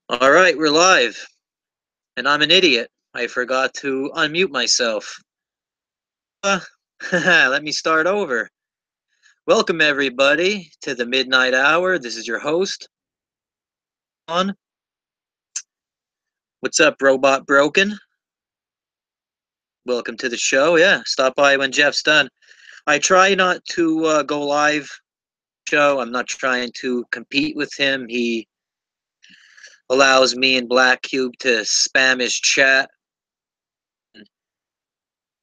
All right, we're live. And I'm an idiot. I forgot to unmute myself. Uh, Let me start over. Welcome, everybody, to the Midnight Hour. This is your host, on. What's up, Robot Broken? Welcome to the show. Yeah, stop by when Jeff's done. I try not to go live show. I'm not trying to compete with him. He allows me and Black Cube to spam his chat.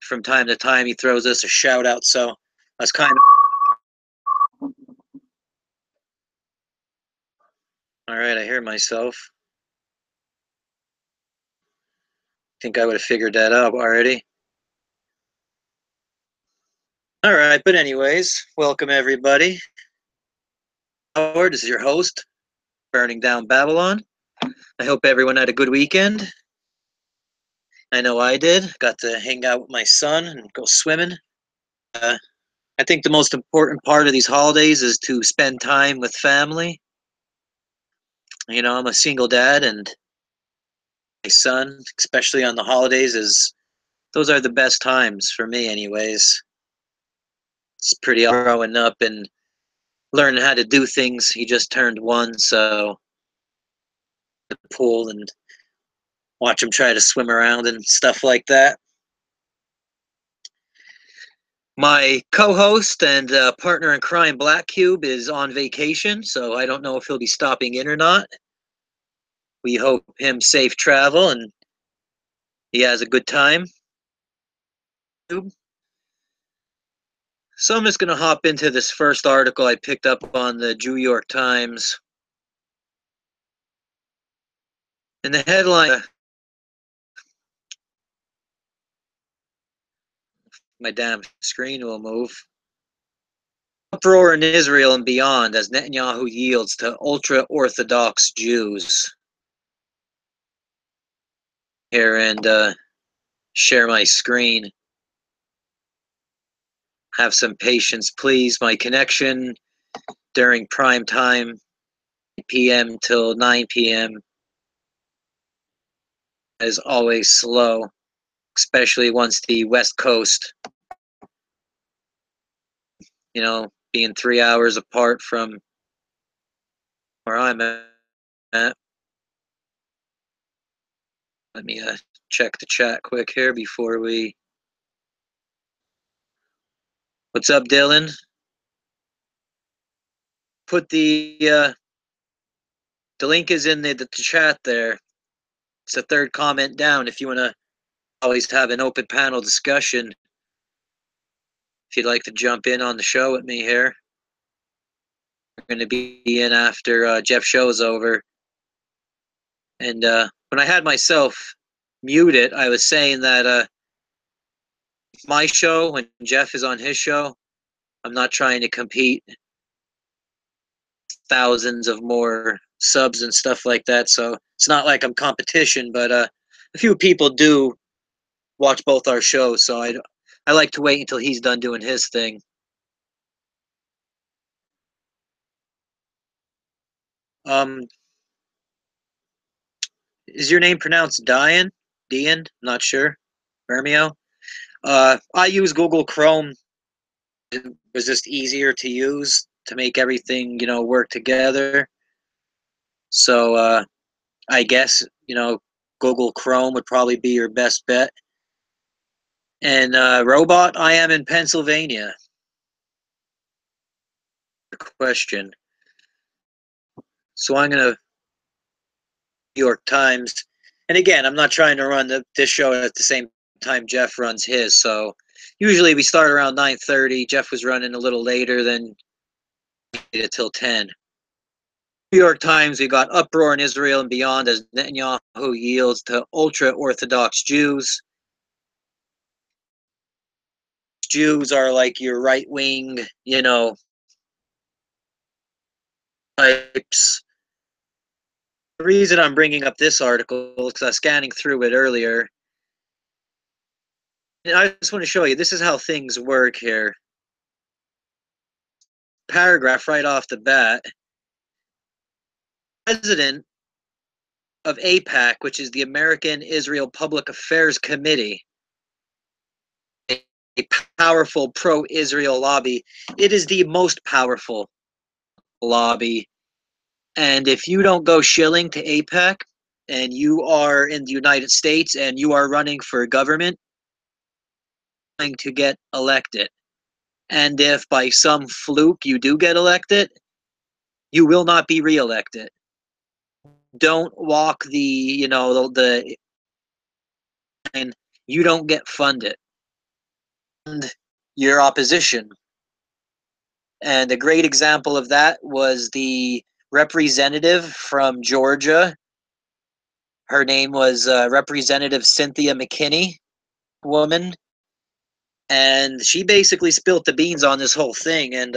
From time to time, he throws us a shout out. So that's kind of. All right, I hear myself. Think I would have figured that out already. All right, but anyways, welcome everybody. Howard, this is your host, Burning Down Babylon. I hope everyone had a good weekend. I know I did. Got to hang out with my son and go swimming. I think the most important part of these holidays is to spend time with family. You know, I'm a single dad, and my son, especially on the holidays, is those are the best times for me, anyways. It's pretty growing up and learning how to do things. He just turned 1, so the pool and watch him try to swim around and stuff like that. My co-host and partner in crime, Black Cube, is on vacation, so I don't know if he'll be stopping in or not. We hope him safe travel and he has a good time. So I'm just going to hop into this first article I picked up on the New York Times. In the headline, my damn screen will move. Uproar in Israel and beyond as Netanyahu yields to ultra-Orthodox Jews. Here and share my screen. Have some patience, please. My connection during prime time, p.m. till 9 p.m. is always slow, especially once the West Coast, you know, being 3 hours apart from where I'm at. Let me check the chat quick here before we. What's up, Dylan? Put the link is in the chat there. It's the third comment down if you want to always have an open panel discussion. If you'd like to jump in on the show with me here. We're going to be in after Jeff's show is over. And when I had myself muted, I was saying that my show, when Jeff is on his show, I'm not trying to compete thousands of more subs and stuff like that. So it's not like I'm competition, but a few people do watch both our shows. So I like to wait until he's done doing his thing. Is your name pronounced Dian? Dian? Not sure. Hermio? I use Google Chrome. It was just easier to use to make everything, you know, work together. So I guess, you know, Google Chrome would probably be your best bet. And Robot, I am in Pennsylvania. Question. So I'm going to New York Times. And again, I'm not trying to run this show at the same time Jeff runs his. So usually we start around 9:30. Jeff was running a little later than till 10. New York Times, we got uproar in Israel and beyond as Netanyahu yields to ultra-Orthodox Jews. Jews are like your right-wing, you know, types. The reason I'm bringing up this article is because I was scanning through it earlier. And I just want to show you, this is how things work here. Paragraph right off the bat. President of AIPAC, which is the American Israel Public Affairs Committee, a powerful pro-Israel lobby. It is the most powerful lobby. And if you don't go shilling to AIPAC and you are in the United States and you are running for government, to get elected. And if by some fluke you do get elected, you will not be reelected. Don't walk the and you don't get funded. And your opposition. And a great example of that was the representative from Georgia. Her name was Representative Cynthia McKinney, woman. And she basically spilt the beans on this whole thing. And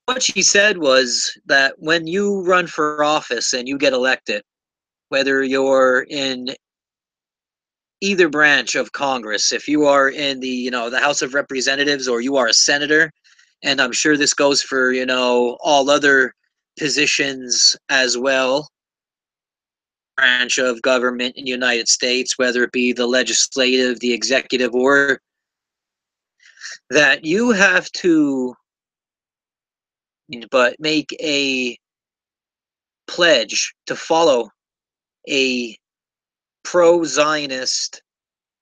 what she said was that when you run for office and you get elected, whether you're in either branch of Congress, if you are in the House of Representatives or you are a senator, and I'm sure this goes for all other positions as well, branch of government in the United States, whether it be the legislative, the executive, or that you have to make a pledge to follow a pro-Zionist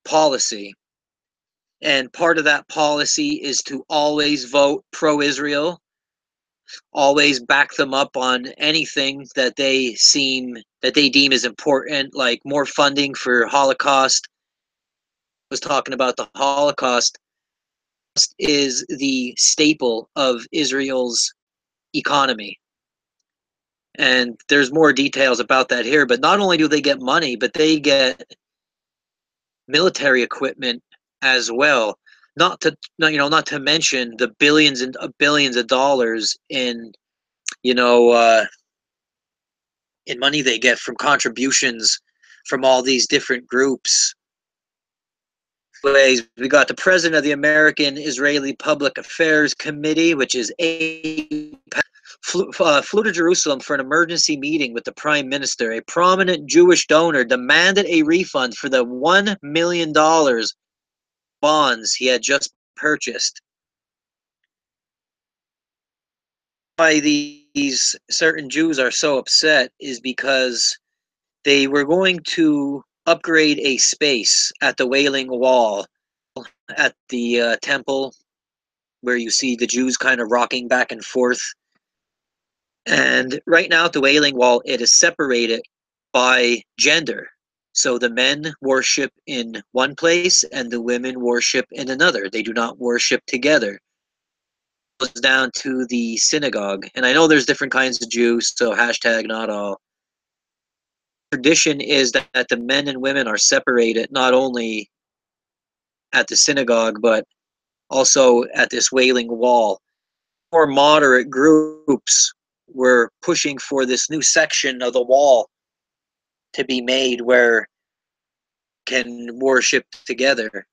policy. And part of that policy is to always vote pro-Israel, always back them up on anything that they deem as important, like more funding for Holocaust. I was talking about the Holocaust is the staple of Israel's economy. And there's more details about that here, but not only do they get money, but they get military equipment as well. Not to mention the billions of dollars in money they get from contributions from all these different groups. Anyways, we got the president of the American Israeli Public Affairs Committee, which is AIPAC, flew to Jerusalem for an emergency meeting with the prime minister. A prominent Jewish donor demanded a refund for the $1 million bonds he had just purchased. Why these certain Jews are so upset is because they were going to upgrade a space at the Wailing Wall at the temple where you see the Jews kind of rocking back and forth. And right now at the Wailing Wall, it is separated by gender. So the men worship in one place and the women worship in another. They do not worship together. It goes down to the synagogue. And I know there's different kinds of Jews, so hashtag not all. Tradition is that the men and women are separated not only at the synagogue, but also at this Wailing Wall. More moderate groups were pushing for this new section of the wall to be made where can worship together.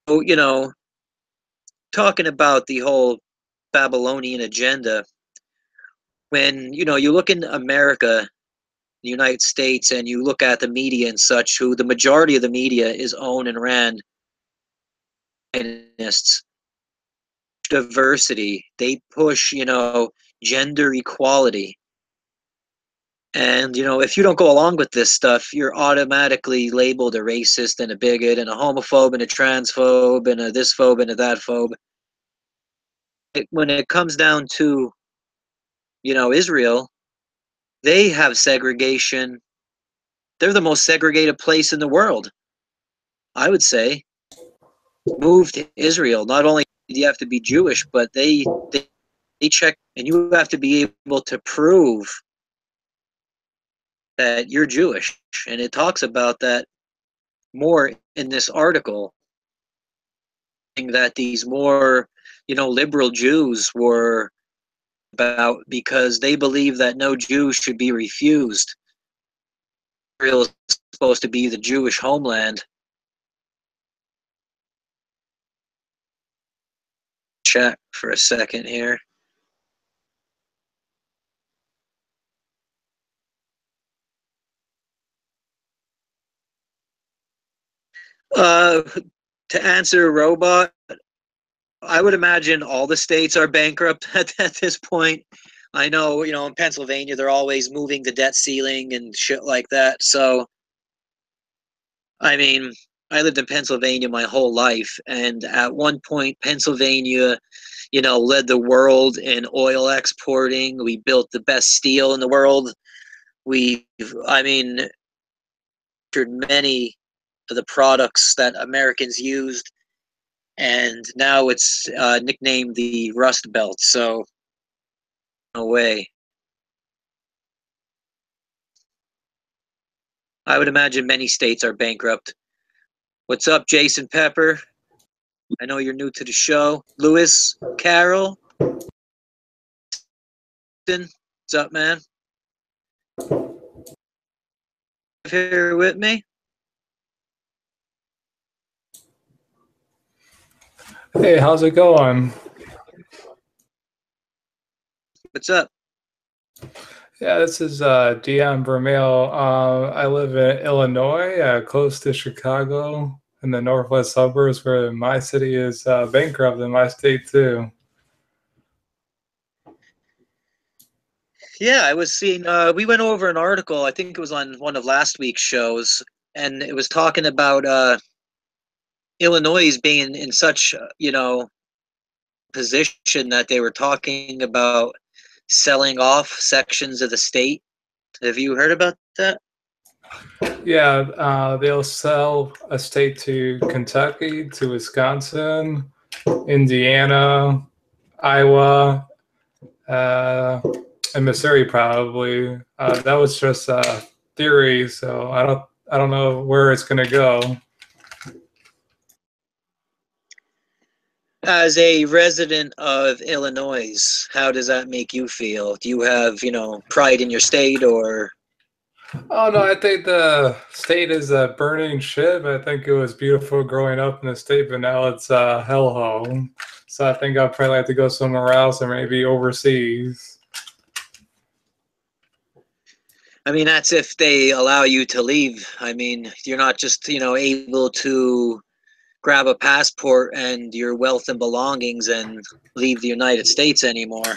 So, talking about the whole Babylonian agenda, when you look in America, the United States, and you look at the media and such, who the majority of the media is owned and ran by diversity. They push, gender equality. And, if you don't go along with this stuff, you're automatically labeled a racist and a bigot and a homophobe and a transphobe and a this phobe and a that phobe. When it comes down to, Israel, they have segregation. They're the most segregated place in the world, I would say. Move to Israel. Not only do you have to be Jewish, but they check, and you have to be able to prove that you're Jewish. And it talks about that more in this article, that these more, liberal Jews were about, because they believe that no Jew should be refused. Israel is supposed to be the Jewish homeland. Chat for a second here. Uh, to answer robot, I would imagine all the states are bankrupt at this point. I know, in Pennsylvania, they're always moving the debt ceiling and shit like that. So, I mean, I lived in Pennsylvania my whole life, and at one point, Pennsylvania, led the world in oil exporting. We built the best steel in the world. We, I mean, many of the products that Americans used, and now it's nicknamed the Rust Belt. So, no way. I would imagine many states are bankrupt. What's up, Jason Pepper? I know you're new to the show. Lewis, Carol, what's up, man? Here with me? Hey, how's it going? What's up? Yeah, this is Dion Vermeil. I live in Illinois, close to Chicago, in the northwest suburbs, where my city is bankrupt, in my state too. Yeah, I was seeing. We went over an article. I think it was on one of last week's shows, and it was talking about Illinois being in such, position that they were talking about selling off sections of the state. Have you heard about that? Yeah, they'll sell a state to Kentucky, to Wisconsin, Indiana, Iowa, uh, and Missouri probably. That was just theory, so I don't know where it's gonna go. As a resident of Illinois, how does that make you feel? Do you have, pride in your state, or? Oh no, I think the state is a burning ship. I think it was beautiful growing up in the state, but now it's a hellhole. So I think I'd probably like to go somewhere else or maybe overseas. I mean, that's if they allow you to leave. I mean, you're not just, able to grab a passport and your wealth and belongings and leave the United States anymore.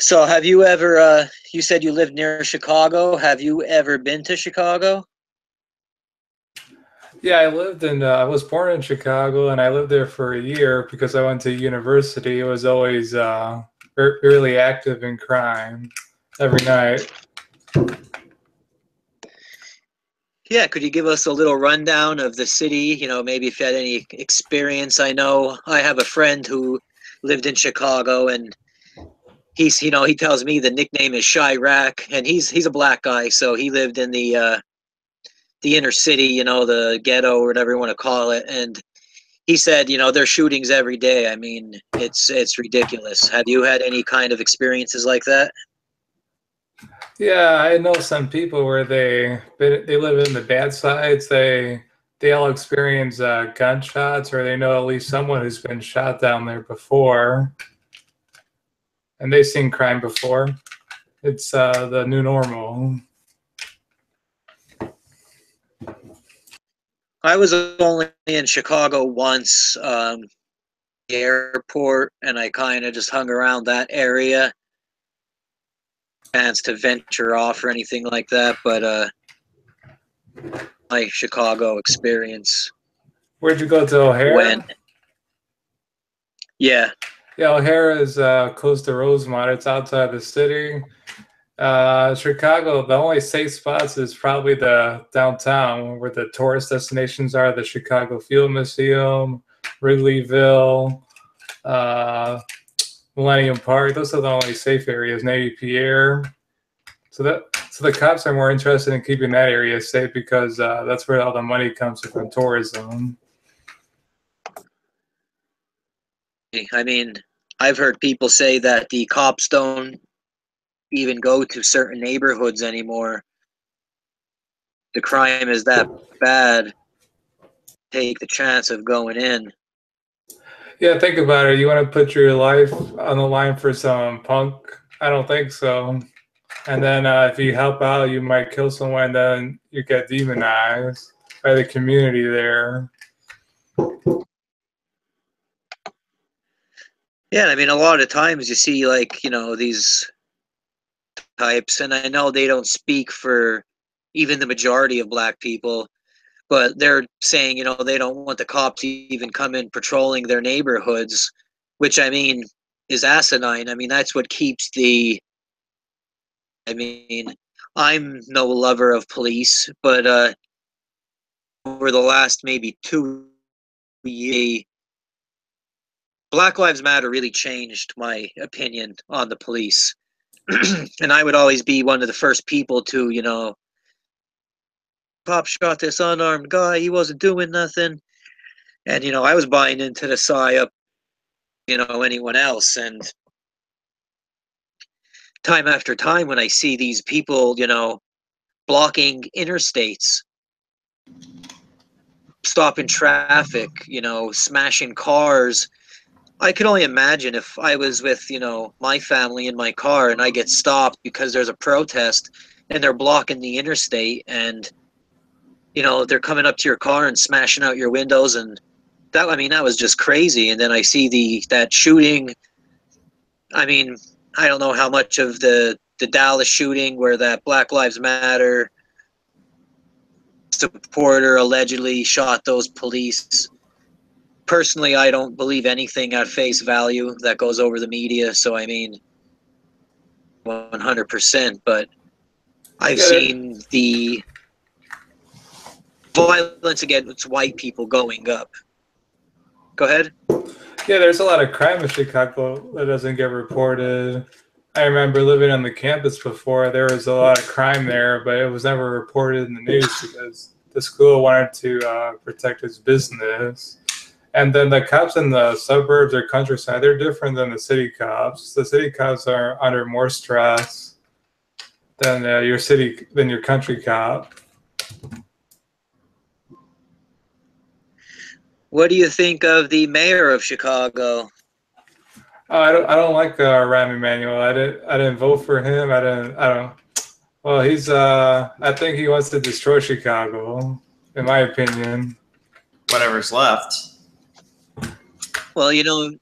So, have you ever, you said you lived near Chicago. Have you ever been to Chicago? Yeah, I was born in Chicago and I lived there for a year because I went to university. It was always really active in crime every night. Yeah, could you give us a little rundown of the city? Maybe if you had any experience. I know I have a friend who lived in Chicago, and he tells me the nickname is Chirac, and he's a black guy, so he lived in the inner city, the ghetto or whatever you want to call it, and he said, there's shootings every day. I mean, it's ridiculous. Have you had any kind of experiences like that? Yeah, I know some people where they live in the bad sides. They all experience gunshots, or they know at least someone who's been shot down there before, and they've seen crime before. It's the new normal. I was only in Chicago once, the airport, and I kind of just hung around that area. Chance to venture off or anything like that, but my Chicago experience Where'd you go to when, O'Hare? yeah, Yeah, O'Hare is close to Rosemont. It's outside the city. Chicago, the only safe spots is probably the downtown where the tourist destinations are, the Chicago Field Museum, Wrigleyville, uh, Millennium Park. Those are the only safe areas, Navy Pier. So the cops are more interested in keeping that area safe because that's where all the money comes from tourism. I mean, I've heard people say that the cops don't even go to certain neighborhoods anymore. The crime is that bad. Take the chance of going in. Yeah, think about it. You want to put your life on the line for some punk? I don't think so. And then if you help out, you might kill someone, then you get demonized by the community there. Yeah, I mean, a lot of times you see, like, you know, these types, and I know they don't speak for even the majority of black people, but they're saying, you know, they don't want the cops to even come in patrolling their neighborhoods, which, I mean, is asinine. I mean, that's what keeps the, I mean, I'm no lover of police, but over the last maybe 2 years, Black Lives Matter really changed my opinion on the police. And I would always be one of the first people to, you know, cop shot this unarmed guy, he wasn't doing nothing. And, you know, I was buying into the psyop, you know, anyone else. And time after time, when I see these people, you know, blocking interstates, stopping traffic, you know, smashing cars, I could only imagine if I was with, you know, my family in my car and I get stopped because there's a protest and they're blocking the interstate and, you know, they're coming up to your car and smashing out your windows. And that, I mean, that was just crazy. And then I see that shooting. I mean, I don't know how much of the Dallas shooting where that Black Lives Matter supporter allegedly shot those police. Personally, I don't believe anything at face value that goes over the media. So, I mean, 100%. But I've seen the violence against white people going up. Go ahead. Yeah, there's a lot of crime in Chicago that doesn't get reported. I remember living on the campus before. There was a lot of crime there, but it was never reported in the news because the school wanted to protect its business. And then the cops in the suburbs or countryside, they're different than the city cops. The city cops are under more stress than your country cop. What do you think of the mayor of Chicago? I don't like Rahm Emanuel. I didn't vote for him. I don't. Well, I think he wants to destroy Chicago, in my opinion. Whatever's left. Well, you know,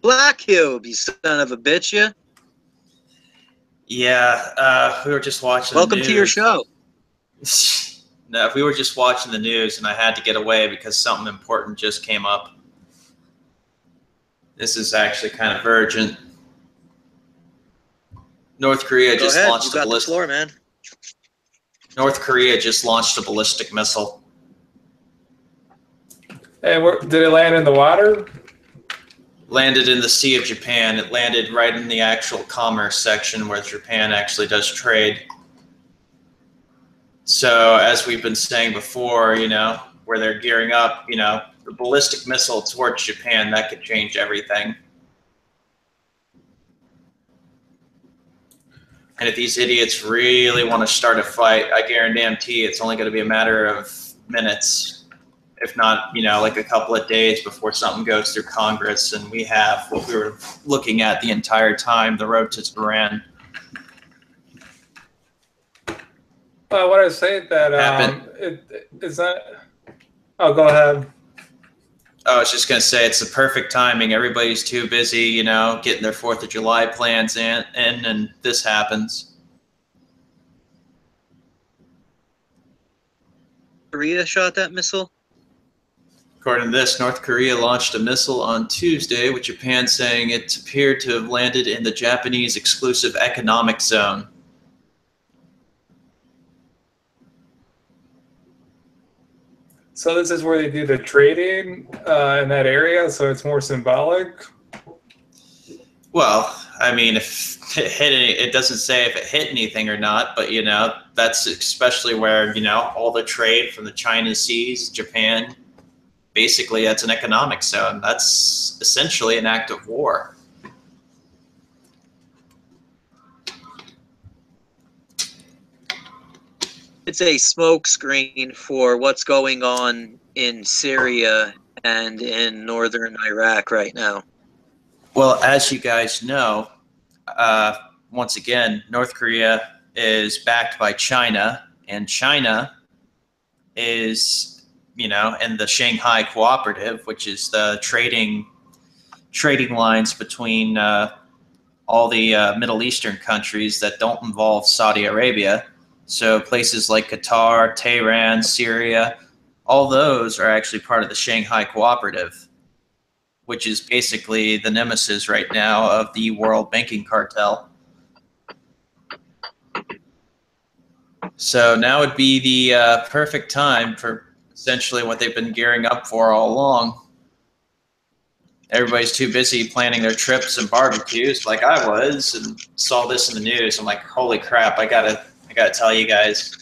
Black Cube, you son of a bitch, you. Yeah, we were just watching. Welcome to your show. No, we were just watching the news, and I had to get away because something important just came up. This is actually kind of urgent. North Korea just launched a ballistic. Floor, man. North Korea just launched a ballistic missile. Hey, did it land in the water? Landed in the Sea of Japan. It landed right in the actual commerce section where Japan actually does trade. So as we've been saying before, you know, where they're gearing up, you know, the ballistic missile towards Japan, that could change everything. And if these idiots really want to start a fight, I guarantee it's only going to be a matter of minutes, if not, you know, like a couple of days before something goes through Congress. And we have what we were looking at the entire time, the road to Iran. I want to say that it's not. Oh, go ahead. I was just going to say it's the perfect timing. Everybody's too busy, you know, getting their 4th of July plans in, and this happens. Korea shot that missile? According to this, North Korea launched a missile on Tuesday, with Japan saying it appeared to have landed in the Japanese exclusive economic zone. So this is where they do the trading in that area, so it's more symbolic? Well, I mean, if it hit it doesn't say if it hit anything or not, but, you know, that's especially where, you know, all the trade from the China seas, Japan, basically that's an economic zone. That's essentially an act of war. It's a smokescreen for what's going on in Syria and in northern Iraq right now. Well, as you guys know, once again, North Korea is backed by China, and China is, in the Shanghai Cooperative, which is the trading lines between all the Middle Eastern countries that don't involve Saudi Arabia. So places like Qatar, Tehran, Syria, all those are actually part of the Shanghai Cooperative, which is basically the nemesis right now of the world banking cartel. So now would be the perfect time for essentially what they've been gearing up for all along. Everybody's too busy planning their trips and barbecues like I was, and saw this in the news. I'm like, holy crap, I gotta tell you guys.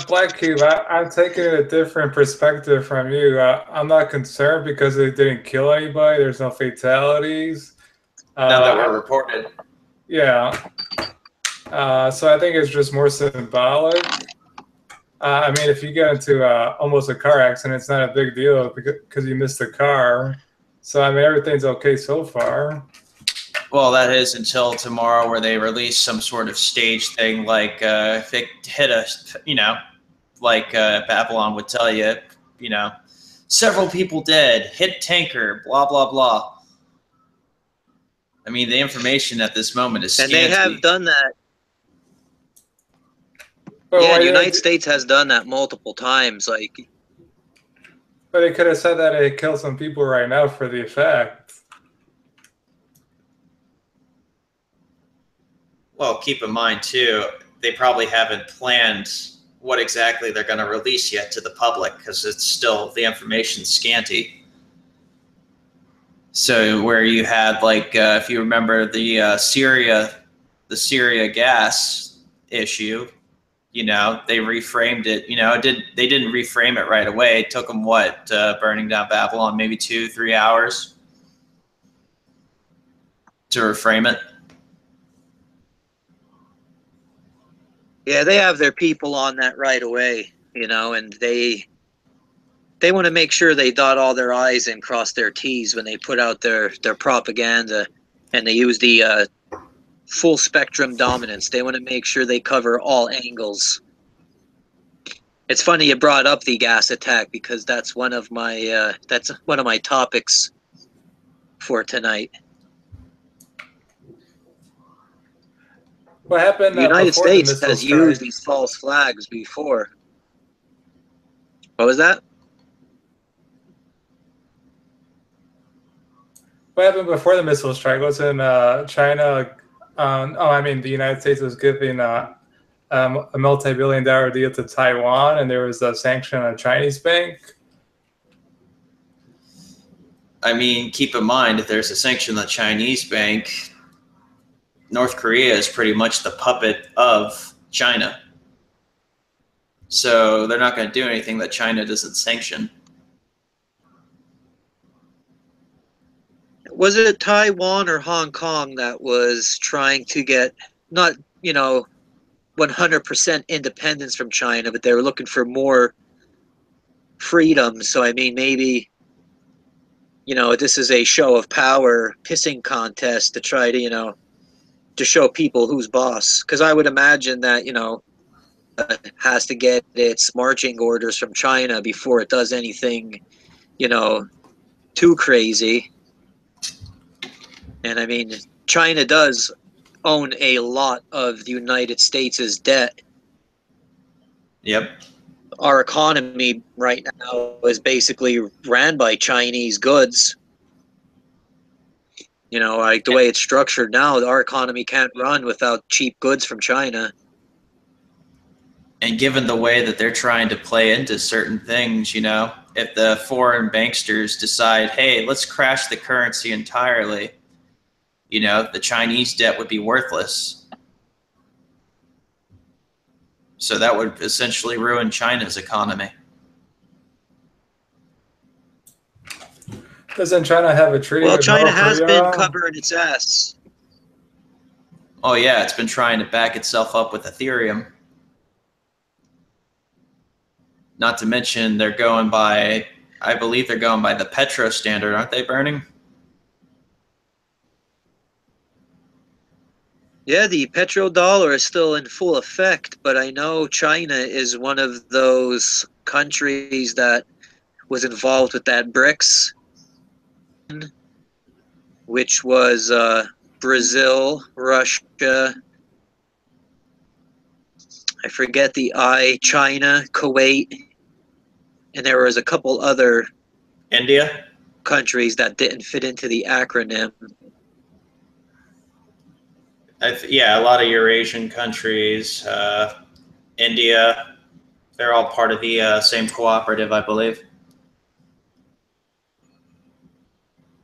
Black Cube, I'm taking a different perspective from you. I'm not concerned because they didn't kill anybody. There's no fatalities. None that were reported. Yeah. So I think it's just more symbolic. I mean, if you get into almost a car accident, it's not a big deal because you missed the car. So, I mean, everything's okay so far. Well, that is until tomorrow, where they release some sort of stage thing, like if it hit us, like Babylon would tell you, several people dead, hit tanker, blah, blah, blah. I mean, the information at this moment is scanty. And they have done that. But yeah, the United States has done that multiple times. But they could have said that it killed some people right now for the effect. Well, keep in mind, too, they probably haven't planned what exactly they're going to release yet to the public, because it's still, the information's scanty. So where you had, like, if you remember the Syria gas issue, they reframed it. They didn't reframe it right away. It took them, burning down Babylon, maybe 2-3 hours to reframe it. Yeah, they have their people on that right away, and they want to make sure they dot all their I's and cross their T's when they put out their propaganda, and they use the full spectrum dominance. They want to make sure they cover all angles. It's funny you brought up the gas attack, because that's one of my topics for tonight. What happened? The United States has used these false flags before. What was that? What happened before the missile strike? Wasn't China? The United States was giving a multi-billion-dollar deal to Taiwan, and there was a sanction on a Chinese bank. I mean, keep in mind, if there's a sanction on the Chinese bank, North Korea is pretty much the puppet of China. So they're not going to do anything that China doesn't sanction. Was it Taiwan or Hong Kong that was trying to get not, 100% independence from China, but they were looking for more freedom? So, I mean, maybe, this is a show of power, pissing contest to try to, to show people who's boss. Because I would imagine that, has to get its marching orders from China before it does anything, too crazy. And I mean, China does own a lot of the United States' debt. Yep. Our economy right now is basically ran by Chinese goods. Like the way it's structured now, our economy can't run without cheap goods from China. And given the way that they're trying to play into certain things, if the foreign banksters decide, hey, let's crash the currency entirely, the Chinese debt would be worthless. So that would essentially ruin China's economy. Doesn't China have a treaty? Well, with China North has Korea? been covering its ass. Oh yeah, it's been trying to back itself up with Ethereum. Not to mention they're going by I believe they're going by the Petro standard, aren't they, Burning? Yeah, the petrodollar is still in full effect, but I know China is one of those countries that was involved with that BRICS, which was Brazil, Russia, I forget the I, China, Kuwait, and there was a couple other India? countries that didn't fit into the acronym. Yeah, a lot of Eurasian countries, India, they're all part of the same cooperative, I believe.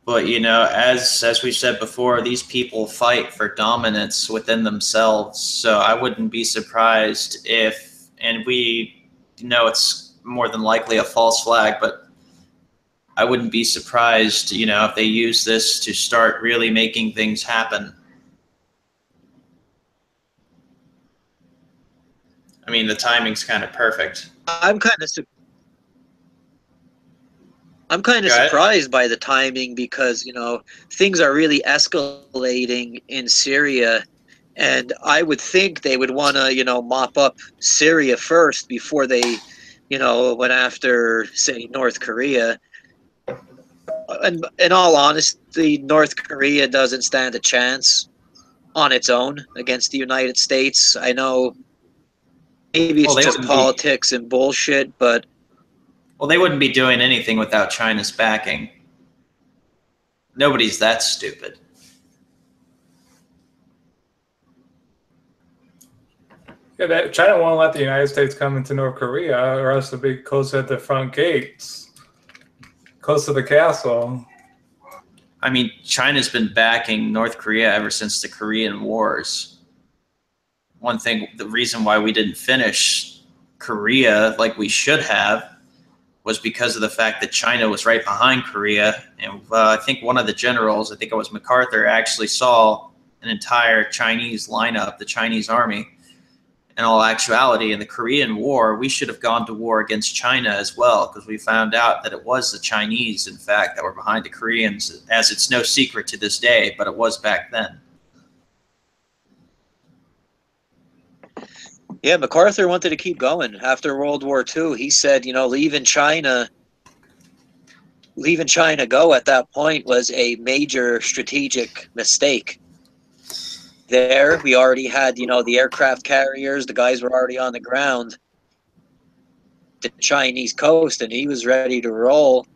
But you know, as we said before, these people fight for dominance within themselves. So I wouldn't be surprised if, and we know it's more than likely a false flag, but I wouldn't be surprised, you know, if they use this to start really making things happen. I mean, the timing's kind of perfect. I'm kind of surprised by the timing because, you know, things are really escalating in Syria, and I would think they would want to, you know, mop up Syria first before they, you know, went after, say, North Korea. And in all honesty, North Korea doesn't stand a chance on its own against the United States. I know maybe it's just politics and bullshit, but well, they wouldn't be doing anything without China's backing. Nobody's that stupid. Yeah, China won't let the United States come into North Korea, or else they'll be close at the front gates, close to the castle. I mean, China's been backing North Korea ever since the Korean Wars. One thing, the reason why we didn't finish Korea like we should have was because of the fact that China was right behind Korea. And I think one of the generals, I think it was MacArthur, actually saw an entire Chinese lineup, the Chinese army. In all actuality, in the Korean War, we should have gone to war against China as well, because we found out that it was the Chinese, in fact, that were behind the Koreans, as it's no secret to this day, but it was back then. yeah, MacArthur wanted to keep going after World War II. He said, you know, leaving China go at that point was a major strategic mistake. There, we already had, you know, the aircraft carriers, the guys were already on the ground, the Chinese coast, and he was ready to roll,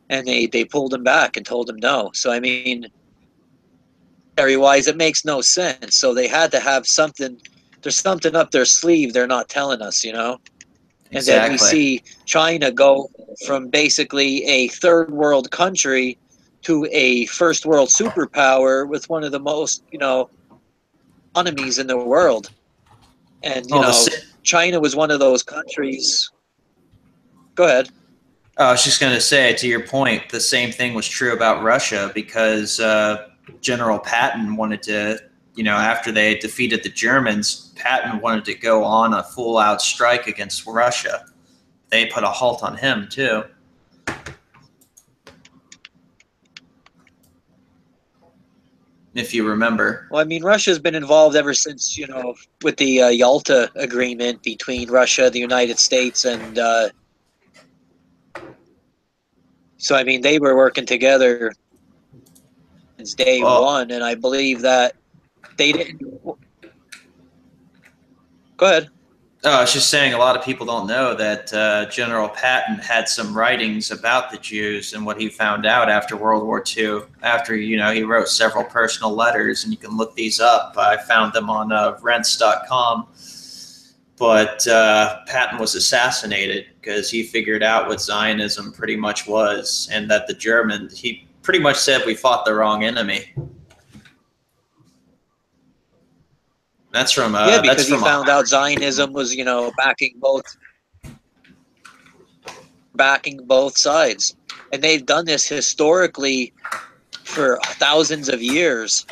and they pulled him back and told him no. So, I mean, military-wise, it makes no sense. So they had to have something, there's something up their sleeve they're not telling us, you know? And Exactly. then we see China go from basically a third world country to a first world superpower with one of the most, you know, economies in the world. And, you know, China was one of those countries. Go ahead. I was just going to say, to your point, the same thing was true about Russia, because General Patton wanted to, you know, after they defeated the Germans, Patton wanted to go on a full-out strike against Russia. They put a halt on him, too. If you remember. Well, I mean, Russia's been involved ever since, you know, with the Yalta Agreement between Russia, the United States, and so, I mean, they were working together since day one, and I believe that they didn't. Go ahead. Oh, I was just saying, a lot of people don't know that General Patton had some writings about the Jews and what he found out after World War II. After, you know, he wrote several personal letters, and you can look these up. I found them on Rents.com. But Patton was assassinated because he figured out what Zionism pretty much was, and that the Germans, he pretty much said we fought the wrong enemy. That's from yeah, because he found out Zionism was, you know, backing both sides, and they've done this historically for thousands of years.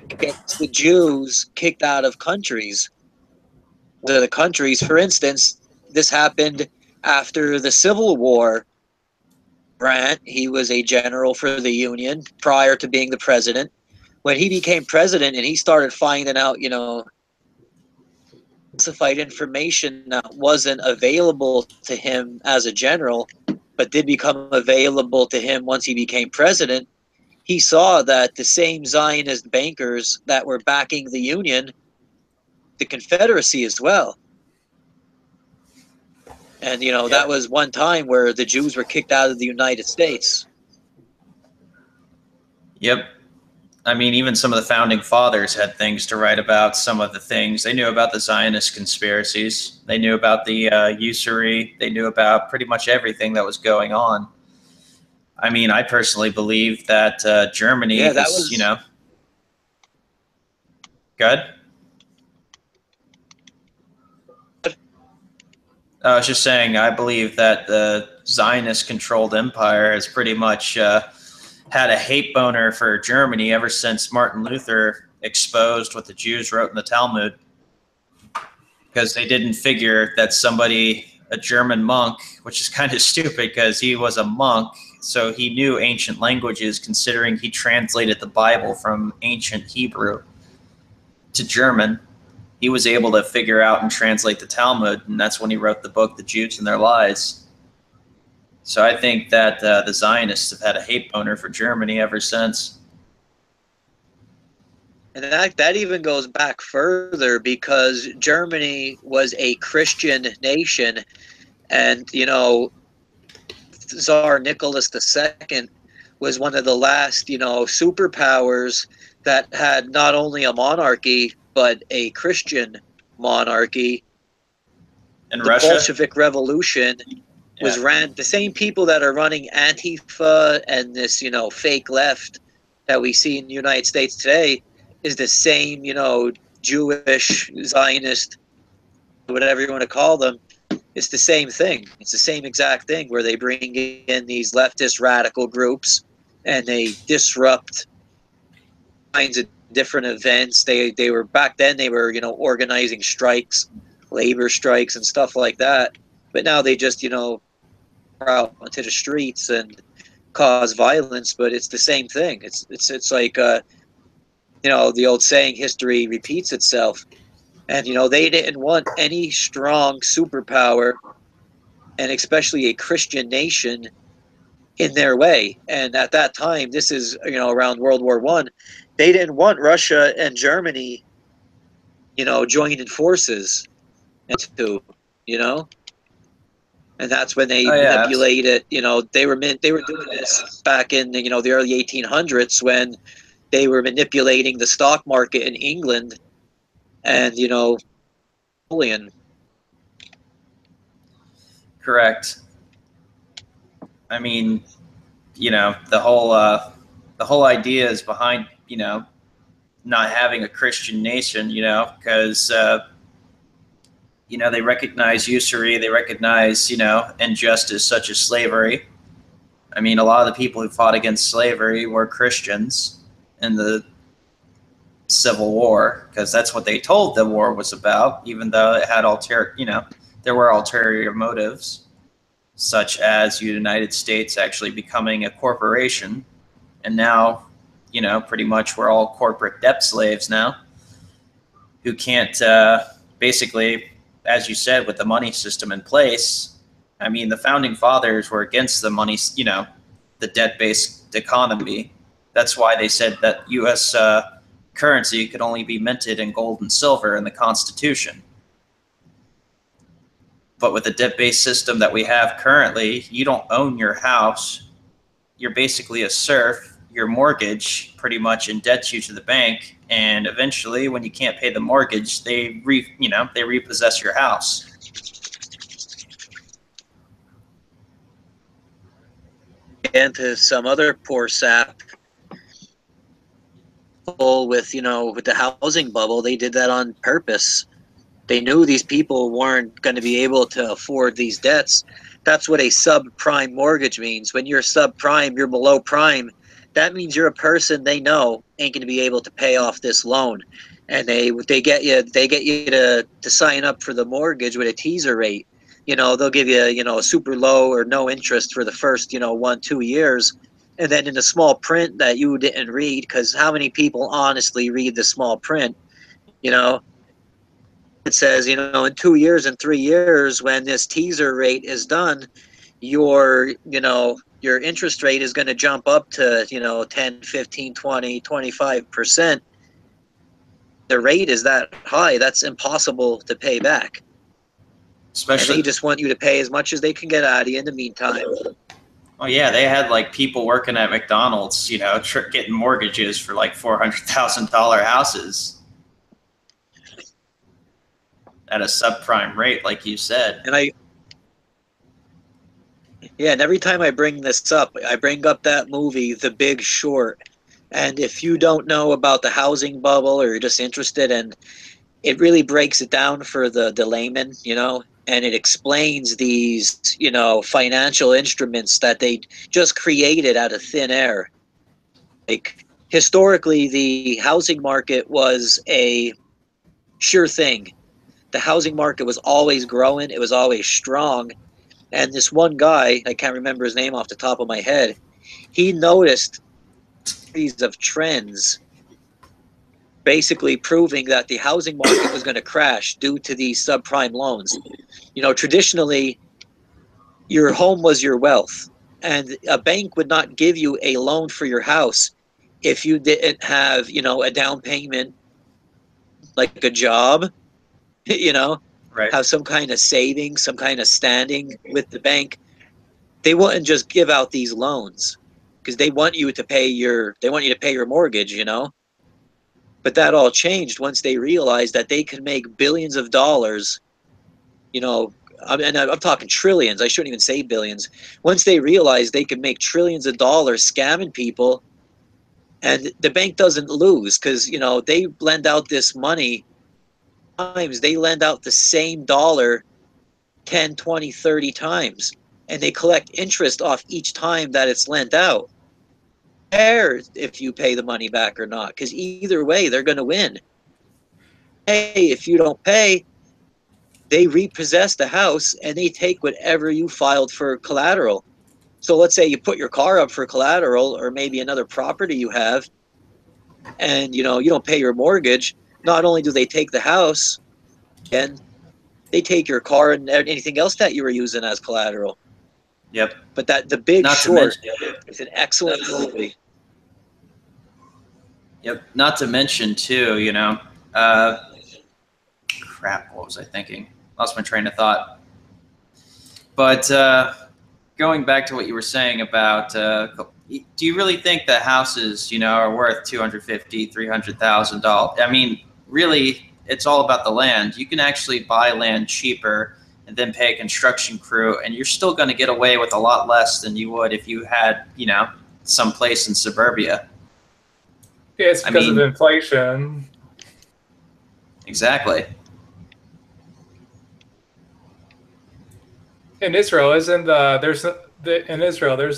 Gets the Jews kicked out of countries. The countries, for instance, this happened after the Civil War. Brandt, he was a general for the Union prior to being the president. When he became president and he started finding out, classified information that wasn't available to him as a general, but did become available to him once he became president, he saw that the same Zionist bankers that were backing the Union, the Confederacy as well. And, that was one time where the Jews were kicked out of the United States. Yep. I mean, even some of the founding fathers had things to write about. Some of the things they knew about the Zionist conspiracies. They knew about the usury. They knew about pretty much everything that was going on. I mean, I personally believe that Germany is, good. I was just saying, I believe that the Zionist-controlled empire has pretty much had a hate boner for Germany ever since Martin Luther exposed what the Jews wrote in the Talmud, because they didn't figure that a German monk, which is kind of stupid because he was a monk, so he knew ancient languages, considering he translated the Bible from ancient Hebrew to German. He was able to figure out and translate the Talmud, and that's when he wrote the book, The Jews and Their Lies. So I think that the Zionists have had a hate boner for Germany ever since. And that even goes back further, because Germany was a Christian nation, and, Tsar Nicholas II was one of the last, superpowers that had not only a monarchy, but a Christian monarchy. And the Russia? Bolshevik Revolution was ran. The same people that are running Antifa and this, fake left that we see in the United States today is the same, Jewish, Zionist, whatever you want to call them. It's the same thing. It's the same exact thing, where they bring in these leftist radical groups and they disrupt kinds of different events. They were back then, they were, organizing strikes, labor strikes and stuff like that. But now they just, are out into the streets and cause violence. But it's the same thing. It's like, the old saying, history repeats itself. And, they didn't want any strong superpower, and especially a Christian nation, in their way. And at that time, this is, around World War I, they didn't want Russia and Germany, joining forces and and that's when they manipulated, they were doing this back in, the early 1800s, when they were manipulating the stock market in England and, Napoleon. Correct. I mean, the whole idea is behind, not having a Christian nation, because, they recognize usury, they recognize, injustice such as slavery. I mean, a lot of the people who fought against slavery were Christians in the Civil War, because that's what they told the war was about, even though it had there were ulterior motives, such as the United States actually becoming a corporation. And now, pretty much we're all corporate debt slaves now, who can't basically, as you said, with the money system in place. I mean, the founding fathers were against the money, the debt-based economy. That's why they said that U.S. Currency could only be minted in gold and silver in the Constitution. But with the debt-based system that we have currently, you don't own your house. You're basically a serf. Your mortgage pretty much indebts you to the bank, and eventually, when you can't pay the mortgage, they repossess your house. And to some other poor sap with the housing bubble, they did that on purpose. They knew these people weren't going to be able to afford these debts. That's what a subprime mortgage means. When you're subprime, you're below prime. That means you're a person they know ain't going to be able to pay off this loan, and they get you to sign up for the mortgage with a teaser rate. they'll give you, a super low or no interest for the first, 1-2 years. And then in the small print that you didn't read, because how many people honestly read the small print, it says, in 2 years and 3 years, when this teaser rate is done, your interest rate is going to jump up to, 10, 15, 20, 25%. The rate is that high. That's impossible to pay back. Especially, and they just want you to pay as much as they can get out of you in the meantime. oh yeah, they had like people working at McDonald's, getting mortgages for like $400,000 houses at a subprime rate, like you said. And every time I bring this up, I bring up that movie, The Big Short. And if you don't know about the housing bubble, or you're just interested, and it really breaks it down for the layman, and it explains these, financial instruments that they just created out of thin air. Like, historically, the housing market was a sure thing. The housing market was always growing. It was always strong. And this one guy, I can't remember his name off the top of my head, he noticed series of trends basically proving that the housing market was going to crash due to these subprime loans. Traditionally, your home was your wealth, and a bank would not give you a loan for your house if you didn't have, a down payment, like a job, Right. have some kind of savings, some kind of standing with the bank. They wouldn't just give out these loans because they want you to pay your mortgage, But that all changed once they realized that they could make billions of dollars, and I'm talking trillions. I shouldn't even say billions. Once they realized they could make trillions of dollars scamming people, and the bank doesn't lose because, they lend out this money. Times they lend out the same dollar 10, 20, 30 times, and they collect interest off each time that it's lent out. If you pay the money back or not, because either way they're going to win. Hey, if you don't pay, they repossess the house and they take whatever you filed for collateral. So let's say you put your car up for collateral, or maybe another property you have, and you don't pay your mortgage. Not only do they take the house, and they take your car and anything else that you were using as collateral. Yep. But The Big Short is an excellent movie. Yep. Not to mention too, crap, what was I thinking? Lost my train of thought. But going back to what you were saying about, do you really think that houses, are worth $250,000, $300,000? I mean, really, it's all about the land. You can actually buy land cheaper and then pay a construction crew, and you're still going to get away with a lot less than you would if you had, some place in suburbia. Yeah, it's because of inflation. Exactly. In Israel, there's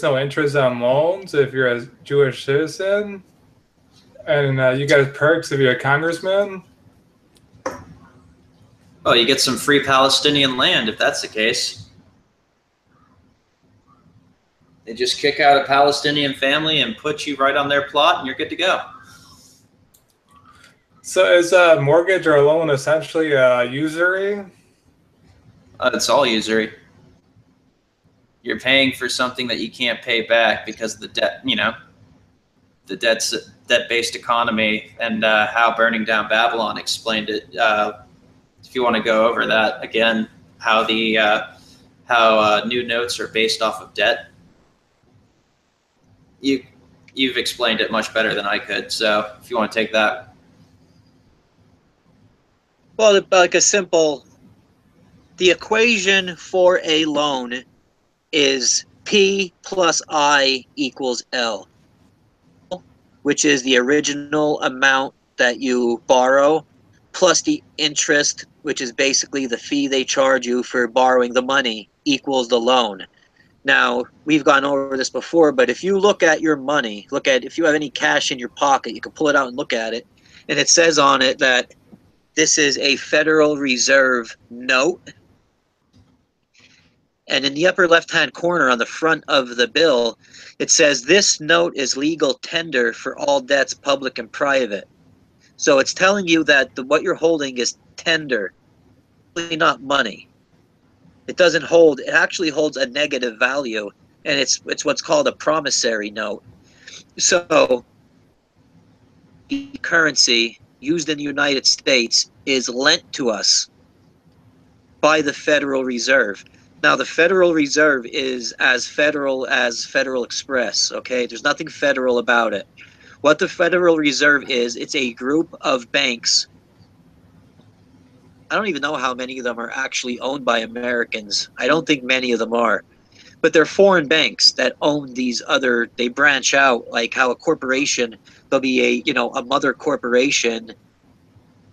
no interest on loans if you're a Jewish citizen, and you get perks if you're a congressman. Oh, you get some free Palestinian land if that's the case. They just kick out a Palestinian family and put you right on their plot, and you're good to go. So is a mortgage or a loan essentially usury? It's all usury. You're paying for something that you can't pay back because of the debt, the debt-based economy, and how Burning Down Babylon explained it. If you want to go over that again, how new notes are based off of debt. You've explained it much better than I could. So if you want to take that. Well, the equation for a loan is P plus I equals L, which is the original amount that you borrow, plus the interest, which is basically the fee they charge you for borrowing the money, equals the loan. Now, we've gone over this before, but if you look at your money, if you have any cash in your pocket, you can pull it out and look at it, and it says on it that this is a Federal Reserve note. And in the upper left-hand corner on the front of the bill, it says this note is legal tender for all debts, public and private. So it's telling you that what you're holding is tender, really not money. It doesn't hold, it actually holds a negative value, and it's what's called a promissory note. So the currency used in the United States is lent to us by the Federal Reserve. Now, the Federal Reserve is as Federal Express, okay? There's nothing federal about it. What the Federal Reserve is, it's a group of banks. I don't even know how many of them are actually owned by Americans. I don't think many of them are. But they're foreign banks that own these other, they branch out, like how a corporation, there'll be a mother corporation,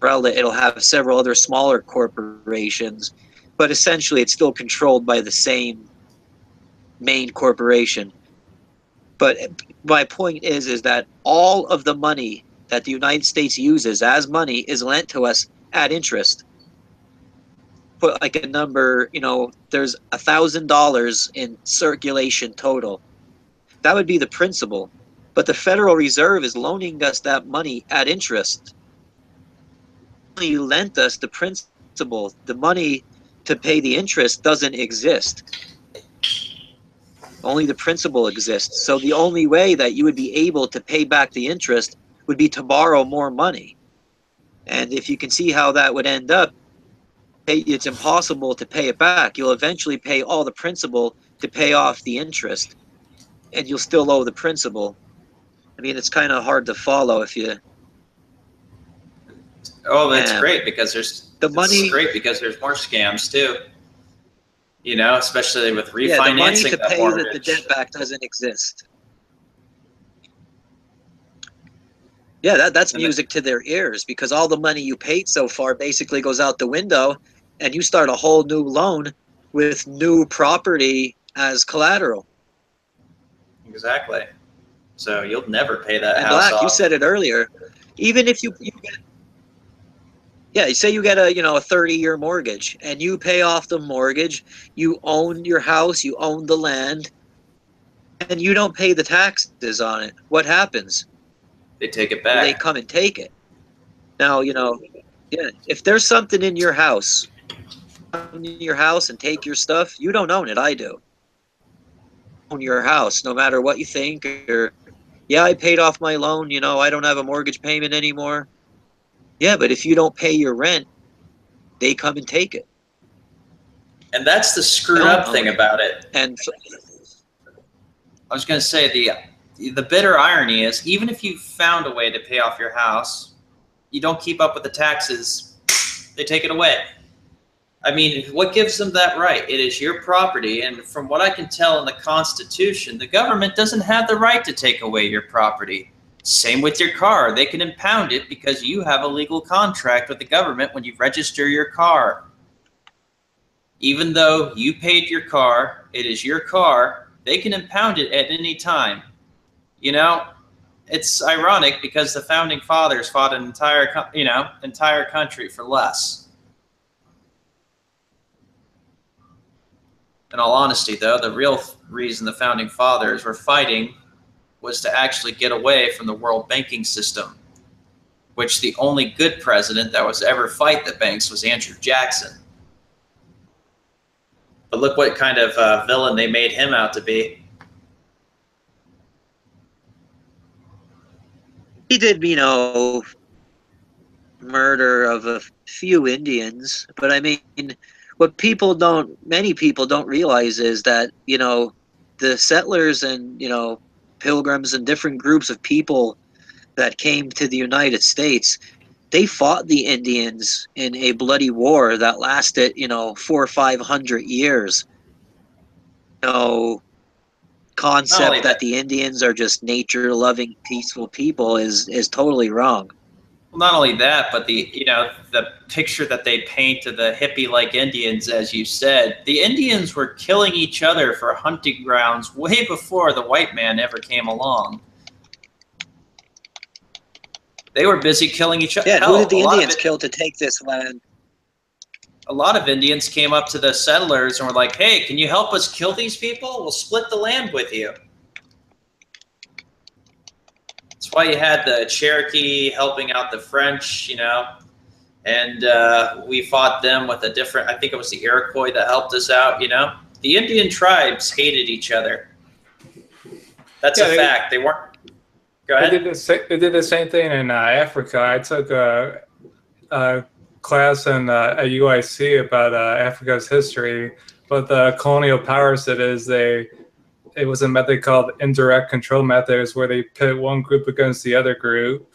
it'll have several other smaller corporations, but essentially it's still controlled by the same main corporation. But my point is that all of the money that the United States uses as money is lent to us at interest. Put like a number, there's $1,000 in circulation total. That would be the principal. But the Federal Reserve is loaning us that money at interest. Only lent us the principal. The money to pay the interest doesn't exist. Only the principal exists. So the only way that you would be able to pay back the interest would be to borrow more money. And if you can see how that would end up, it's impossible to pay it back. You'll eventually pay all the principal to pay off the interest, and you'll still owe the principal. I mean, it's kind of hard to follow if you... Oh, that's great because there's great because there's more scams too. Especially with refinancing. Yeah, the money to that pay mortgage. the debt back doesn't exist. Yeah, that's music to their ears, because all the money you paid so far basically goes out the window, and you start a whole new loan with new property as collateral. Exactly. So you'll never pay that and house Black, off. You said it earlier. Even if you get, you say you get a 30-year mortgage, and you pay off the mortgage, you own your house, you own the land, and you don't pay the taxes on it. What happens? They take it back. They come and take it. Now, if there's something in your house, and take your stuff, you don't own it. I do. Own your house, no matter what you think. Or, yeah, I paid off my loan. I don't have a mortgage payment anymore. Yeah, but if you don't pay your rent, they come and take it. And that's the screwed up thing about it. And I was going to say the bitter irony is, even if you found a way to pay off your house, you don't keep up with the taxes, they take it away. I mean, what gives them that right? It is your property, and from what I can tell in the Constitution, the government doesn't have the right to take away your property. Same with your car. They can impound it because you have a legal contract with the government when you register your car. Even though you paid your car, it is your car, they can impound it at any time. It's ironic because the founding fathers fought an entire country for less. In all honesty, though, the real reason the founding fathers were fighting was to actually get away from the world banking system, which the only good president that was ever fight the banks was Andrew Jackson. But look what kind of villain they made him out to be. he did, murder of a few Indians, but I mean, what many people don't realize is that, the settlers and, pilgrims and different groups of people that came to the United States, they fought the Indians in a bloody war that lasted, 400 or 500 years. Concept that the Indians are just nature-loving, peaceful people is totally wrong. Well, not only that, but the picture that they paint of the hippie-like Indians, as you said, the Indians were killing each other for hunting grounds way before the white man ever came along. They were busy killing each other. Yeah, who did the Indians kill to take this land? a lot of Indians came up to the settlers and were like, hey, can you help us kill these people? We'll split the land with you. That's why you had the Cherokee helping out the French, you know, and we fought them with a different, I think it was the Iroquois that helped us out, you know. The Indian tribes hated each other. That's a fact. They weren't. Go ahead. They did the same thing in Africa. I took a class at UIC about Africa's history. But the colonial powers it was a method called indirect control methods, where they pit one group against the other group.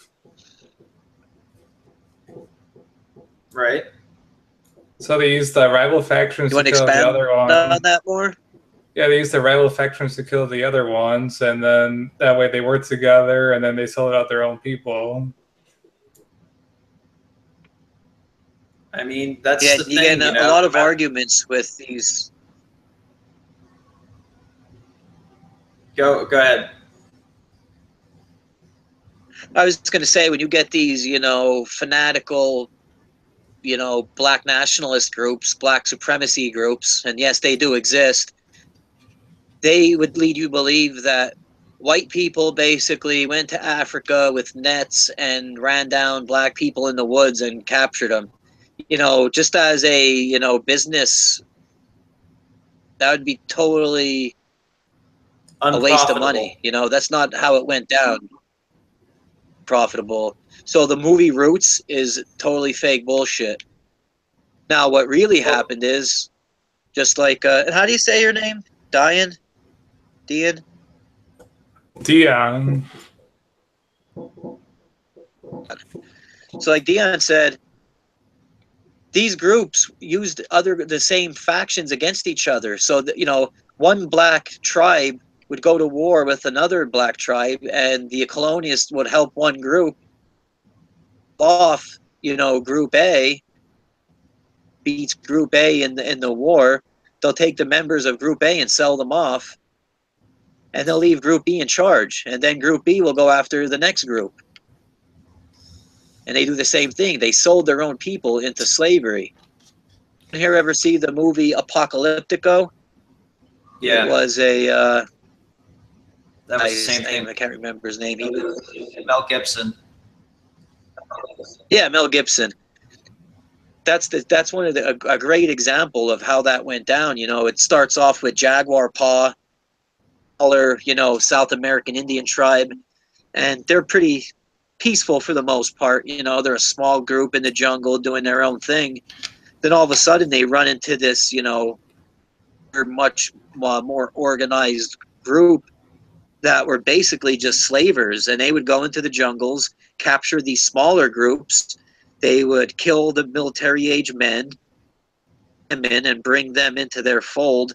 Right. So they used the rival factions to kill the other one. On that more? Yeah, they used the rival factions to kill the other ones, and then that way they worked together, and then they sold out their own people. I mean, that's the thing. You get a lot of arguments with these. Go ahead. I was going to say, when you get these, you know, fanatical, you know, black nationalist groups, black supremacy groups, and yes, they do exist, they would lead you to believe that white people basically went to Africa with nets and ran down black people in the woods and captured them. You know, just as a, you know, business, that would be totally a waste of money. You know, that's not how it went down. Profitable. So the movie Roots is totally fake bullshit. Now, what really happened is, just like, and how do you say your name? Diane? Dion? Dion. So like Dion said, these groups used the same factions against each other. So that, you know, one black tribe would go to war with another black tribe, and the colonists would help one group off, you know, Group A beats Group A in the war. They'll take the members of Group A and sell them off, and they'll leave Group B in charge, and then Group B will go after the next group. And they do the same thing. They sold their own people into slavery. Did you ever see the movie Apocalyptico? Yeah. It was a... that was the same thing. I can't remember his name. Mel Gibson. Yeah, Mel Gibson. That's one of a great example of how that went down. You know, it starts off with Jaguar Paw, you know, South American Indian tribe, and they're pretty peaceful for the most part. You know, they're a small group in the jungle doing their own thing. Then all of a sudden they run into this, you know, much more organized group that were basically just slavers, and they would go into the jungles, capture these smaller groups. They would kill the military age men and bring them into their fold.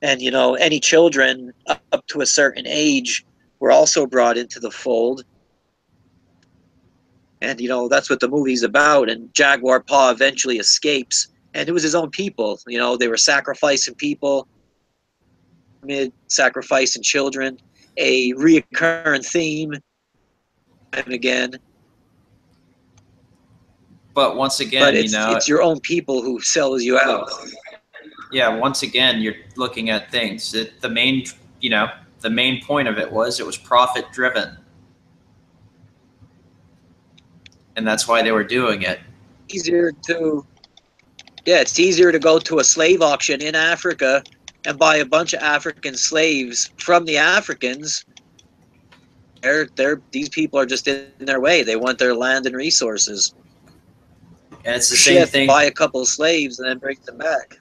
And, you know, any children up to a certain age were also brought into the fold. And, you know, that's what the movie's about. And Jaguar Paw eventually escapes. And it was his own people. You know, they were sacrificing people, sacrificing children. A reoccurring theme, and again. But once again, you know, it's your own people who sells you out. Yeah, once again, you're looking at things. The main point of it was profit driven, and that's why they were doing it. It's easier to go to a slave auction in Africa and buy a bunch of African slaves from the Africans. These people are just in their way. They want their land and resources. And it's the same thing. Buy a couple of slaves and then bring them back.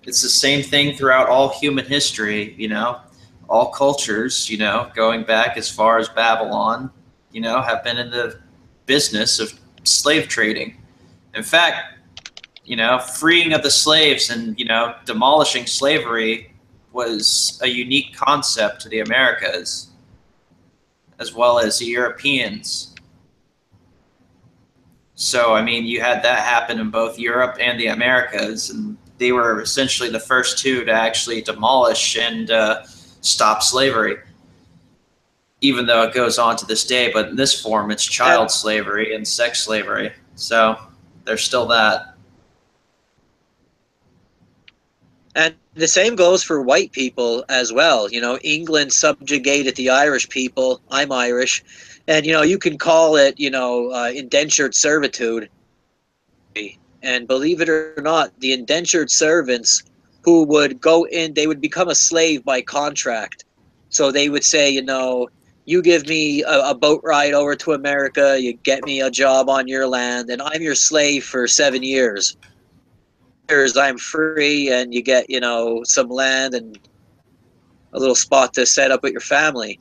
It's the same thing throughout all human history, you know. All cultures, you know, going back as far as Babylon, you know, have been in the business of slave trading. In fact, you know, freeing of the slaves and, you know, demolishing slavery was a unique concept to the Americas, as well as the Europeans. So, I mean, you had that happen in both Europe and the Americas, and they were essentially the first two to actually demolish and stop slavery, even though it goes on to this day. But in this form, it's child slavery and sex slavery. So there's still that. And the same goes for white people as well. You know, England subjugated the Irish people. I'm Irish. And, you know, you can call it, you know, indentured servitude. And believe it or not, the indentured servants who would go in, they would become a slave by contract. So they would say, you know, you give me a boat ride over to America, you get me a job on your land, and I'm your slave for 7 years. I'm free, and you get, you know, some land and a little spot to set up with your family.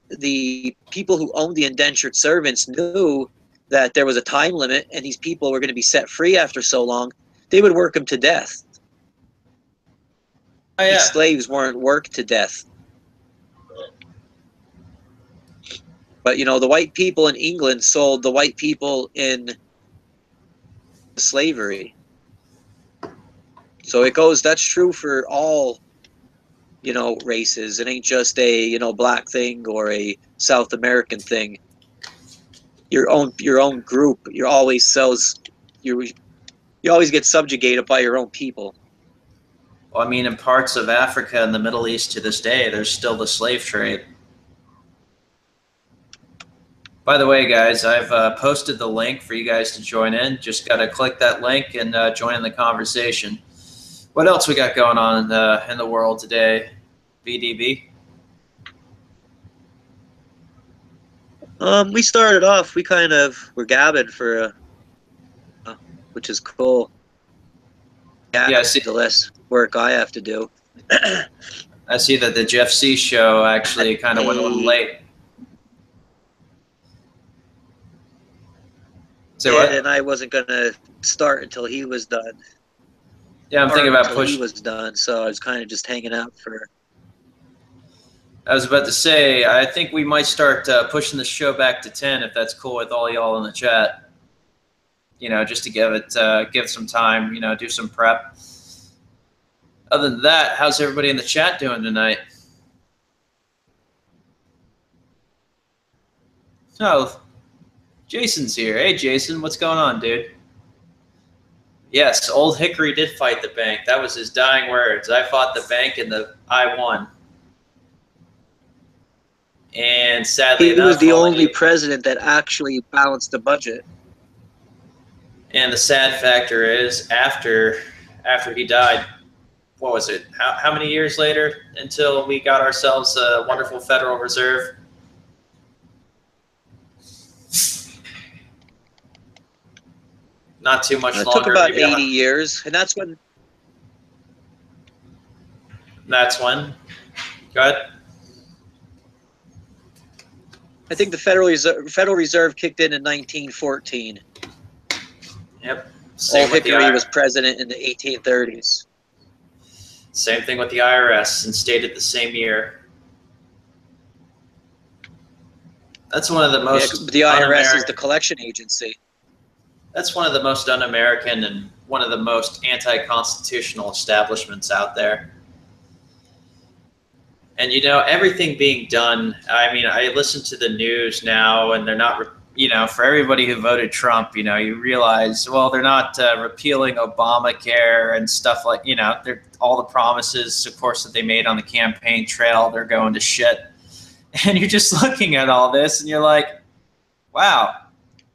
The people who owned the indentured servants knew that there was a time limit and these people were going to be set free after so long. They would work them to death. Oh, yeah. These slaves weren't worked to death. But, you know, the white people in England sold the white people in slavery. So it goes, that's true for all, you know, races. It ain't just a, you know, black thing or a South American thing. Your own group, you always get subjugated by your own people. Well, I mean, in parts of Africa and the Middle East to this day, there's still the slave trade. By the way, guys, I've posted the link for you guys to join in. Just got to click that link and join in the conversation. What else we got going on in the world today, BDB? We started off, we kind of were gabbing for which is cool. Yeah, I see. The less work I have to do. I see that the Jeff C show actually kind of went a little late. So what? And I wasn't gonna start until he was done. Yeah, I'm thinking about pushing. He was done, so I was kind of just hanging out for. I was about to say, I think we might start pushing the show back to 10 if that's cool with all y'all in the chat. You know, just to give some time, you know, do some prep. Other than that, how's everybody in the chat doing tonight? Oh, Jason's here. Hey, Jason, what's going on, dude? Yes, Old Hickory did fight the bank. That was his dying words. I fought the bank and I won. And sadly enough, he was the only president that actually balanced the budget. And the sad factor is, after he died, what was it? How many years later until we got ourselves a wonderful Federal Reserve? Not too much longer. It took about 80 years, and that's when. That's when. Go ahead. I think the Federal Reserve kicked in 1914. Yep. Old Hickory was president in the 1830s. Same thing with the IRS, instated the same year. That's one of the most. The IRS is the collection agency. That's one of the most un-American and one of the most anti-constitutional establishments out there. And, you know, everything being done, I mean, I listen to the news now and they're not, you know, for everybody who voted Trump, you know, you realize, well, they're not repealing Obamacare and stuff like, you know, all the promises, of course, that they made on the campaign trail, they're going to shit. And you're just looking at all this and you're like, wow,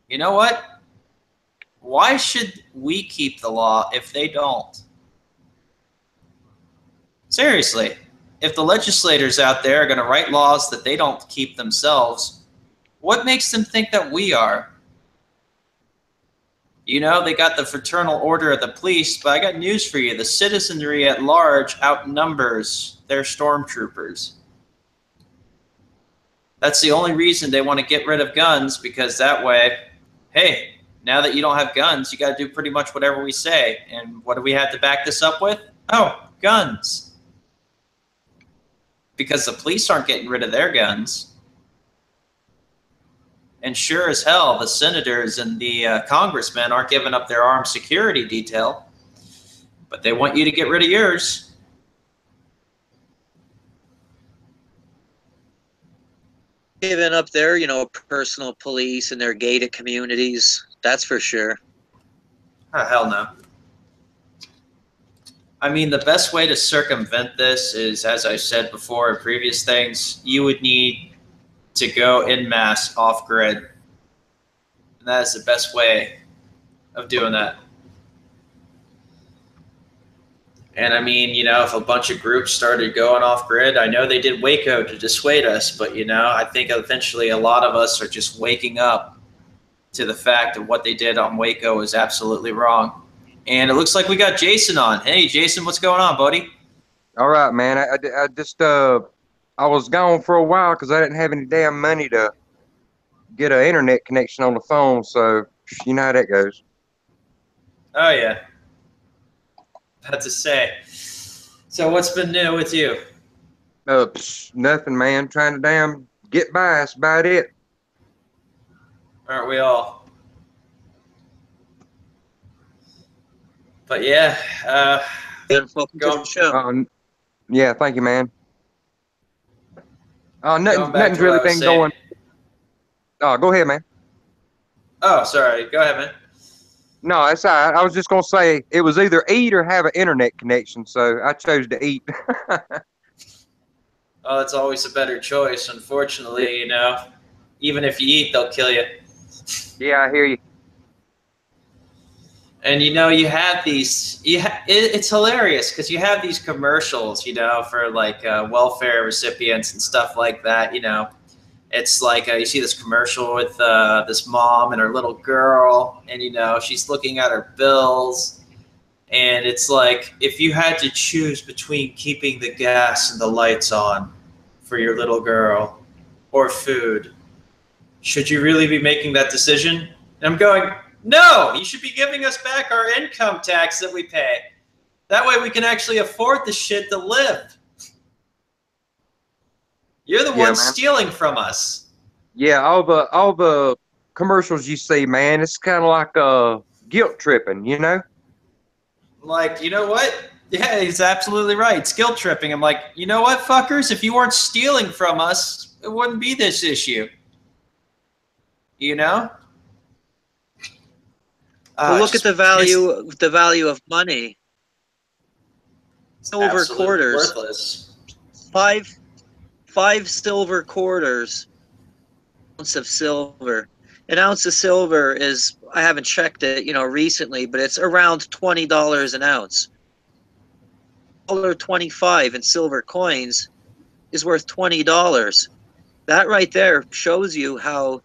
you know what? Why should we keep the law if they don't? Seriously, if the legislators out there are going to write laws that they don't keep themselves, what makes them think that we are? You know, they got the fraternal order of the police, but I got news for you. The citizenry at large outnumbers their stormtroopers. That's the only reason they want to get rid of guns, because that way, hey, now that you don't have guns, you got to do pretty much whatever we say. And what do we have to back this up with? Oh, guns. Because the police aren't getting rid of their guns. And sure as hell, the senators and the congressmen aren't giving up their armed security detail. But they want you to get rid of yours. Giving up their, you know, personal police and their gated communities. That's for sure. Oh, hell no. I mean, the best way to circumvent this is, as I said before in previous things, you would need to go en masse off grid. And that is the best way of doing that. And I mean, you know, if a bunch of groups started going off grid, I know they did Waco to dissuade us, but, you know, I think eventually a lot of us are just waking up to the fact that what they did on Waco was absolutely wrong. And it looks like we got Jason on. Hey, Jason, what's going on, buddy? All right, man. I just I was gone for a while because I didn't have any damn money to get an internet connection on the phone. So you know how that goes. Oh, yeah. Had to say. So what's been new with you? Nothing, man. Trying to damn get by. That's about it. Aren't we all? But yeah, Welcome to the show. Yeah, thank you, man. Going back Nothing's to what I really was been saying. going. Oh, go ahead, man. Oh, sorry. Go ahead, man. No, that's all right. I was just gonna say it was either eat or have an internet connection, so I chose to eat. Oh, that's always a better choice. Unfortunately, you know, even if you eat, they'll kill you. Yeah, I hear you. And you know, you have these. It's hilarious because you have these commercials, you know, for like welfare recipients and stuff like that. You know, it's like you see this commercial with this mom and her little girl, and you know, she's looking at her bills, and it's like if you had to choose between keeping the gas and the lights on for your little girl or food, should you really be making that decision? And I'm going, no, you should be giving us back our income tax that we pay. That way we can actually afford the shit to live. You're the one man. stealing from us. Yeah, all the commercials you see, man, it's kind of like guilt tripping, you know? Like, you know what? Yeah, he's absolutely right. It's guilt tripping. I'm like, you know what, fuckers? If you weren't stealing from us, it wouldn't be this issue. You know? Well, look at the value of money. Silver quarters. Worthless. Five silver quarters. Ounce of silver. An ounce of silver is, I haven't checked it, you know, recently, but it's around $20 an ounce. $1.25 in silver coins is worth $20. That right there shows you how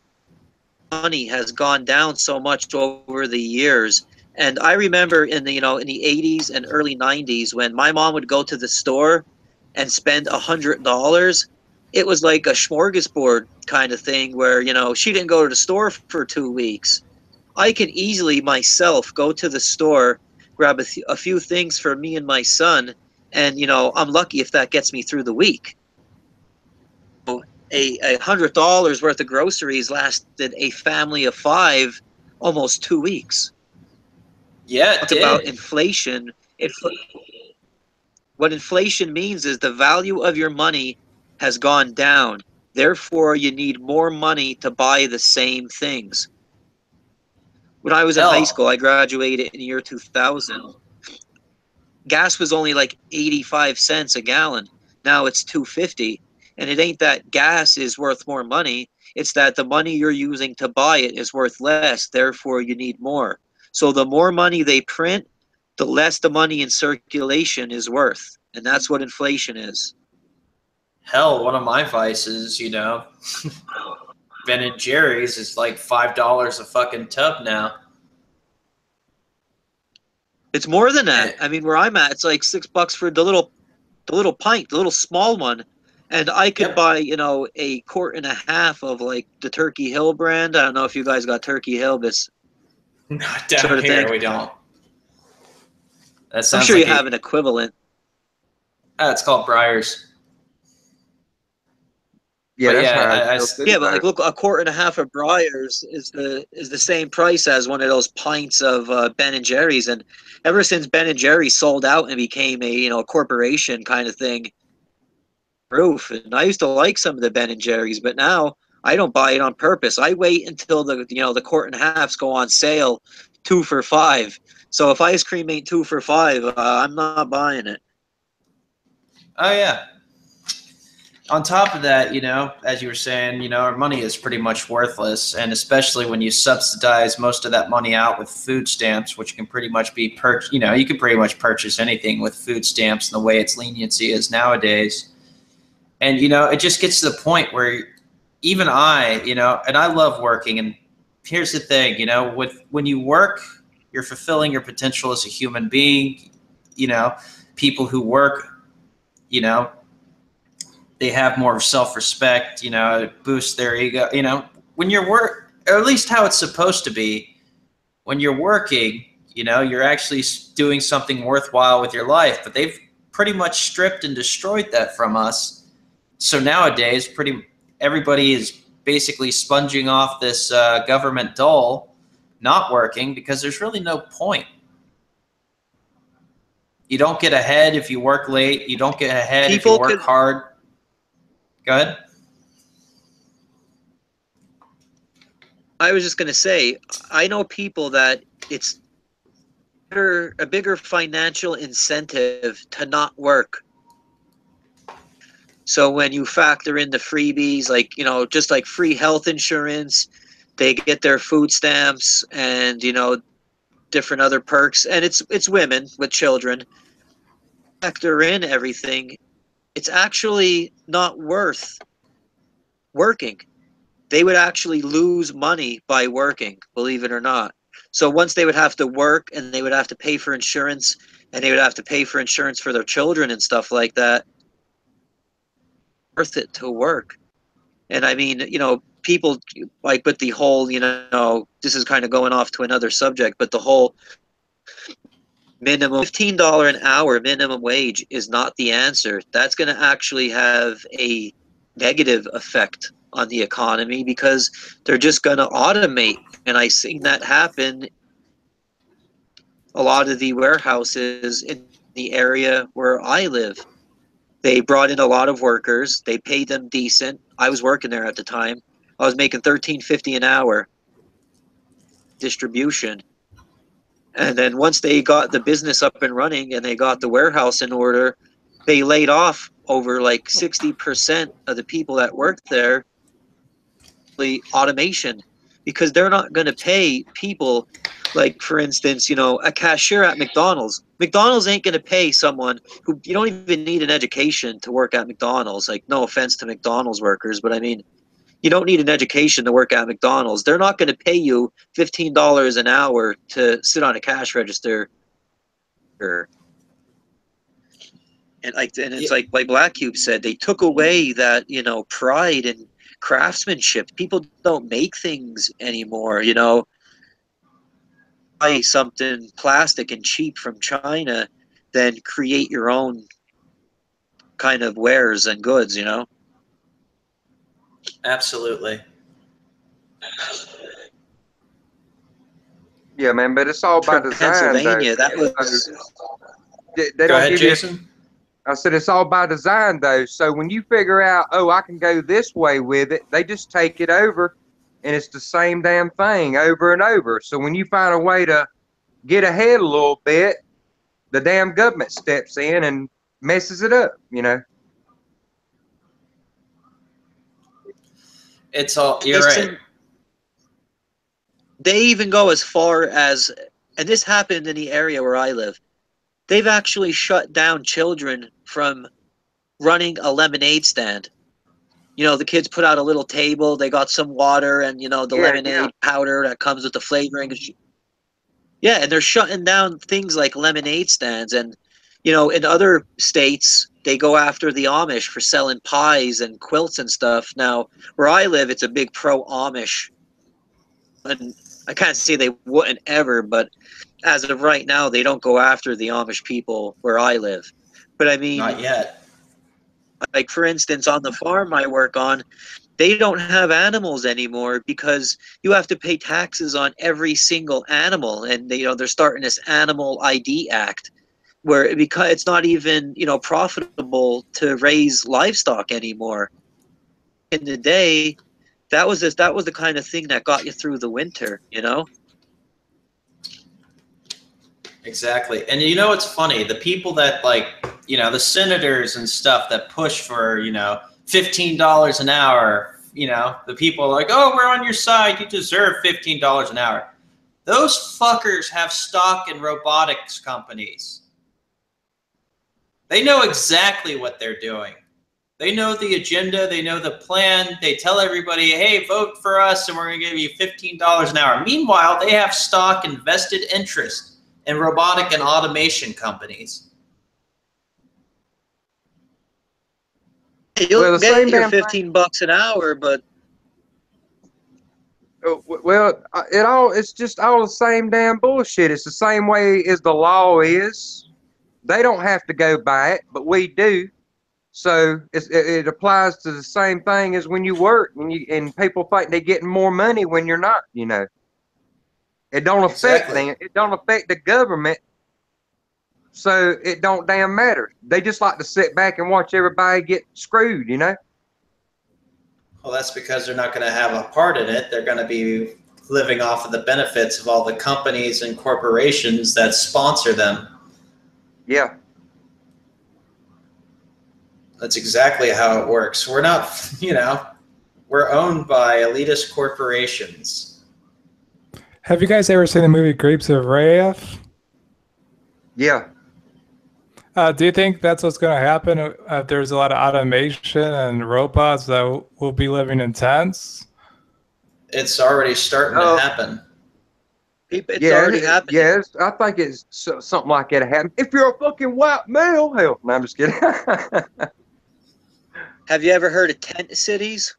money has gone down so much over the years. And I remember in the 80s and early 90s when my mom would go to the store and spend $100, it was like a smorgasbord kind of thing where, you know, she didn't go to the store for 2 weeks. I can easily myself go to the store, grab a few things for me and my son, and, you know, I'm lucky if that gets me through the week. $100 worth of groceries lasted a family of 5 almost 2 weeks. Yeah, it Talk did. about inflation. What inflation means is the value of your money has gone down. Therefore, you need more money to buy the same things. When I was in high school, I graduated in the year 2000. Gas was only like 85 cents a gallon. Now it's $2.50. And it ain't that gas is worth more money. It's that the money you're using to buy it is worth less. Therefore, you need more. So the more money they print, the less the money in circulation is worth. And that's what inflation is. Hell, one of my vices, you know, Ben & Jerry's is like $5 a fucking tub now. It's more than that. I mean, where I'm at, it's like $6 for the little pint, the little small one. And I could buy, you know, a quart and a half of like the Turkey Hill brand. I don't know if you guys got Turkey Hill, but Not down sort of here, thing. we don't. That I'm sounds sure like you have an equivalent. It's called Briars. Yeah, But that's yeah, how I- I feel Yeah, about but like, it. look, a quart and a half of Breyers is the same price as one of those pints of Ben and Jerry's. And ever since Ben and Jerry's sold out and became a corporation kind of thing, proof. And I used to like some of the Ben and Jerry's, but now I don't buy it on purpose. I wait until the quart and a halves go on sale, 2 for $5. So if ice cream ain't 2 for $5, I'm not buying it. Oh yeah. On top of that, you know, as you were saying, you know, our money is pretty much worthless, and especially when you subsidize most of that money out with food stamps, which can pretty much be you know, you can pretty much purchase anything with food stamps and the way its leniency is nowadays. And you know, it just gets to the point where even I, you know, and I love working, and here's the thing, you know, when you work, you're fulfilling your potential as a human being. You know, people who work, you know, they have more self-respect, you know, it boosts their ego. You know, when you're or at least how it's supposed to be, when you're working, you know, you're actually doing something worthwhile with your life, but they've pretty much stripped and destroyed that from us. So nowadays, everybody is basically sponging off this government dole, not working, because there's really no point. You don't get ahead if you work late. You don't get ahead if you work hard. Go ahead. I was just going to say, I know people that it's a bigger financial incentive to not work. So when you factor in the freebies, like, you know, just like free health insurance, they get their food stamps and, you know, different other perks. And it's women with children. Factor in everything. It's actually not worth working. They would actually lose money by working, believe it or not. So once they would have to work and they would have to pay for insurance and they would have to pay for insurance for their children and stuff like that, worth it to work. And I mean, you know, people like with the whole, you know, this is kind of going off to another subject, but the whole minimum $15 an hour minimum wage is not the answer. That's going to actually have a negative effect on the economy because they're just going to automate. And I seen that happen a lot of the warehouses in the area where I live. They brought in a lot of workers. They paid them decent. I was working there at the time. I was making $13.50 an hour distribution. And then once they got the business up and running and they got the warehouse in order, they laid off over like 60% of the people that worked there. The automation, because they're not going to pay people like, for instance, you know, a cashier at McDonald's. McDonald's ain't going to pay someone who you don't even need an education to work at McDonald's. Like, no offense to McDonald's workers, but I mean, you don't need an education to work at McDonald's. They're not going to pay you $15 an hour to sit on a cash register. And it's like Black Cube said, they took away that, you know, pride and craftsmanship. People don't make things anymore, you know. Buy something plastic and cheap from China, then create your own kind of wares and goods, you know. Absolutely. Yeah, man, but it's all by design. Pennsylvania, though. that was. They Go don't ahead, give Jason. I said it's all by design, though. So when you figure out, oh, I can go this way with it, they just take it over, and it's the same damn thing over and over. So when you find a way to get ahead a little bit, the damn government steps in and messes it up, you know. It's all, you're right. They even go as far as, and this happened in the area where I live, they've actually shut down children from running a lemonade stand. You know, the kids put out a little table, they got some water and, you know, the lemonade powder that comes with the flavoring. Yeah, and they're shutting down things like lemonade stands. And, you know, in other states, they go after the Amish for selling pies and quilts and stuff. Now, where I live, it's a big pro-Amish. And I can't say they wouldn't ever, but as of right now, they don't go after the Amish people where I live. But I mean, Not yet. like, for instance, on the farm I work on, they don't have animals anymore because you have to pay taxes on every single animal. And, you know, they're starting this Animal ID Act where because it's not even, you know, profitable to raise livestock anymore. In the day, that was the kind of thing that got you through the winter, you know? Exactly. And you know what's funny? The people that like, you know, the senators and stuff that push for, you know, $15 an hour, you know, the people are like, oh, we're on your side. You deserve $15 an hour. Those fuckers have stock in robotics companies. They know exactly what they're doing. They know the agenda. They know the plan. They tell everybody, hey, vote for us and we're going to give you $15 an hour. Meanwhile, they have stock and vested interest in robotic and automation companies. You'll Well, the get same your damn thing. $15 an hour, but Well, it's just all the same damn bullshit. It's the same way as the law is. They don't have to go by it, but we do. So it applies to the same thing as when you work, and people think they're getting more money when you're not. You know, it don't affect Exactly. them. It don't affect the government. So it don't damn matter. They just like to sit back and watch everybody get screwed. You know. Well, that's because they're not going to have a part in it. They're going to be living off of the benefits of all the companies and corporations that sponsor them. Yeah. That's exactly how it works. We're not, you know, we're owned by elitist corporations. Have you guys ever seen the movie Grapes of Wrath? Yeah. Do you think that's what's going to happen if there's a lot of automation and robots that will be living in tents? It's already starting to happen. it's already happening. Yes, I think it's something like that happen. If you're a fucking white male, hell, no, I'm just kidding. Have you ever heard of tent cities?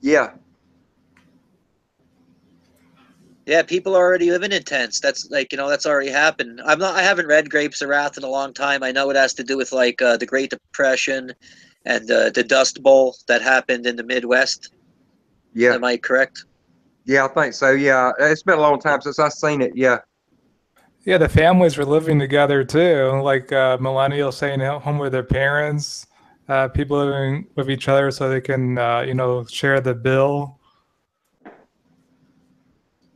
Yeah. Yeah, people are already living in tents. That's like, that's already happened. I haven't read Grapes of Wrath in a long time. I know it has to do with like the Great Depression and the Dust Bowl that happened in the Midwest. Yeah. Am I correct? Yeah, I think so. Yeah. It's been a long time since I've seen it. Yeah. Yeah, the families were living together too, like millennials staying at home with their parents, people living with each other so they can, share the bill.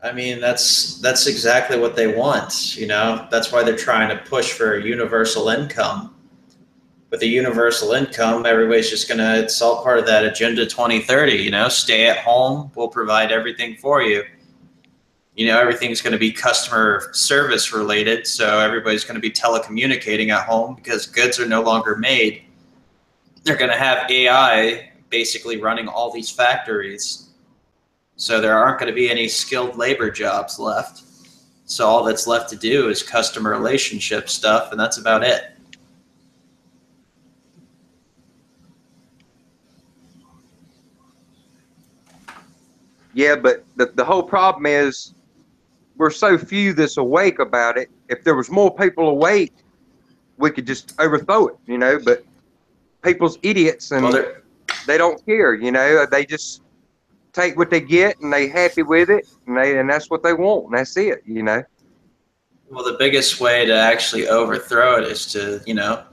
I mean, that's exactly what they want, you know? That's why they're trying to push for a universal income. With a universal income, everybody's just going to, it's all part of that Agenda 2030, you know? Stay at home, we'll provide everything for you. You know, everything's going to be customer service related, so everybody's going to be telecommunicating at home because goods are no longer made. They're going to have AI basically running all these factories. So there aren't going to be any skilled labor jobs left. So all that's left to do is customer relationship stuff, and that's about it. Yeah, but the whole problem is we're so few that's awake about it. If there was more people awake, we could just overthrow it, you know, but people's idiots and they don't care, you know, they just take what they get and they happy with it and that's what they want and that's it, you know. Well, the biggest way to actually overthrow it is to,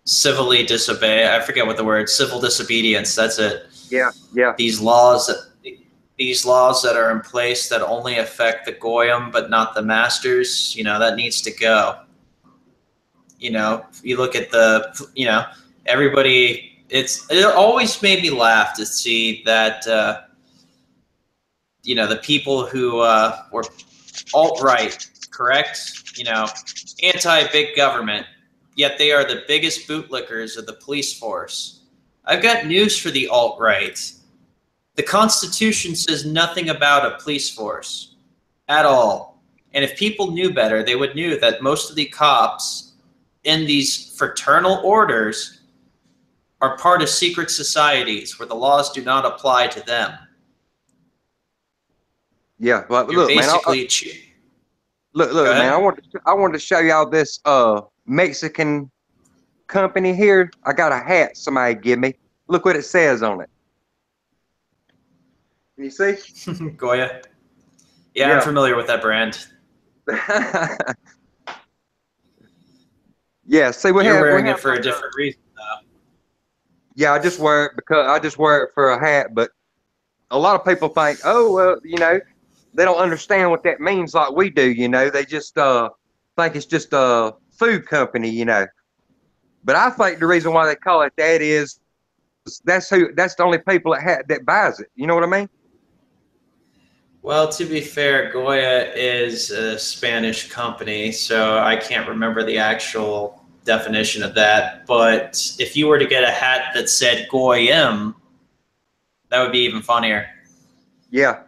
civilly disobey. I forget what the word, civil disobedience. That's it. Yeah. These laws that are in place that only affect the goyim but not the masters, that needs to go. You look at everybody. It always made me laugh to see that, the people who were alt-right, correct? Anti-big government, yet they are the biggest bootlickers of the police force. I've got news for the alt-right. The Constitution says nothing about a police force at all. And if people knew better, they would know that most of the cops in these fraternal orders are part of secret societies where the laws do not apply to them. Yeah, well, You're look, basically man. Look, man. I wanted to show y'all this Mexican company here. I got a hat somebody give me. Look what it says on it. Can you see? Goya. Yeah, I'm familiar with that brand. Yeah, see, You're wearing it for a different reason, though. Yeah, I just wear it for a hat, but a lot of people think, oh, well, they don't understand what that means like we do. You know, they just think it's just a food company. You know, but I think the reason why they call it that is that's the only people that buys it. You know what I mean? Well, to be fair, Goya is a Spanish company, so I can't remember the actual definition of that. But if you were to get a hat that said Goyim, that would be even funnier. Yeah.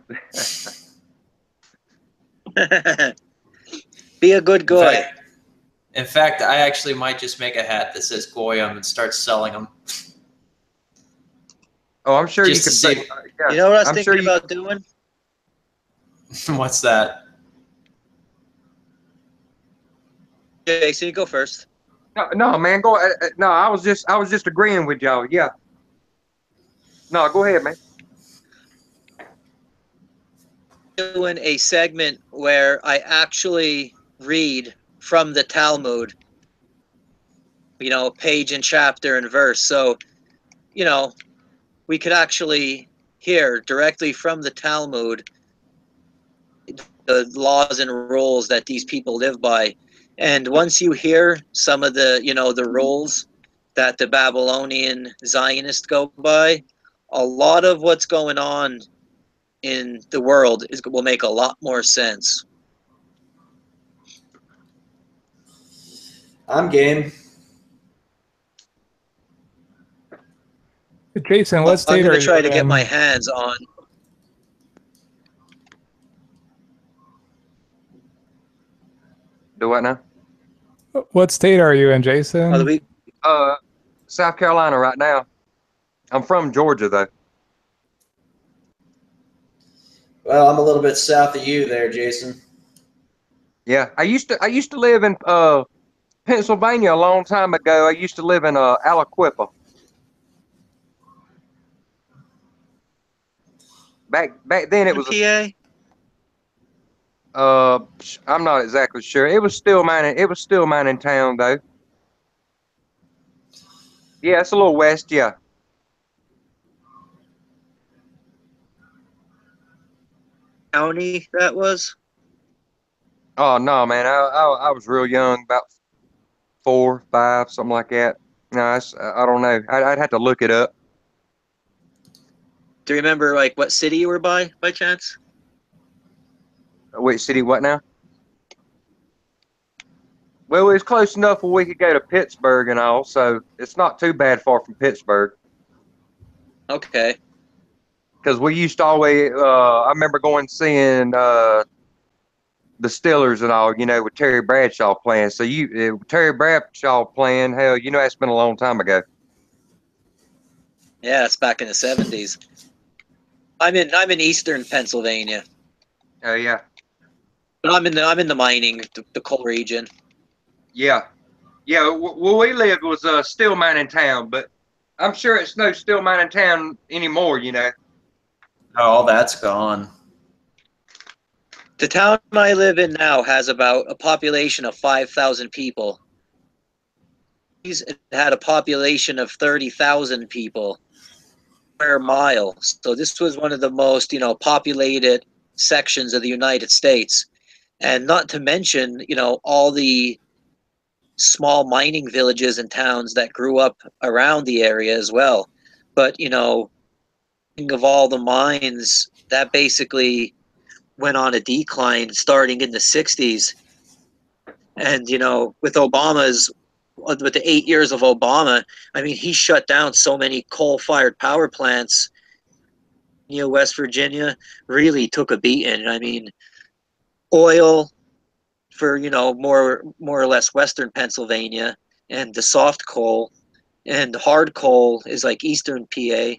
Be a good guy. In fact, I actually might just make a hat that says Goyim and start selling them. Oh, I'm sure Just you to could. see- Yeah, You know what I was I'm thinking sure about doing? What's that? Jason, you go first. No, man, go. No, I was just agreeing with y'all. Yeah. No, go ahead, man. Doing a segment where I actually read from the Talmud, you know, page and chapter and verse. So, you know, we could actually hear directly from the Talmud the laws and rules that these people live by. And once you hear some of the, you know, the rules that the Babylonian Zionists go by, a lot of what's going on in the world will make a lot more sense. I'm game. Jason, what I'm state are going to you try to get in? my hands on. Do what now? What state are you in, Jason? Oh, the week. South Carolina right now. I'm from Georgia though. Well, I'm a little bit south of you there, Jason. Yeah, I used to live in Pennsylvania a long time ago. I used to live in Aliquippa. Back then it was PA. I'm not exactly sure. It was still mining town though. Yeah, it's a little west. Yeah. County that was. Oh no, man. I was real young, about 4, 5, something like that. No, I don't know. I'd have to look it up. Do you remember like what city you were by chance? Which city? What now? Well, it's close enough where we could go to Pittsburgh and all, so it's not too bad far from Pittsburgh. Okay. Because we used to always, I remember going seeing the Steelers and all, you know, with Terry Bradshaw playing. So Terry Bradshaw playing, hell, you know, that's been a long time ago. Yeah, it's back in the 70s. I'm in eastern Pennsylvania, Oh yeah, but I'm in the mining, the coal region. yeah. Where we lived was a steel mining town, but I'm sure it's no steel mining town anymore. You know. Oh, all that's gone. The town I live in now has about a population of 5,000 people. It had a population of 30,000 people per mile. So this was one of the most, you know, populated sections of the United States. And not to mention, you know, all the small mining villages and towns that grew up around the area as well. But, you know, think of all the mines that basically went on a decline starting in the 60s. And, you know, with the 8 years of Obama, I mean, he shut down so many coal-fired power plants. You know, West Virginia really took a beating. I mean, oil for, you know, more or less Western Pennsylvania, and the soft coal, and hard coal is like Eastern PA.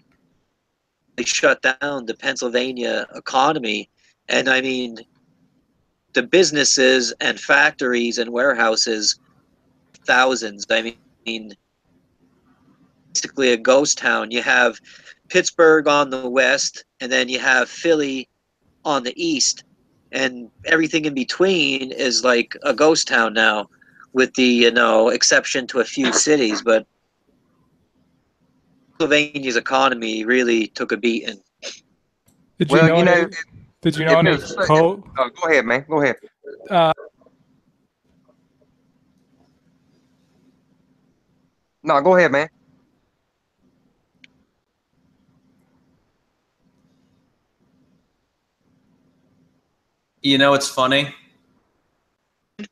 They shut down the Pennsylvania economy. And I mean, the businesses and factories and warehouses, thousands. I mean, basically a ghost town. You have Pittsburgh on the west, and then you have Philly on the east, and everything in between is like a ghost town now, with the, you know, exception to a few cities. But Pennsylvania's economy really took a beating. Did you Well, know you know, Did you know any Go ahead, man. Go ahead. No, go ahead, man. You know, it's funny. I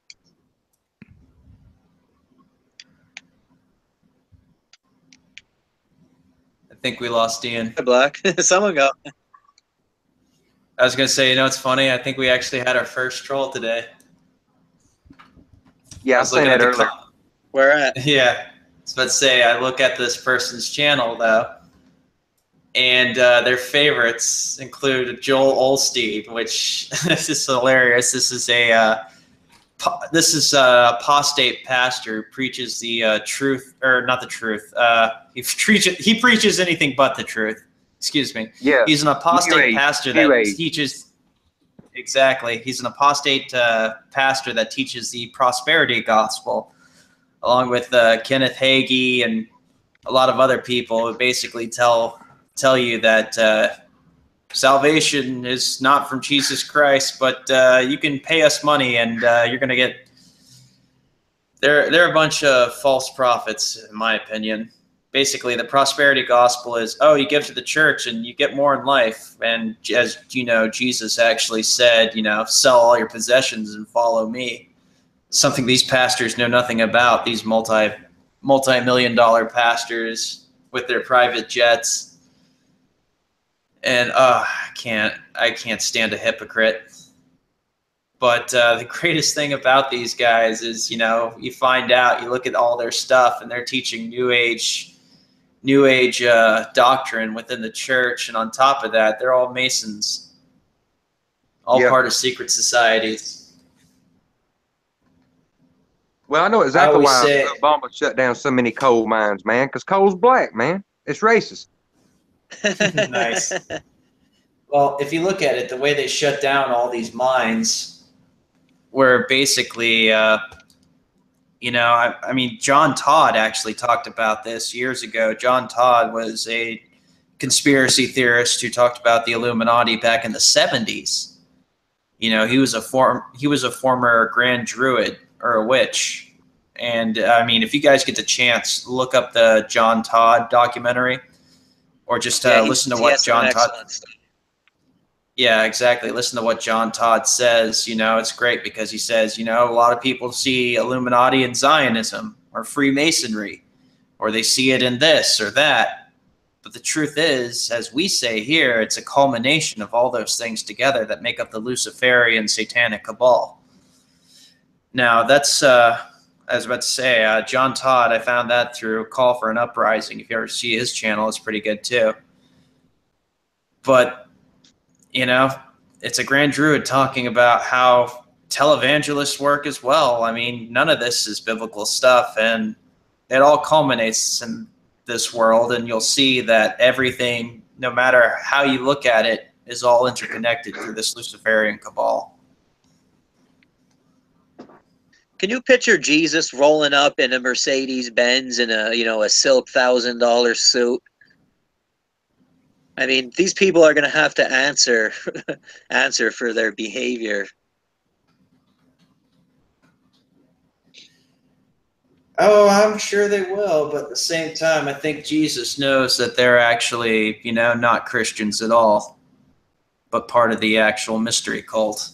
think we lost Ian. Black. Someone go. I was going to say, you know, it's funny. I think we actually had our first troll today. Yeah, I was seen looking that at the earlier. Where at? Yeah. I was about to say, I look at this person's channel, though, and their favorites include Joel Osteen, which this is hilarious. This is a apostate pastor who preaches the truth, or not the truth. He preaches anything but the truth. Excuse me. Yeah. He's an apostate pastor that teaches. Exactly. He's an apostate pastor that teaches the prosperity gospel, along with Kenneth Hagee and a lot of other people who basically tell you that salvation is not from Jesus Christ, but you can pay us money and you're going to get. They're a bunch of false prophets, in my opinion. Basically, the prosperity gospel is, oh, you give to the church and you get more in life. And as you know, Jesus actually said, you know, sell all your possessions and follow me. Something these pastors know nothing about, these multi-million-dollar pastors with their private jets. And I can't stand a hypocrite. But the greatest thing about these guys is, you know, you find out, you look at all their stuff, and they're teaching New Age doctrine within the church, and on top of that, they're all Masons, all part of secret societies. Well, I know exactly why Obama shut down so many coal mines, man, because coal's black, man. It's racist. Nice. Well, if you look at it, the way they shut down all these mines were basically you know, I mean, John Todd actually talked about this years ago. John Todd was a conspiracy theorist who talked about the Illuminati back in the 70s. You know, he was a former Grand Druid or a witch. And I mean, if you guys get the chance, look up the John Todd documentary, or just listen to what John Todd. Yeah, exactly. Listen to what John Todd says. You know, it's great because he says, you know, a lot of people see Illuminati in Zionism or Freemasonry, or they see it in this or that. But the truth is, as we say here, it's a culmination of all those things together that make up the Luciferian satanic cabal. Now, that's, I was about to say, John Todd, I found that through Call for an Uprising. If you ever see his channel, it's pretty good too. But you know, it's a Grand Druid talking about how televangelists work as well. I mean, none of this is biblical stuff, and it all culminates in this world, and you'll see that everything, no matter how you look at it, is all interconnected through this Luciferian cabal. Can you picture Jesus rolling up in a Mercedes-Benz in a, you know, a silk $1,000 suit? I mean, these people are going to have to answer for their behavior. Oh, I'm sure they will, but at the same time, I think Jesus knows that they're actually, you know, not Christians at all, but part of the actual mystery cult.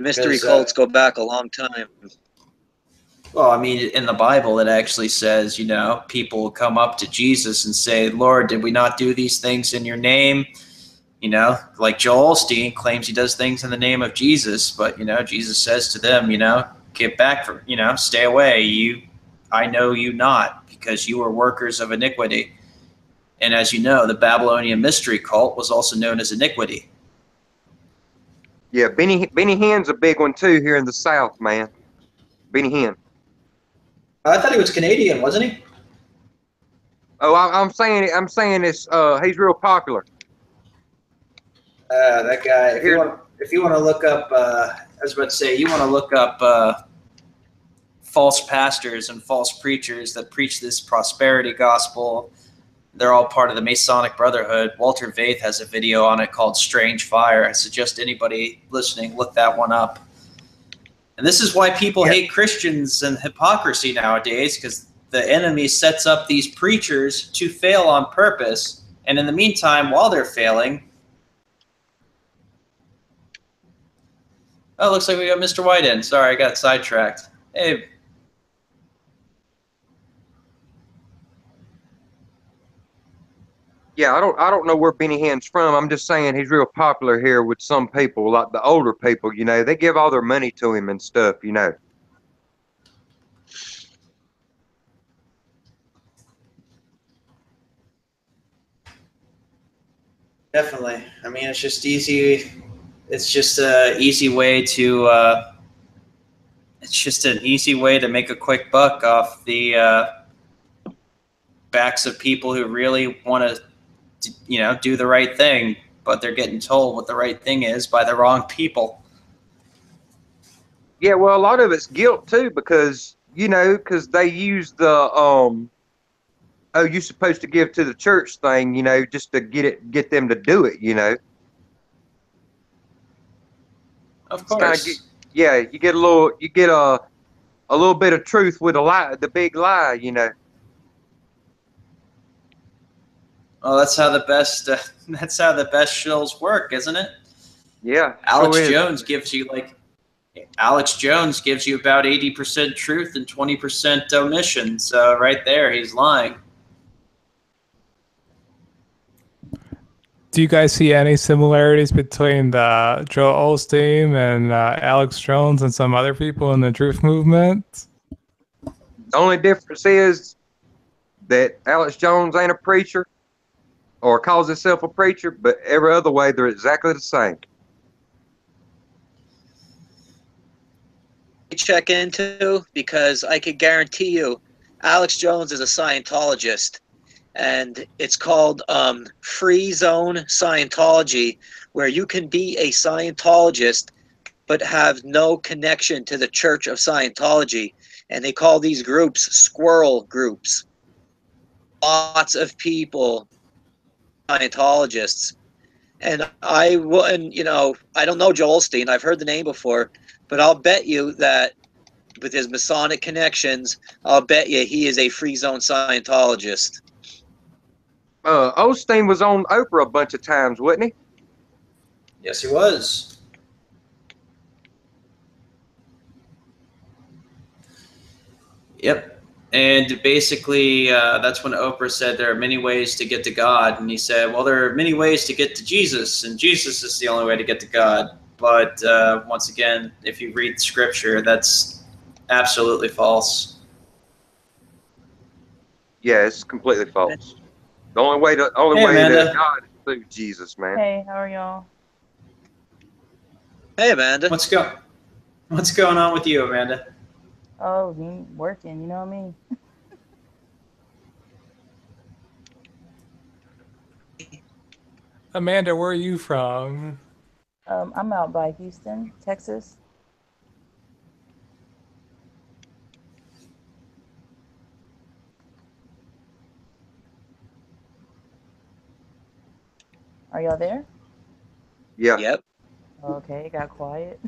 Mystery cults go back a long time. Well, I mean, in the Bible, it actually says, you know, people come up to Jesus and say, Lord, did we not do these things in your name? You know, like Joel Osteen claims he does things in the name of Jesus, but, you know, Jesus says to them, you know, get back from, you know, stay away. I know you not, because you are workers of iniquity. And as you know, the Babylonian mystery cult was also known as iniquity. Yeah, Benny Hinn's a big one too here in the South, man. Benny Hinn. I thought he was Canadian, wasn't he? Oh, I'm saying it's he's real popular. That guy. If you want to look up, I was about to say, you want to look up false pastors and false preachers that preach this prosperity gospel, They're all part of the Masonic Brotherhood. Walter Vaith has a video on it called Strange Fire. I suggest anybody listening look that one up. And this is why people hate Christians and hypocrisy nowadays, because the enemy sets up these preachers to fail on purpose. And in the meantime, while they're failing, oh, looks like we got Mr. White in. Sorry, I got sidetracked. Hey. Yeah, I don't know where Benny Hinn's from. I'm just saying he's real popular here with some people, like the older people, you know. They give all their money to him and stuff, you know. Definitely. I mean, it's just easy. It's just an easy way to. It's just an easy way to make a quick buck off the backs of people who really want to, do the right thing, but they're getting told what the right thing is by the wrong people. Yeah, well, a lot of it's guilt too, because because they use the oh, you're supposed to give to the church thing, just to get them to do it, Of course. You get a little bit of truth with a lie, the big lie, Well, that's how the best shills work, isn't it? Yeah. Alex Jones gives you about 80% truth and 20% omission. So right there, he's lying. Do you guys see any similarities between the Joel Osteen and Alex Jones and some other people in the truth movement? The only difference is that Alex Jones ain't a preacher or calls himself a preacher, but every other way they're exactly the same. Check into, because I could guarantee you Alex Jones is a Scientologist, and it's called Free Zone Scientology, where you can be a Scientologist but have no connection to the Church of Scientology, and they call these groups squirrel groups. Lots of people, Scientologists, and I don't know Joel Osteen. I've heard the name before, but I'll bet you that with his Masonic connections, I'll bet you he is a Free Zone Scientologist. Osteen was on Oprah a bunch of times, wasn't he? Yes, he was. Yep. And basically, that's when Oprah said there are many ways to get to God. And he said, well, there are many ways to get to Jesus, and Jesus is the only way to get to God. But once again, if you read Scripture, that's absolutely false. Yeah, it's completely false. The only way to God is through Jesus, man. Hey, how are y'all? Hey, Amanda. What's going on with you, Amanda? Oh, me working, you know what I mean? Amanda, where are you from? I'm out by Houston, Texas. Are y'all there? Yeah. Yep. Okay, it got quiet.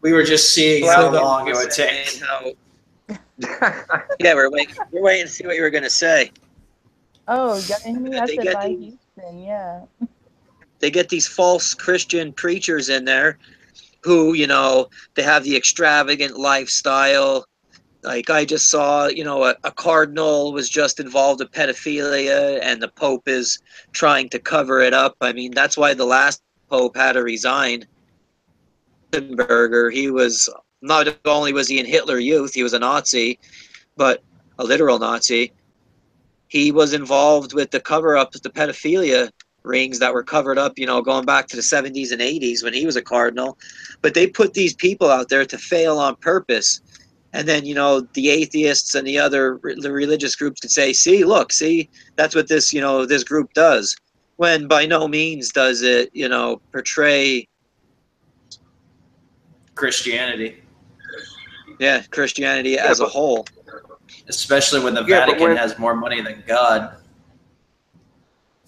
We were just seeing how long it would take. Yeah, we're waiting to see what you were going to say. Oh, y'all didn't hear me? I They said get by these- Houston, yeah. They get these false Christian preachers in there who, they have the extravagant lifestyle. Like I just saw, a cardinal was just involved in pedophilia, and the Pope is trying to cover it up. I mean, that's why the last Pope had to resign. Wittenberger, he was not only was he in Hitler Youth, he was a Nazi, but a literal Nazi. He was involved with the cover-up, the pedophilia rings that were covered up, going back to the 70s and 80s when he was a cardinal. But they put these people out there to fail on purpose. And then, the atheists and the religious groups could say, see, that's what this, this group does. When by no means does it, portray Christianity. Yeah, Christianity as a whole. Especially when the Vatican has more money than God.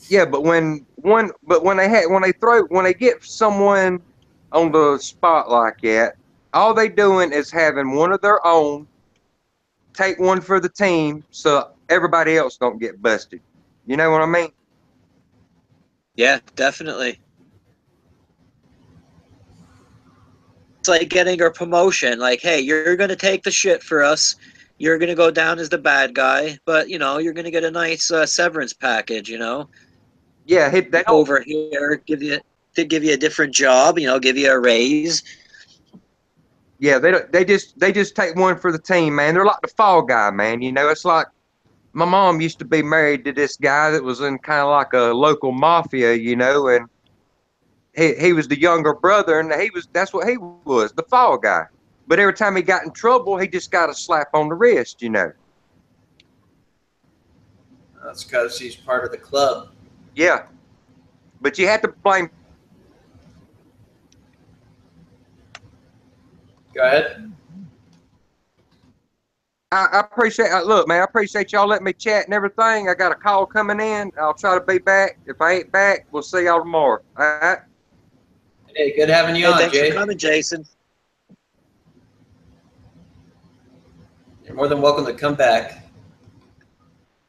Yeah, but when they get someone on the spot like that, all they doing is having one of their own take one for the team, so everybody else don't get busted. You know what I mean? Yeah, definitely. It's like getting a promotion. Like, hey, you're going to take the shit for us. You're going to go down as the bad guy, but you're going to get a nice severance package. Yeah, they don't. Over here, give you a different job. Give you a raise. Yeah, they don't. They just take one for the team, man. They're like the fall guy, man. It's like my mom used to be married to this guy that was in kind of like a local mafia, and he was the younger brother, and that's what he was, the fall guy. But every time he got in trouble, he just got a slap on the wrist. That's because he's part of the club. Yeah, but you have to blame. Go ahead. I appreciate. Look, man, I appreciate y'all letting me chat and everything. I got a call coming in. I'll try to be back. If I ain't back, we'll see y'all tomorrow. All right. Hey, good having you Hey, on, thanks Jay. for coming, Jason. You're more than welcome to come back.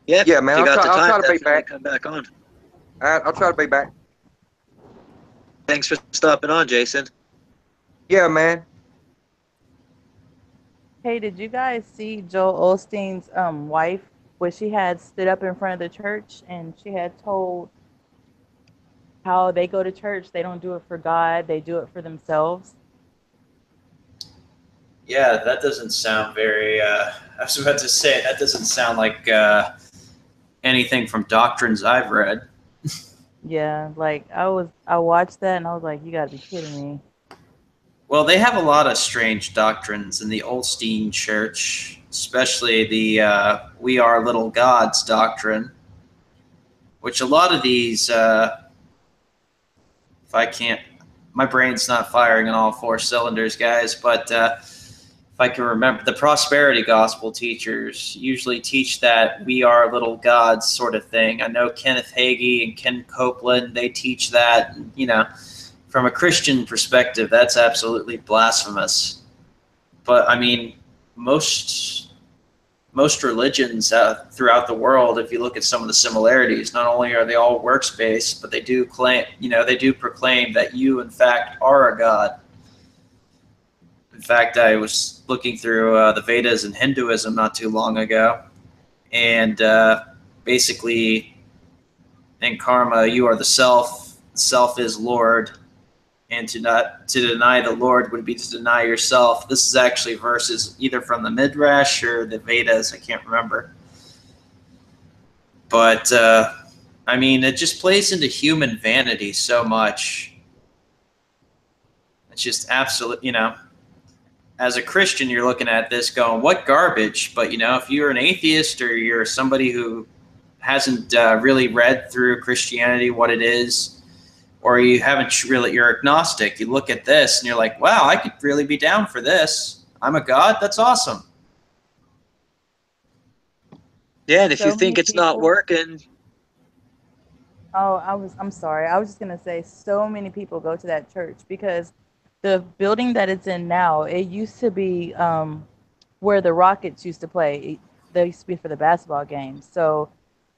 Yeah, Yeah, man, If you I'll got try- the I'll time, try to be definitely back. come back on. All right, I'll try to be back. Thanks for stopping on, Jason. Yeah, man. Hey, did you guys see Joel Osteen's wife, where she had stood up in front of the church and she had told how they go to church, they don't do it for God, they do it for themselves? Yeah, that doesn't sound very. I was about to say that doesn't sound like anything from doctrines I've read. Yeah, like I watched that and I was like, you gotta be kidding me. Well, they have a lot of strange doctrines in the Olstein Church, especially the "We Are Little Gods" doctrine, which a lot of these. If I can't, my brain's not firing on all four cylinders, guys. But if I can remember, the prosperity gospel teachers usually teach that we are little gods sort of thing. I know Kenneth Hagee and Ken Copeland, they teach that, from a Christian perspective, that's absolutely blasphemous. But I mean, most religions throughout the world, if you look at some of the similarities, not only are they all works based, but they do claim, they do proclaim that you, in fact, are a god. In fact, I was looking through the Vedas and Hinduism not too long ago, and basically, in karma, you are the self. Self is Lord, and to deny the Lord would be to deny yourself. This is actually verses either from the Midrash or the Vedas. I can't remember, but I mean, it just plays into human vanity so much. It's just absolute, As a Christian, you're looking at this going, what garbage? But, if you're an atheist or you're somebody who hasn't really read through Christianity, what it is, or you haven't really, you're agnostic, you look at this and you're like, wow, I could really be down for this. I'm a god. That's awesome. Yeah, and if you So think many it's not people- working, I'm sorry. I was just gonna say so many people go to that church because the building that it's in now, it used to be where the Rockets used to play. They used to be for the basketball games. So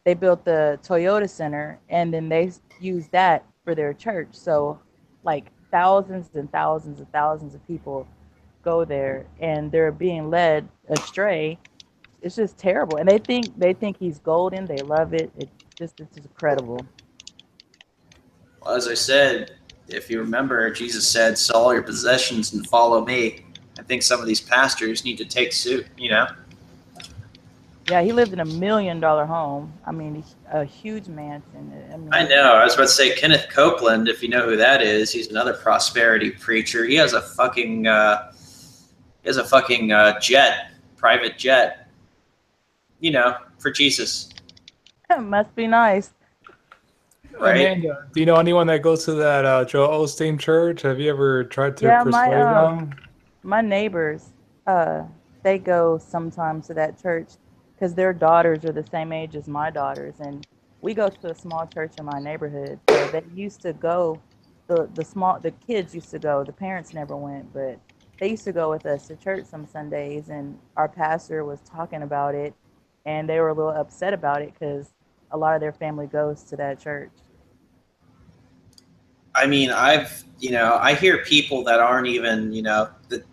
they built the Toyota Center and then they used that for their church. So like thousands and thousands and thousands of people go there and they're being led astray. It's just terrible. And they think he's golden. They love it. It's incredible. Well, as I said, if you remember, Jesus said, sell all your possessions and follow me. I think some of these pastors need to take suit, Yeah, he lived in $1 million home. I mean, a huge mansion. I know. I was about to say Kenneth Copeland, if you know who that is. He's another prosperity preacher. He has a fucking jet, private jet, for Jesus. Must be nice. Right? Amanda, do you know anyone that goes to that Joel Osteen church? Have you ever tried to Yeah, persuade them? my neighbors, they go sometimes to that church because their daughters are the same age as my daughters, and we go to a small church in my neighborhood. So they used to go, the kids used to go. The parents never went, but they used to go with us to church some Sundays, and our pastor was talking about it, and they were a little upset about it because a lot of their family goes to that church. I mean, I hear people that aren't even, that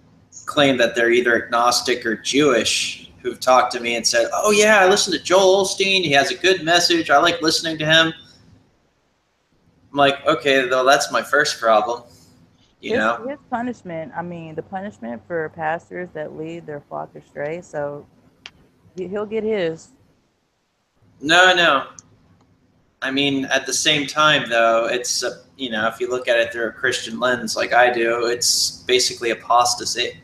claim that they're either agnostic or Jewish who've talked to me and said, oh yeah, I listen to Joel Osteen. He has a good message. I like listening to him. I'm like, okay, though, that's my first problem. His punishment, I mean, the punishment for pastors that lead their flock astray, so he'll get his. No. I mean, at the same time, though, it's, if you look at it through a Christian lens like I do, it's basically apostasy.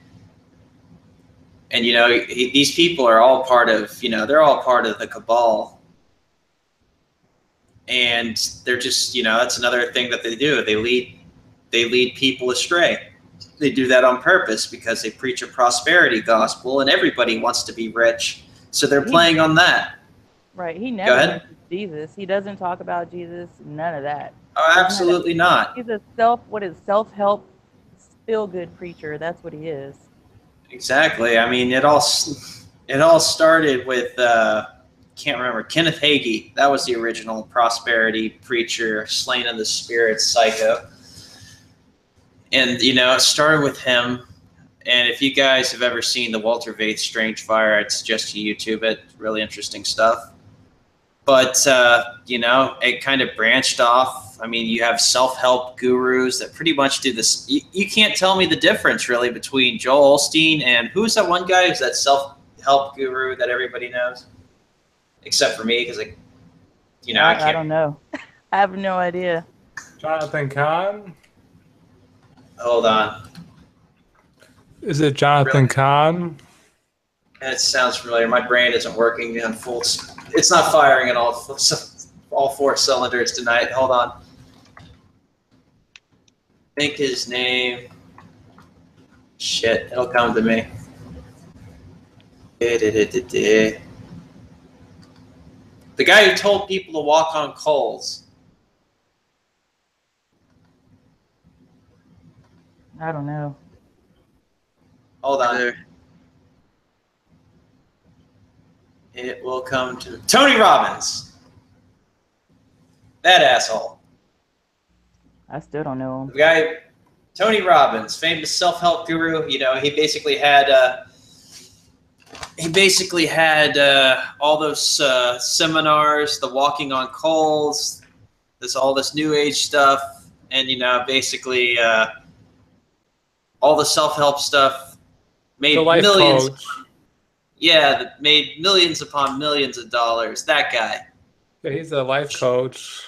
And, these people are all part of, they're all part of the cabal. And they're just, that's another thing that they do. They lead people astray. They do that on purpose because they preach a prosperity gospel and everybody wants to be rich. So they're playing on that. Right. He never mentions Jesus. He doesn't talk about Jesus. None of that. Oh, absolutely not. He's a self-help, feel-good preacher. That's what he is. Exactly. I mean, it all started with can't remember, Kenneth Hagin. That was the original prosperity preacher, slain of the spirit, psycho. And it started with him. And if you guys have ever seen the Walter Veith Strange Fire, I'd suggest you YouTube it. Really interesting stuff. But it kind of branched off. I mean, you have self-help gurus that pretty much do this. You can't tell me the difference really between Joel Osteen and who's that one guy who's that self-help guru that everybody knows, except for me because I can't. I don't know. I have no idea. Jonathan Cahn. Hold on. Is it Jonathan Cahn? It sounds familiar. My brain isn't working on full. It's not firing at all 4 cylinders tonight. Hold on. I think his name. Shit, it'll come to me. The guy who told people to walk on coals. I don't know. Hold on. It will come to Tony Robbins. That asshole. I still don't know him. The guy, Tony Robbins, famous self-help guru. He basically had all those seminars, the walking on coals, all this new age stuff, and basically all the self-help stuff made millions. Coach. Yeah, that made millions upon millions of dollars. That guy. Yeah, he's a life coach.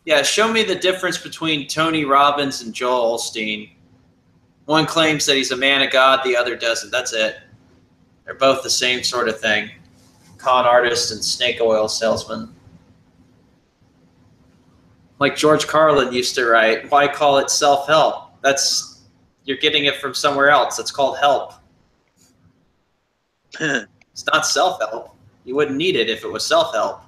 Yeah, show me the difference between Tony Robbins and Joel Osteen. One claims that he's a man of God, the other doesn't. That's it. They're both the same sort of thing. Con artist and snake oil salesman. Like George Carlin used to write, why call it self-help? You're getting it from somewhere else. It's called help. It's not self-help. You wouldn't need it if it was self-help.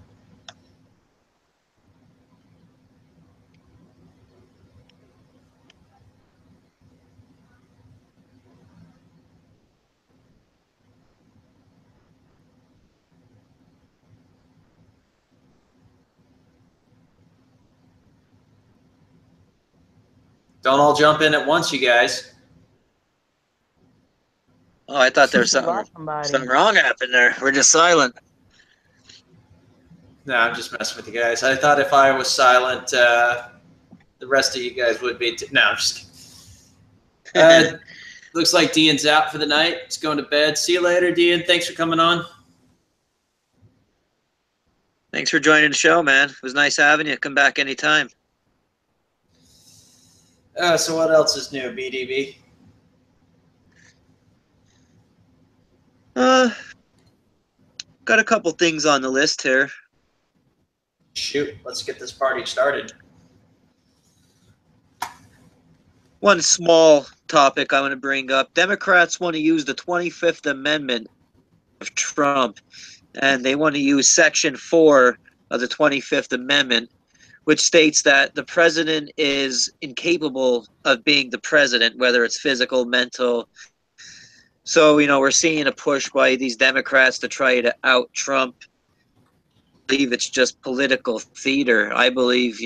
Don't all jump in at once, you guys. Oh, I thought there was something wrong happened there. We're just silent. No, I'm just messing with you guys. I thought if I was silent, the rest of you guys would be. No, I'm just kidding. Looks like Dean's out for the night. He's going to bed. See you later, Dean. Thanks for coming on. Thanks for joining the show, man. It was nice having you. Come back anytime. So what else is new, BDB? Got a couple things on the list here. Shoot, let's get this party started. One small topic I want to bring up. Democrats want to use the 25th Amendment of Trump, and they want to use Section 4 of the 25th Amendment, which states that the president is incapable of being the president, whether it's physical, mental. So, we're seeing a push by these Democrats to try to out Trump. I believe it's just political theater. I believe,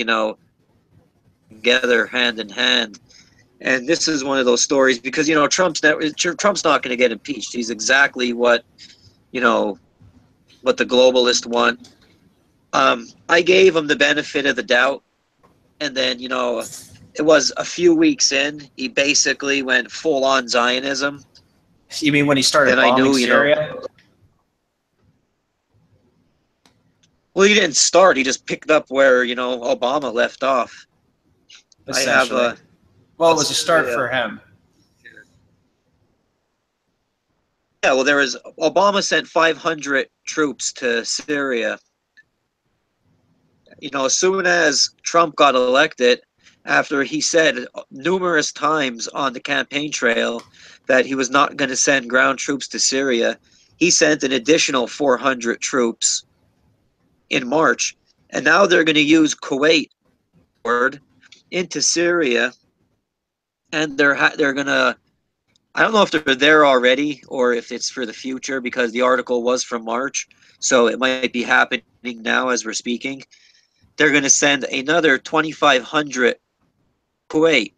together hand in hand. And this is one of those stories because, Trump's not going to get impeached. He's exactly what the globalists want. I gave him the benefit of the doubt. And then, it was a few weeks in, he basically went full on Zionism. You mean when he started bombing Syria? Well, he didn't start. He just picked up where, Obama left off. Essentially. It was a start for him. Yeah, well, Obama sent 500 troops to Syria. As soon as Trump got elected, after he said numerous times on the campaign trail that he was not going to send ground troops to Syria, he sent an additional 400 troops in March. And now they're going to use Kuwait into Syria. And they're going to, I don't know if they're there already or if it's for the future because the article was from March. So it might be happening now as we're speaking. They're going to send another 2,500 Kuwait.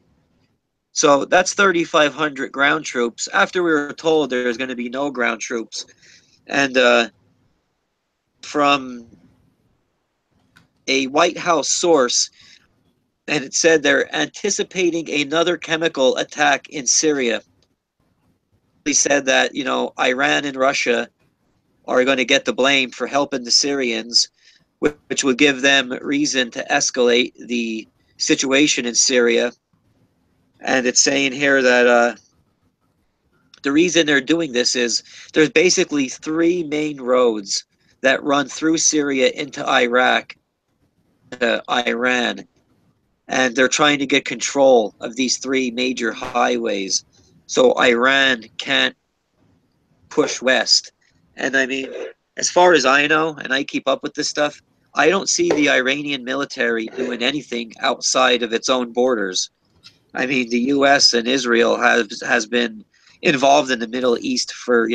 So that's 3,500 ground troops after we were told there's going to be no ground troops. And from a White House source, and it said they're anticipating another chemical attack in Syria. They said that, Iran and Russia are going to get the blame for helping the Syrians, which would give them reason to escalate the situation in Syria. And it's saying here that the reason they're doing this is there's basically three main roads that run through Syria into Iraq, Iran. And they're trying to get control of these three major highways so Iran can't push west. And I mean, as far as I know, and I keep up with this stuff, I don't see the Iranian military doing anything outside of its own borders. I mean, the U.S. and Israel has been involved in the Middle East for,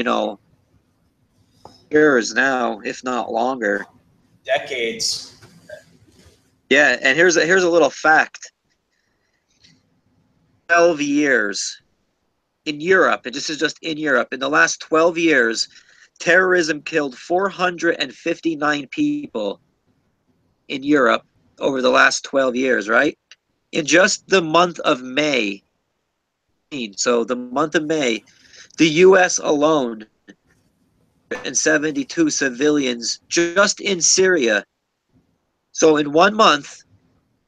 years now, if not longer. Decades. Yeah, and here's a little fact. 12 years in Europe, and this is just in Europe, in the last 12 years, terrorism killed 459 people in Europe over the last 12 years, right? In just the month of May, so the month of May, the U.S. alone, and 72 civilians just in Syria. So in 1 month,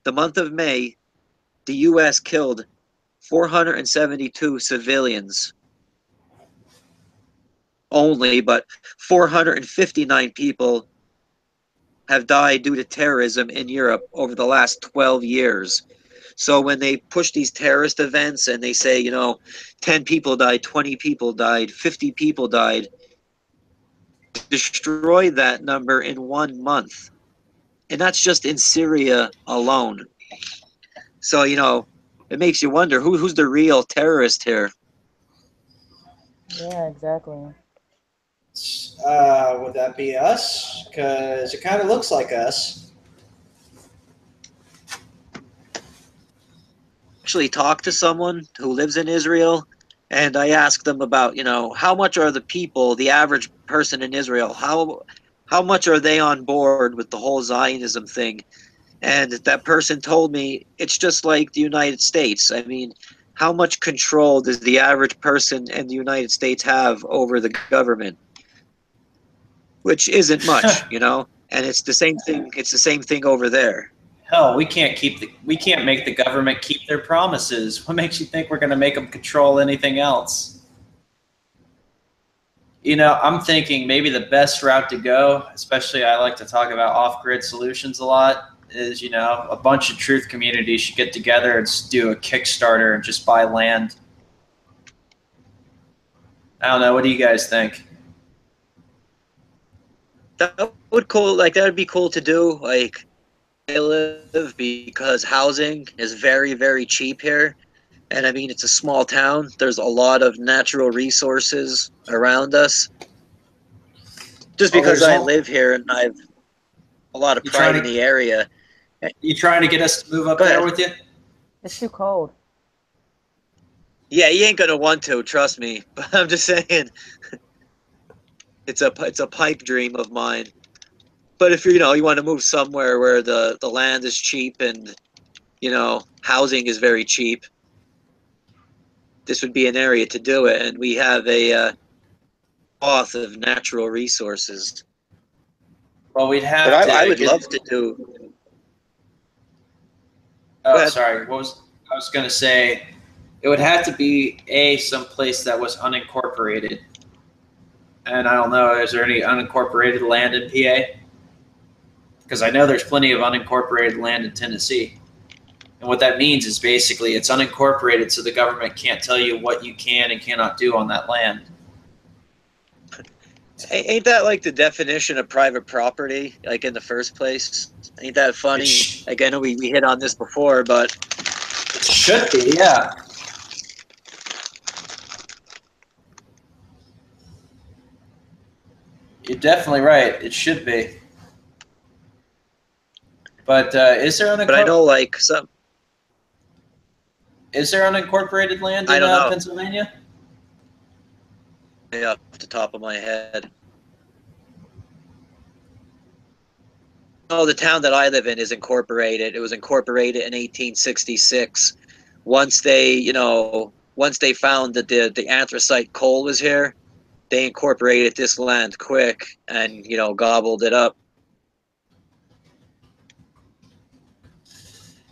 the month of May, the U.S. killed 472 civilians only, but 459 people have died due to terrorism in Europe over the last 12 years. So when they push these terrorist events and they say, 10 people died, 20 people died, 50 people died, destroy that number in 1 month. And that's just in Syria alone. So, it makes you wonder who's the real terrorist here. Yeah, exactly. Would that be us? Because it kind of looks like us. Actually talked to someone who lives in Israel, and I asked them about, how much are the people, the average person in Israel, how much are they on board with the whole Zionism thing? And that person told me it's just like the United States. I mean, how much control does the average person in the United States have over the government? Which isn't much, and it's the same thing. It's the same thing over there. Hell, we can't make the government keep their promises. What makes you think we're going to make them control anything else? I'm thinking maybe the best route to go, especially I like to talk about off-grid solutions a lot, is, a bunch of truth communities should get together and do a Kickstarter and just buy land. I don't know. What do you guys think? That would cool like that would be cool to do. Like I live because housing is very, very cheap here. And I mean, it's a small town. There's a lot of natural resources around us. Just Oh, because there's I all- live here and I have a lot of You pride trying in to- the area. You trying to get us to move up Go there ahead. with you? It's too cold. Yeah, you ain't gonna want to, trust me. But I'm just saying, it's a pipe dream of mine. But if you want to move somewhere where the land is cheap and housing is very cheap, this would be an area to do it. And we have a swath of natural resources. Well, we'd have But to. I would get- love to do. Go Oh, ahead. sorry. I was going to say? It would have to be some place that was unincorporated. And I don't know. Is there any unincorporated land in PA? Because I know there's plenty of unincorporated land in Tennessee. And what that means is basically it's unincorporated, so the government can't tell you what you can and cannot do on that land. Ain't that like the definition of private property, like in the first place? Ain't that funny? Like, I know we hit on this before, but It should be, yeah. You're definitely right. It should be. But is there but I know like is there unincorporated land I in don't know. Pennsylvania? off the top of my head. Oh, the town that I live in is incorporated. It was incorporated in 1866. Once they found that the anthracite coal was here, they incorporated this land quick and gobbled it up.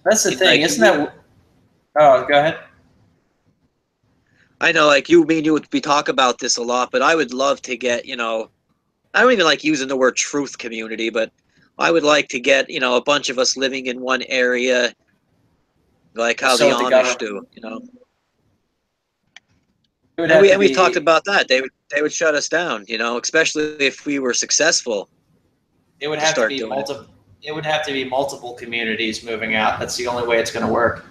That's the thing, Like, isn't that? Oh, go ahead. I know, like me and you we talk about this a lot, but I would love to get, I don't even like using the word truth community, but I would like to get, a bunch of us living in one area, like how So the the Amish government- do, It would And have to we be- talked about that. They would shut us down, especially if we were successful. It would have to start be doing it. multiple. It would have to be multiple communities moving out. That's the only way it's going to work.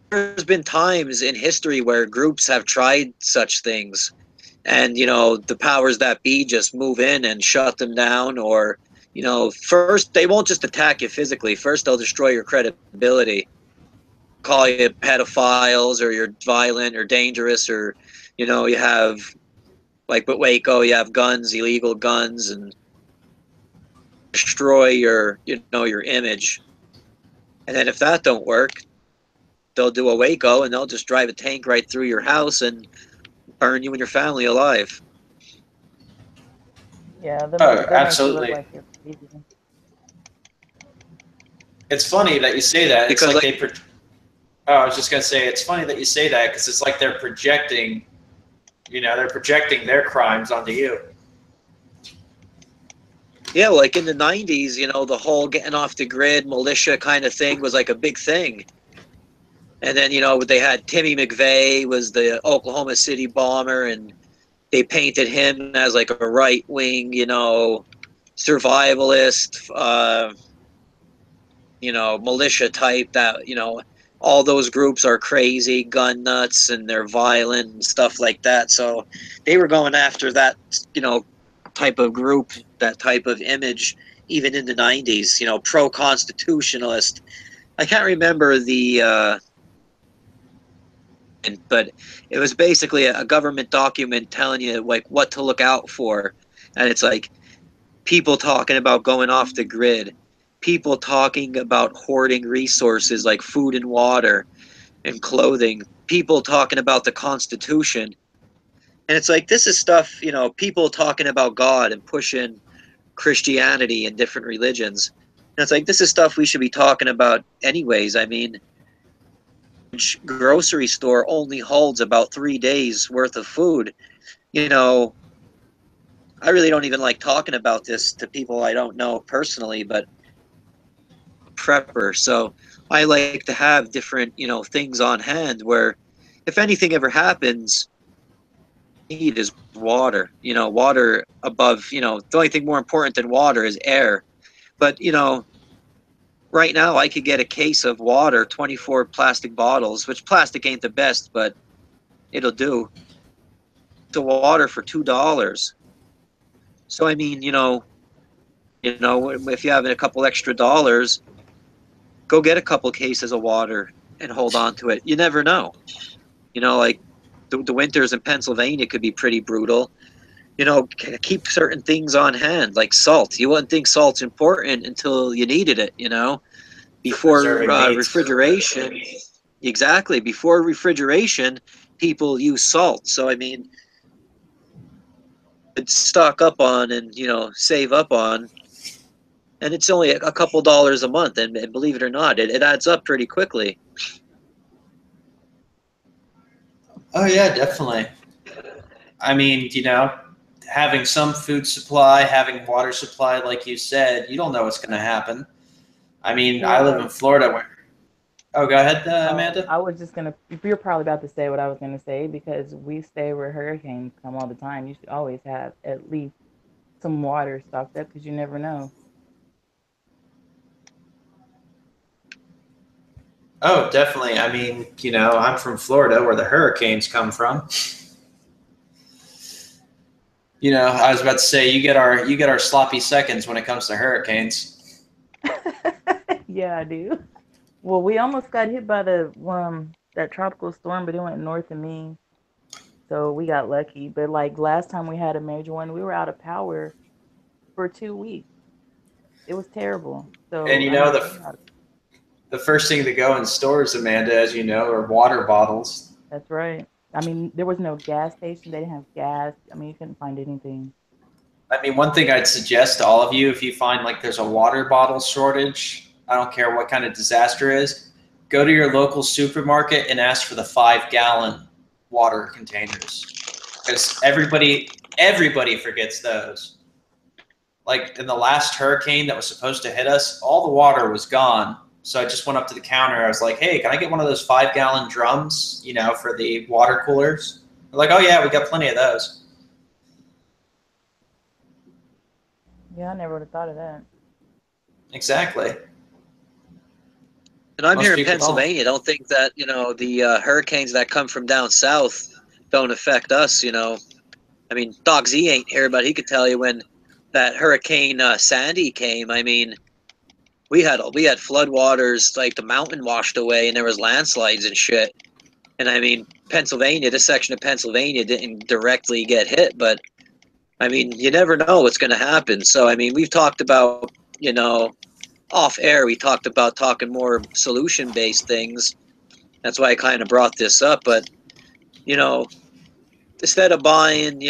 There's been times in history where groups have tried such things, and the powers that be just move in and shut them down, or first they won't just attack you physically. First they'll destroy your credibility, call you pedophiles, or you're violent or dangerous, or you have, like with Waco, you have guns, illegal guns, and destroy your your image. And then if that don't work, they'll do a Waco and they'll just drive a tank right through your house and burn you and your family alive. Yeah, Oh, that makes you look absolutely. like you're crazy. It's funny that you say that. It's Because, like I was just going to say, it's funny that you say that because it's like they're projecting, they're projecting their crimes onto you. Yeah, like in the 90s, the whole getting off the grid militia kind of thing was like a big thing. And then, they had Timmy McVeigh was the Oklahoma City bomber, and they painted him as like a right-wing, survivalist, militia type that, all those groups are crazy, gun nuts, and they're violent and stuff like that. So they were going after that, type of group, that type of image, even in the 90s, pro-constitutionalist. I can't remember but it was basically a government document telling you like what to look out for. And it's like people talking about going off the grid, people talking about hoarding resources like food and water and clothing, people talking about the Constitution. And it's like, this is stuff, people talking about God and pushing Christianity and different religions. And it's like, this is stuff we should be talking about anyways. I mean, grocery store only holds about 3 days worth of food. I really don't even like talking about this to people I don't know personally, but prepper. So I like to have different, things on hand where if anything ever happens, need is water. Water above. The only thing more important than water is air. But right now I could get a case of water, 24 plastic bottles, which plastic ain't the best, but it'll do. The water for $2. So I mean, if you have a couple extra dollars, go get a couple cases of water and hold on to it. You never know. Like the winters in Pennsylvania could be pretty brutal. Keep certain things on hand, like salt. You wouldn't think salt's important until you needed it, before preserving meats. refrigeration. Exactly. Before refrigeration, people use salt. So, I mean, stock up on and, save up on. And it's only a couple dollars a month. And believe it or not, it adds up pretty quickly. Oh, yeah, definitely. I mean, having some food supply, having water supply, like you said, you don't know what's going to happen. I mean, I live in Florida where... Oh, go ahead, Amanda. I was just going to... You're probably about to say what I was going to say, because we stay where hurricanes come all the time. You should always have at least some water stocked up, because you never know. Oh, definitely. I mean, I'm from Florida where the hurricanes come from. I was about to say you get our sloppy seconds when it comes to hurricanes. Yeah, I do. Well, we almost got hit by that tropical storm, but it went north of me, so we got lucky. But like last time we had a major one, we were out of power for 2 weeks. It was terrible. So And the first thing to go in stores, Amanda, as you know, are water bottles. That's right. I mean, there was no gas station. They didn't have gas. I mean, you couldn't find anything. I mean, one thing I'd suggest to all of you, if you find like there's a water bottle shortage, I don't care what kind of disaster it is, go to your local supermarket and ask for the 5-gallon water containers. Because everybody forgets those. Like in the last hurricane that was supposed to hit us, all the water was gone. So I just went up to the counter. I was like, hey, can I get one of those 5-gallon drums, for the water coolers? They're like, oh, yeah, we got plenty of those. Yeah, I never would have thought of that. Exactly. And I'm Most here in people Pennsylvania. Don't think that, the hurricanes that come from down south don't affect us, I mean, Doc Z ain't here, but he could tell you when that Hurricane Sandy came. I mean, we had floodwaters, like the mountain washed away, and there was landslides and shit. And I mean, Pennsylvania, this section of Pennsylvania didn't directly get hit, but I mean, you never know what's going to happen. So I mean, we've talked about, off air, we talked about talking more solution-based things. That's why I kind of brought this up. But instead of buying,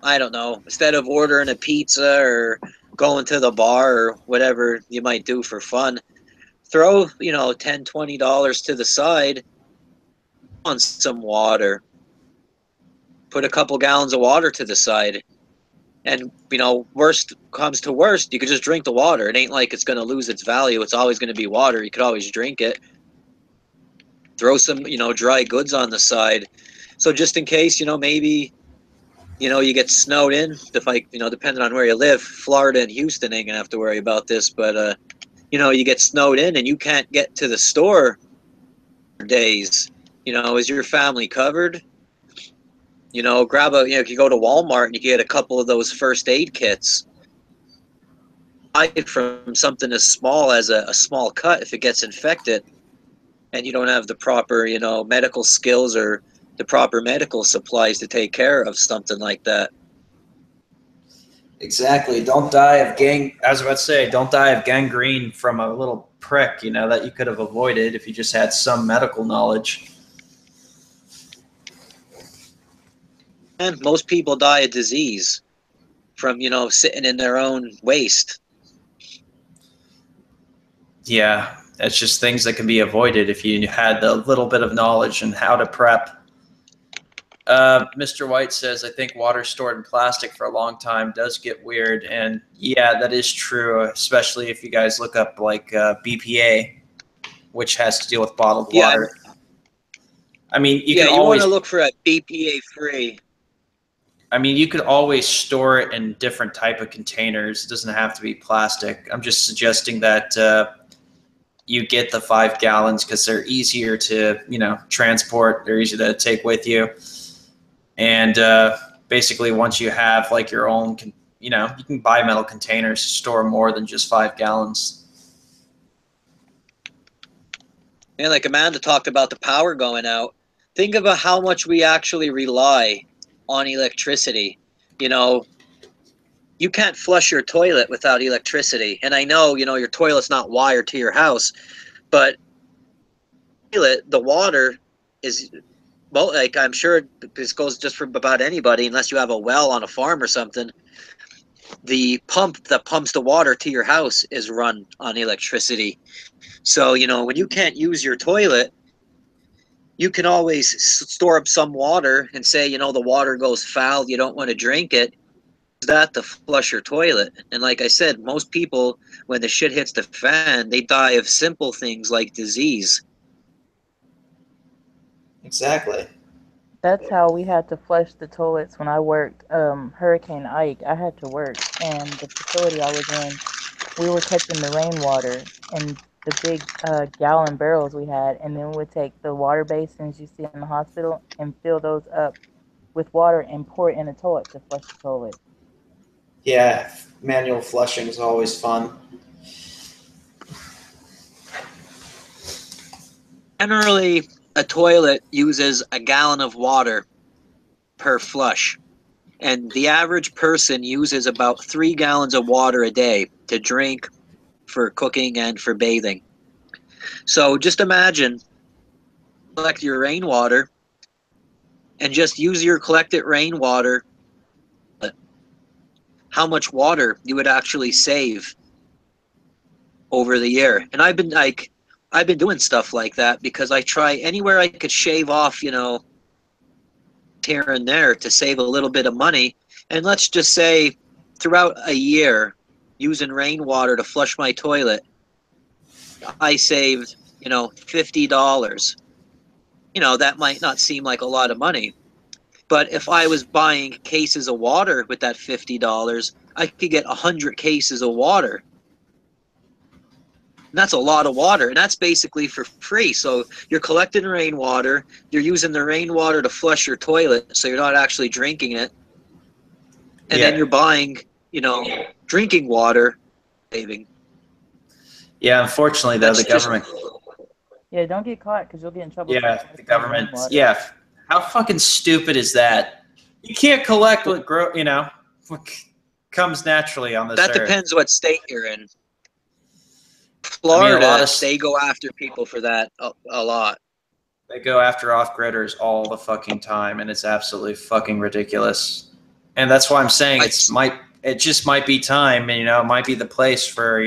I don't know, instead of ordering a pizza or going to the bar or whatever you might do for fun, throw, $10, $20 to the side on some water. Put a couple gallons of water to the side. And, worst comes to worst, you could just drink the water. It ain't like it's going to lose its value. It's always going to be water. You could always drink it. Throw some, dry goods on the side. So just in case, maybe, you get snowed in, depending on where you live. Florida and Houston ain't gonna have to worry about this, but you get snowed in and you can't get to the store for days. Is your family covered? Grab if you go to Walmart and you get a couple of those first aid kits. Buy it from something as small as a small cut if it gets infected, and you don't have the proper, medical skills or the proper medical supplies to take care of something like that. Exactly. Don't die of I was about to say, don't die of gangrene from a little prick, that you could have avoided if you just had some medical knowledge. And most people die of disease from, sitting in their own waste. Yeah, it's just things that can be avoided if you had a little bit of knowledge and how to prep. Mr. White says, I think water stored in plastic for a long time does get weird. And yeah, that is true, especially if you guys look up like BPA, which has to deal with bottled water. I mean, you want to look for a BPA free. I mean, you could always store it in different type of containers. It doesn't have to be plastic. I'm just suggesting that you get the 5 gallons because they're easier to, transport. They're easy to take with you. And basically, once you have like your own, you can buy metal containers to store more than just 5 gallons. And like Amanda talked about the power going out. Think about how much we actually rely on electricity. You can't flush your toilet without electricity. And I know, your toilet's not wired to your house, but the water is, well, like I'm sure this goes just for about anybody, unless you have a well on a farm or something. The pump that pumps the water to your house is run on electricity. So, when you can't use your toilet, you can always store up some water and say, the water goes foul, you don't want to drink it. Use that to flush your toilet. And like I said, most people, when the shit hits the fan, they die of simple things like disease. Exactly. That's how we had to flush the toilets when I worked Hurricane Ike. I had to work, and the facility I was in, we were catching the rainwater in the big gallon barrels we had, and then we would take the water basins you see in the hospital and fill those up with water and pour it in the toilet to flush the toilet. Yeah, manual flushing is always fun. Generally, a toilet uses a gallon of water per flush. And the average person uses about 3 gallons of water a day to drink, for cooking, and for bathing. So just imagine, collect your rainwater and just use your collected rainwater, how much water you would actually save over the year. And I've been doing stuff like that because I try anywhere I could shave off, here and there to save a little bit of money. And let's just say throughout a year, using rainwater to flush my toilet, I saved, $50. That might not seem like a lot of money. But if I was buying cases of water with that $50, I could get 100 cases of water. And that's a lot of water, and that's basically for free. So you're collecting rainwater, you're using the rainwater to flush your toilet, so you're not actually drinking it. And then you're buying, drinking water, saving. Yeah, unfortunately, though, That's the government. Yeah, don't get caught because you'll get in trouble. Yeah, the government. Yeah, how fucking stupid is that? You can't collect what what comes naturally on this That earth. depends what state you're in. Florida, of they go after people for that a lot. They go after off-gridders all the fucking time, and it's absolutely fucking ridiculous. And that's why I'm saying it just might be time, and it might be the place for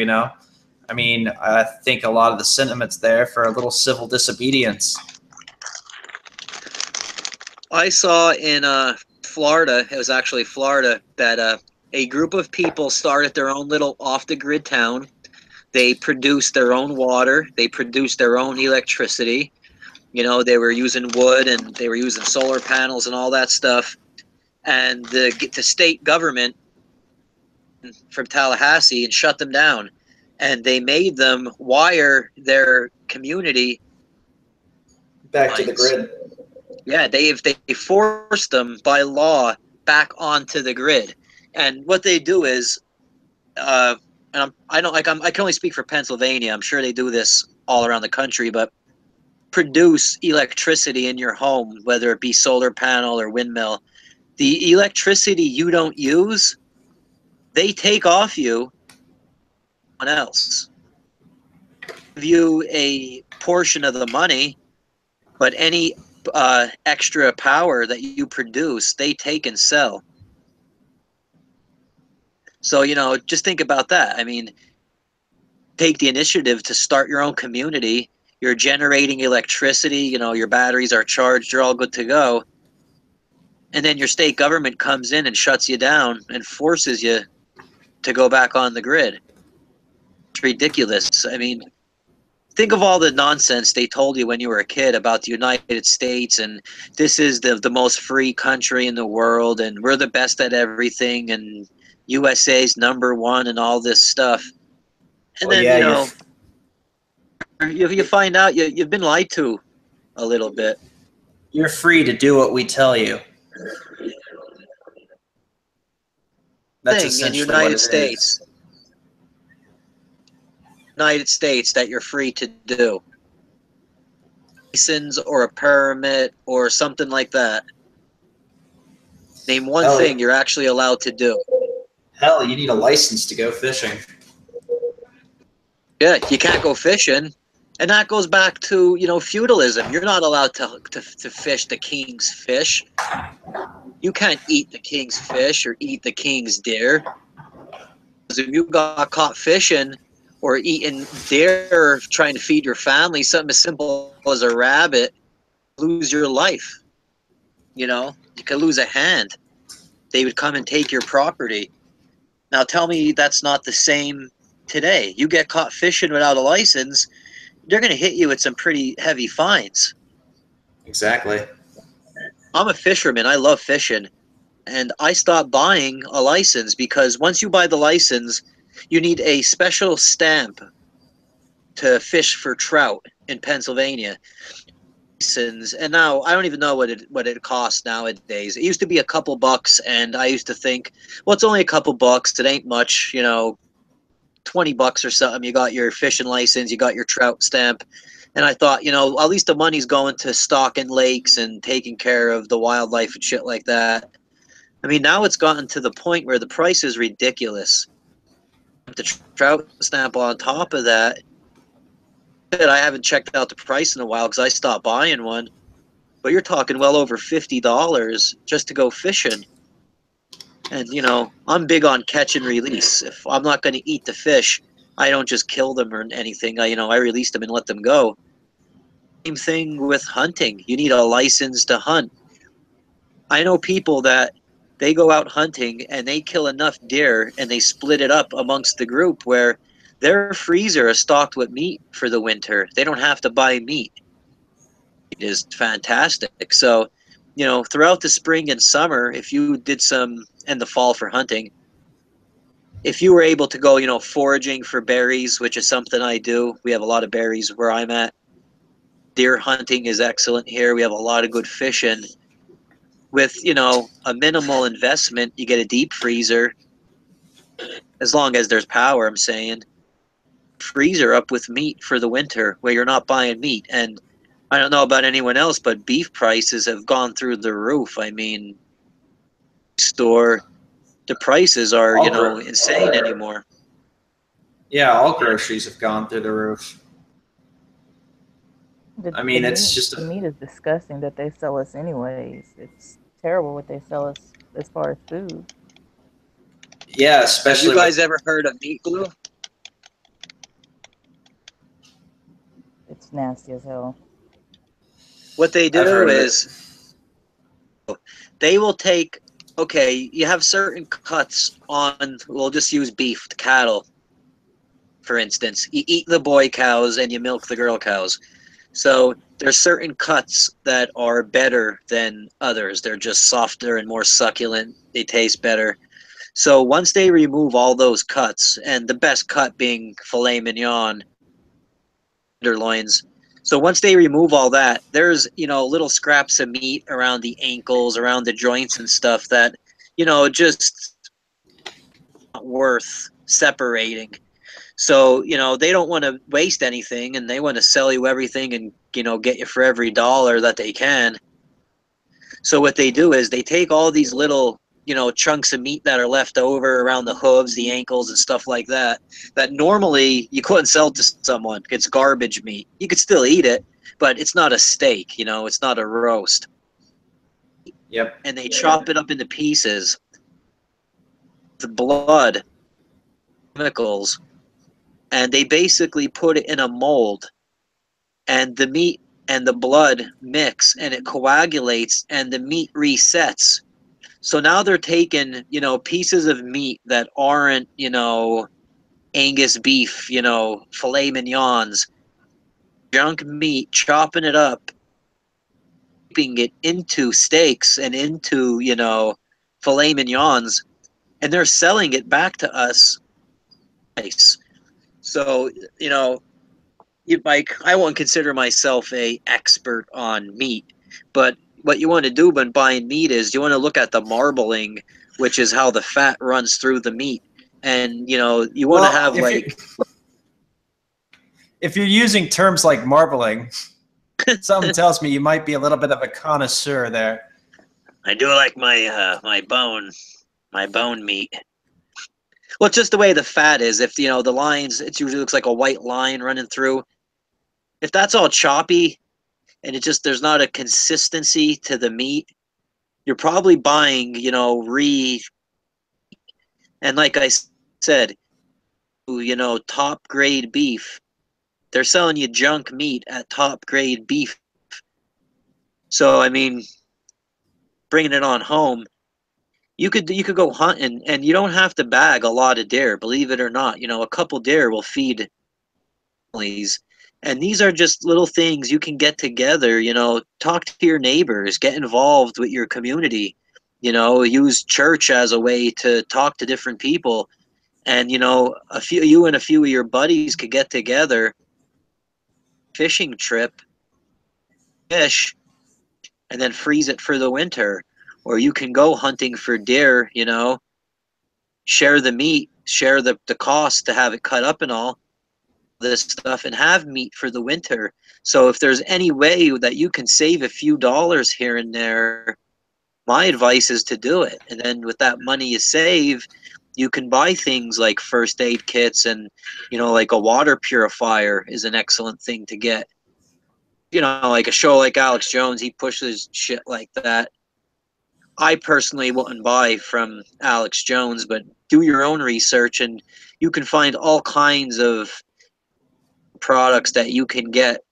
I think a lot of the sentiment's there for a little civil disobedience. I saw in Florida, it was actually Florida, that a group of people started their own little off-the-grid town. They produced their own water. They produced their own electricity. They were using wood and they were using solar panels and all that stuff. And the state government from Tallahassee and shut them down. And they made them wire their community back to the grid. Yeah, they forced them by law back onto the grid. And what they do is, and I can only speak for Pennsylvania. I'm sure they do this all around the country, but produce electricity in your home, whether it be solar panel or windmill. The electricity you don't use, they take off you someone else. Give you a portion of the money, but any extra power that you produce, they take and sell. So, just think about that. I mean, take the initiative to start your own community. You're generating electricity, your batteries are charged, you're all good to go. And then your state government comes in and shuts you down and forces you to go back on the grid. It's ridiculous. I mean, think of all the nonsense they told you when you were a kid about the United States, and this is the most free country in the world, and we're the best at everything, and USA's #1 and all this stuff. And Well, then, yeah, you know, you find out you've been lied to a little bit. you're free to do what we tell you. That's Thing in essentially United what it States. is. United States that you're free to do. License or a permit or something like that. Name one Hell, thing you're actually allowed to do. Hell, you need a license to go fishing. Yeah, you can't go fishing. And that goes back to, you know, feudalism. You're not allowed to fish the king's fish. You can't eat the king's fish or eat the king's deer. Because if you got caught fishing or eating deer trying to feed your family, something as simple as a rabbit, lose your life. You know, you could lose a hand. They would come and take your property. Now tell me that's not the same today. You get caught fishing without a license, they're going to hit you with some pretty heavy fines. Exactly. I'm a fisherman. I love fishing. And I stopped buying a license because once you buy the license, you need a special stamp to fish for trout in Pennsylvania. And now I don't even know what it costs nowadays. It used to be a couple bucks, and I used to think, well, it's only a couple bucks. It ain't much, you know, $20 or something. You got your fishing license, you got your trout stamp. And I thought, you know, at least the money's going to stocking lakes and taking care of the wildlife and shit like that. I mean, now it's gotten to the point where the price is ridiculous. The trout stamp on top of that, I haven't checked out the price in a while because I stopped buying one. But you're talking well over $50 just to go fishing. And, you know, I'm big on catch and release. If I'm not going to eat the fish, I don't just kill them or anything. I release them and let them go. Same thing with hunting. You need a license to hunt. I know people that they go out hunting and they kill enough deer and they split it up amongst the group where their freezer is stocked with meat for the winter. They don't have to buy meat. It is fantastic. So, you know, throughout the spring and summer, if you did some, and the fall for hunting, if you were able to go, you know, foraging for berries, which is something I do. We have a lot of berries where I'm at. Deer hunting is excellent here. We have a lot of good fishing. With, you know, a minimal investment, you get a deep freezer. As long as there's power, I'm saying. Freezer up with meat for the winter where you're not buying meat. And I don't know about anyone else, but beef prices have gone through the roof. I mean, store, the prices are, you know, insane anymore. Yeah, all groceries have gone through the roof. I mean, it's just the meat is disgusting that they sell us anyways. It's terrible what they sell us as far as food. Yeah, especially. Have you guys ever heard of meat glue? It's nasty as hell. What they do is they will take, okay, you have certain cuts on, we'll just use beef, the cattle, for instance. You eat the boy cows and you milk the girl cows. So there's certain cuts that are better than others. They're just softer and more succulent. They taste better. So once they remove all those cuts, and the best cut being filet mignon, tenderloins. So once they remove all that, there's, you know, little scraps of meat around the ankles, around the joints and stuff that, you know, just not worth separating. So, you know, they don't want to waste anything and they want to sell you everything and, you know, get you for every dollar that they can. So what they do is they take all these little, you know, chunks of meat that are left over around the hooves, the ankles and stuff like that, that normally you couldn't sell to someone. It's garbage meat. You could still eat it, but it's not a steak, you know, it's not a roast. Yep. And they chop it up into pieces. The blood, chemicals, and they basically put it in a mold, and the meat and the blood mix and it coagulates and the meat resets. So now they're taking, you know, pieces of meat that aren't, you know, Angus beef, you know, filet mignons, junk meat, chopping it up, shaping it into steaks and into, you know, filet mignons, and they're selling it back to us. Nice. So, you know, like, I won't consider myself a expert on meat, but what you want to do when buying meat is you want to look at the marbling, which is how the fat runs through the meat, and you know you want to have if you're using terms like marbling, something tells me you might be a little bit of a connoisseur there. I do like my bone meat. Well, it's just the way the fat is. If you know the lines, it usually looks like a white line running through. If that's all choppy and it just there's not a consistency to the meat, you're probably buying, you know, and like I said, you know, top grade beef. They're selling you junk meat at top grade beef. So I mean, bringing it on home, you could go hunting and you don't have to bag a lot of deer. Believe it or not, you know, a couple deer will feed families. And these are just little things you can get together, you know, talk to your neighbors, get involved with your community, you know, use church as a way to talk to different people. And, you know, you and a few of your buddies could get together, fishing trip, fish, and then freeze it for the winter. Or you can go hunting for deer, you know, share the meat, share the cost to have it cut up and all this stuff, and have meat for the winter. So if there's any way that you can save a few dollars here and there, my advice is to do it. And then with that money you save, you can buy things like first aid kits, and you know, like a water purifier is an excellent thing to get. You know, like a show like Alex Jones, he pushes shit like that. I personally wouldn't buy from Alex Jones, but do your own research and you can find all kinds of products that you can get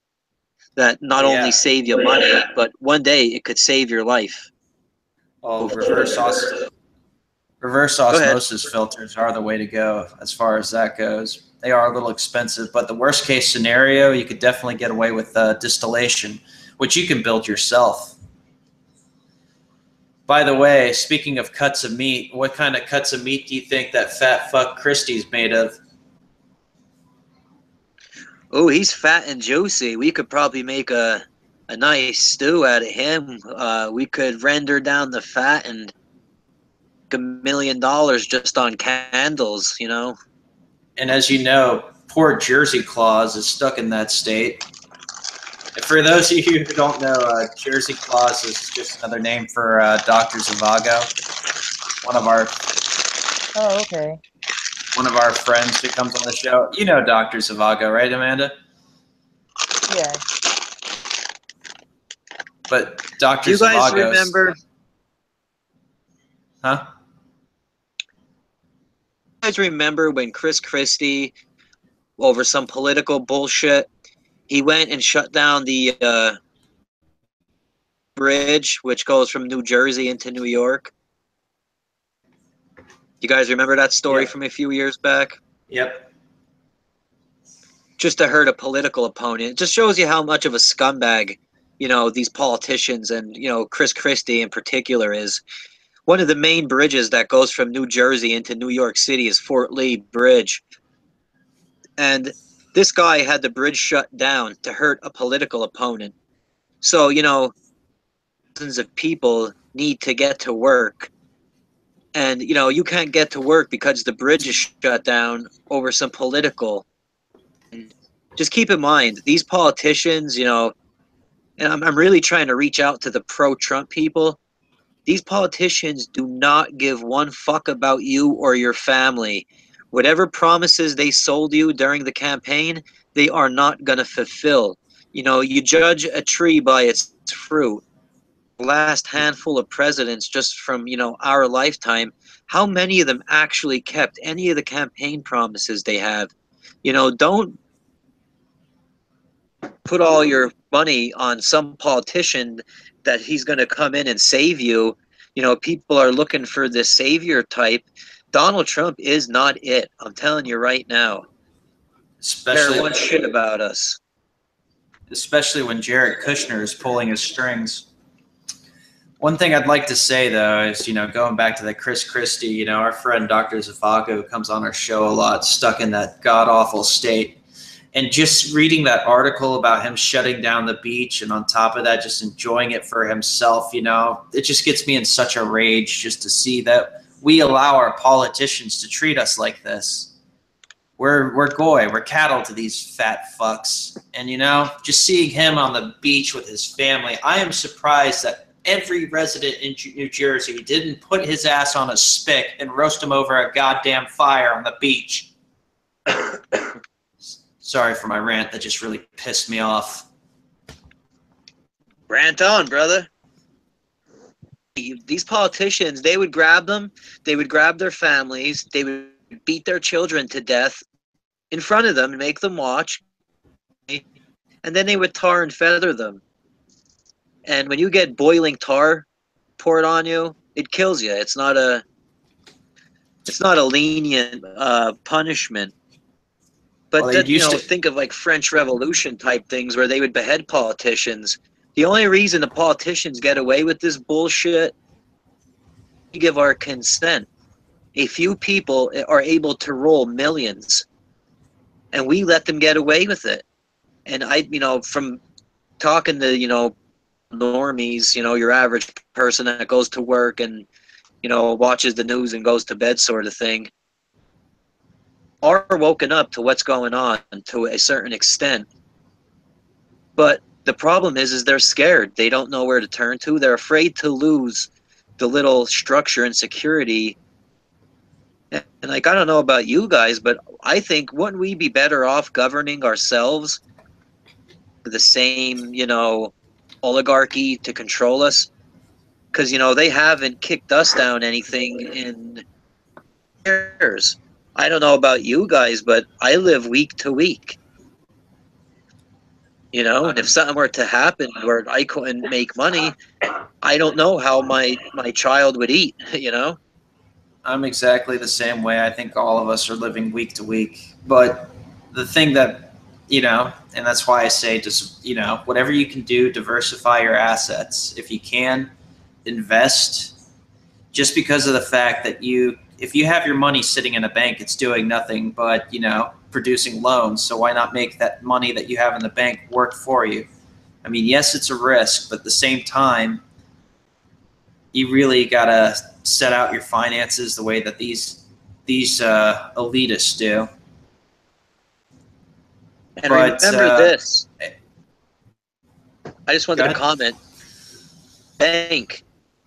that not only save you money, but one day it could save your life. Oh, reverse osmosis filters are the way to go as far as that goes. They are a little expensive, but the worst case scenario, you could definitely get away with distillation, which you can build yourself. By the way, speaking of cuts of meat, what kind of cuts of meat do you think that fat fuck Christie's made of? Oh, he's fat and juicy. We could probably make a nice stew out of him. We could render down the fat and $1 million just on candles, you know. And as you know, poor Jersey Claus is stuck in that state. And for those of you who don't know, Jersey Claus is just another name for Dr. Zhivago, one of our friends who comes on the show. You know Dr. Zhivago, right, Amanda? Yeah. But Dr. You guys Zhivago, remember? Huh? You guys remember when Chris Christie, over some political bullshit, he went and shut down the bridge which goes from New Jersey into New York? You guys remember that story from a few years back? Yep. Just to hurt a political opponent. It just shows you how much of a scumbag, you know, these politicians and, you know, Chris Christie in particular is. One of the main bridges that goes from New Jersey into New York City is Fort Lee Bridge. And this guy had the bridge shut down to hurt a political opponent. So, you know, thousands of people need to get to work. And, you know, you can't get to work because the bridge is shut down over some political. And just keep in mind, these politicians, you know, and I'm really trying to reach out to the pro-Trump people. These politicians do not give one fuck about you or your family. Whatever promises they sold you during the campaign, they are not going to fulfill. You know, you judge a tree by its fruit. The last handful of presidents just from, you know, our lifetime, how many of them actually kept any of the campaign promises they have? You know, don't put all your money on some politician that he's going to come in and save you. You know, people are looking for this savior type. Donald Trump is not it. I'm telling you right now. Especially Care one shit about us. especially when Jared Kushner is pulling his strings. One thing I'd like to say, though, is, going back to the Chris Christie, our friend Dr. Zavago, who comes on our show a lot, stuck in that god-awful state. And just reading that article about him shutting down the beach and on top of that, just enjoying it for himself, it just gets me in such a rage just to see that we allow our politicians to treat us like this. We're cattle to these fat fucks. And, just seeing him on the beach with his family, I am surprised that every resident in New Jersey didn't put his ass on a spit and roast him over a goddamn fire on the beach. Sorry for my rant. That just really pissed me off. Rant on, brother. These politicians, they would grab them, they would grab their families, they would beat their children to death in front of them and make them watch, and then they would tar and feather them. And when you get boiling tar poured on you, it kills you. It's not a lenient punishment. But Well, think of like French Revolution type things where they would behead politicians. The only reason the politicians get away with this bullshit, we give our consent. A few people are able to roll millions, and we let them get away with it. And from talking to, normies, your average person that goes to work and, watches the news and goes to bed sort of thing, are woken up to what's going on to a certain extent. But the problem is they're scared. They don't know where to turn to. They're afraid to lose the little structure and security. And I don't know about you guys, but I think, wouldn't we be better off governing ourselves with the same, oligarchy to control us? Because, they haven't kicked us down anything in years. I don't know about you guys, but I live week to week. And if something were to happen where I couldn't make money, I don't know how my child would eat, I'm exactly the same way. I think all of us are living week to week. But the thing that, and that's why I say just, whatever you can do, diversify your assets. If you can, invest, just because of the fact that if you have your money sitting in a bank, it's doing nothing but, producing loans. So why not make that money that you have in the bank work for you? I mean, yes, it's a risk, but at the same time, you really got to set out your finances the way that these elitists do. And remember this. I just wanted to comment. Bank.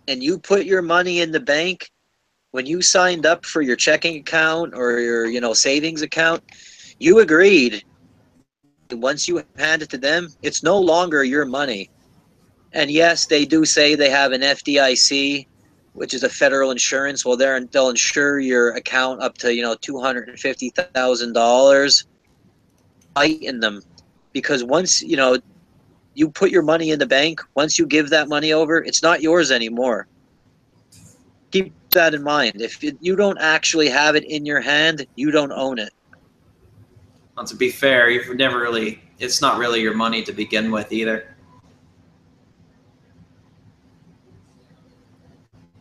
And you put your money in the bank, when you signed up for your checking account or your savings account, you agreed. Once you hand it to them, it's no longer your money. And yes, they do say they have an FDIC, which is a federal insurance. Well, they'll insure your account up to $250,000. Fighting them, because once you put your money in the bank, once you give that money over, it's not yours anymore. Keep that in mind. If you don't actually have it in your hand, you don't own it. Well, to be fair, it's not really your money to begin with either.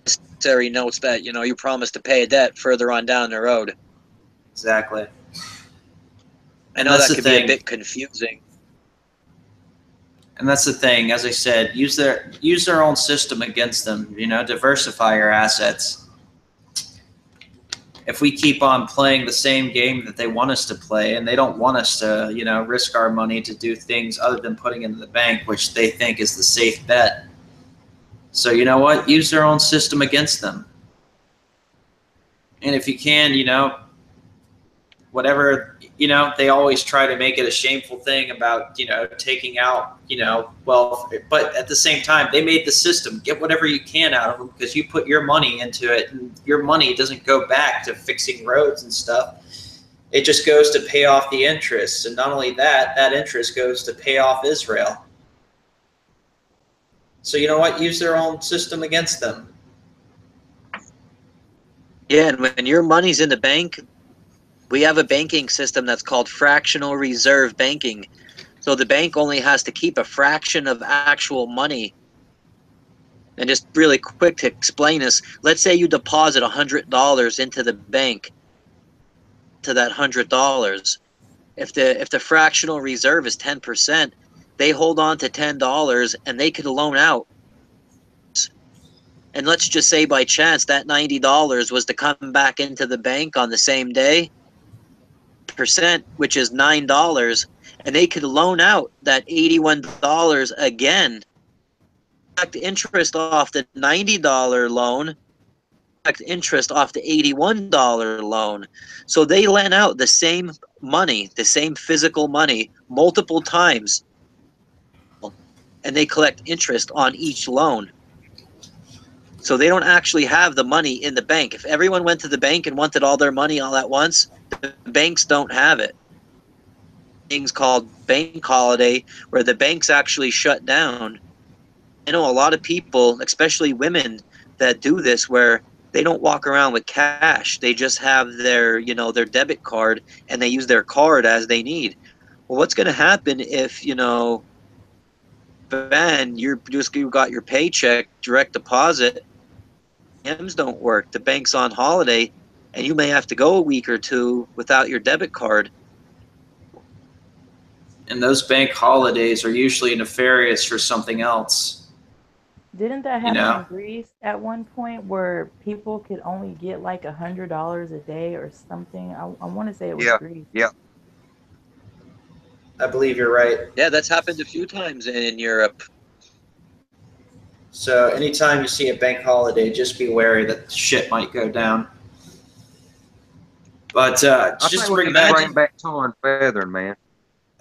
Necessary notes that, you promised to pay a debt further on down the road. Exactly. I know that could be a bit confusing. And that's the thing. As I said, use their own system against them. Diversify your assets. If we keep on playing the same game that they want us to play, and they don't want us to, risk our money to do things other than putting it in the bank, which they think is the safe bet. So you know what? Use their own system against them. And if you can, whatever, they always try to make it a shameful thing about, taking out, wealth. But at the same time, they made the system. Get whatever you can out of them, because you put your money into it, and your money doesn't go back to fixing roads and stuff. It just goes to pay off the interest. And not only that, that interest goes to pay off Israel. So you know what? Use their own system against them. Yeah, and when your money's in the bank, we have a banking system that's called fractional reserve banking, So the bank only has to keep a fraction of actual money. And just really quick to explain this, let's say you deposit $100 into the bank, to that $100. If the fractional reserve is 10%, they hold on to $10 and they could loan out. And let's just say by chance that $90 was to come back into the bank on the same day, percent, which is $9, and they could loan out that $81 again, collect interest off the $90 loan, collect interest off the $81 loan. So they lend out the same money, the same physical money, multiple times, and they collect interest on each loan. So they don't actually have the money in the bank. If everyone went to the bank and wanted all their money all at once, the banks don't have it. Things called bank holiday, where the banks actually shut down. I know a lot of people, especially women, that do this where they don't walk around with cash. They just have their, you know, their debit card, and they use their card as they need. Well, what's going to happen if, you know, Ben, you got your paycheck, direct deposit, ATMs don't work, the bank's on holiday, and you may have to go a week or two without your debit card. And those bank holidays are usually nefarious for something else. Didn't that happen know? in Greece at one point where people could only get like $100 a day or something? I want to say it was Greece. Yeah. I believe you're right. Yeah, that's happened a few times in Europe. So anytime you see a bank holiday, just be wary that Shit might go down. But I just think to we bring need back, to bring back tar and feathering, man.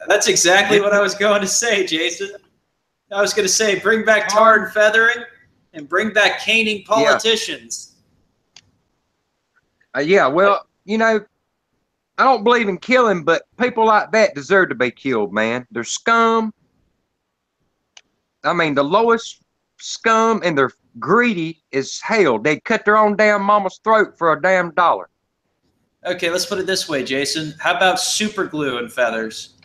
that's exactly what I was going to say, Jason. I was going to say, bring back tar and feathering, and bring back caning politicians. Yeah, well, you know, I don't believe in killing, but people like that deserve to be killed, man. They're scum. I mean, the lowest scum, and they're greedy as hell. They'd cut their own damn mama's throat for a damn dollar. Okay, let's put it this way, Jason. How about super glue and feathers?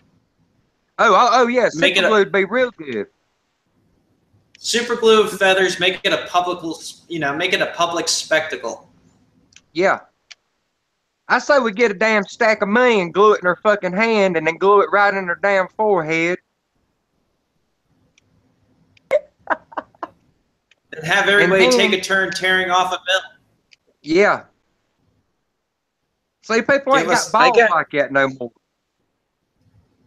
Oh yeah, Make it super glue would be real good. Super glue and feathers, make it a public, make it a public spectacle. Yeah. I say we get a damn stack of money and glue it in her fucking hand, and then glue it right in her damn forehead. And have everybody And then- take a turn tearing off a bill. Yeah. See, people ain't got balls like that no more.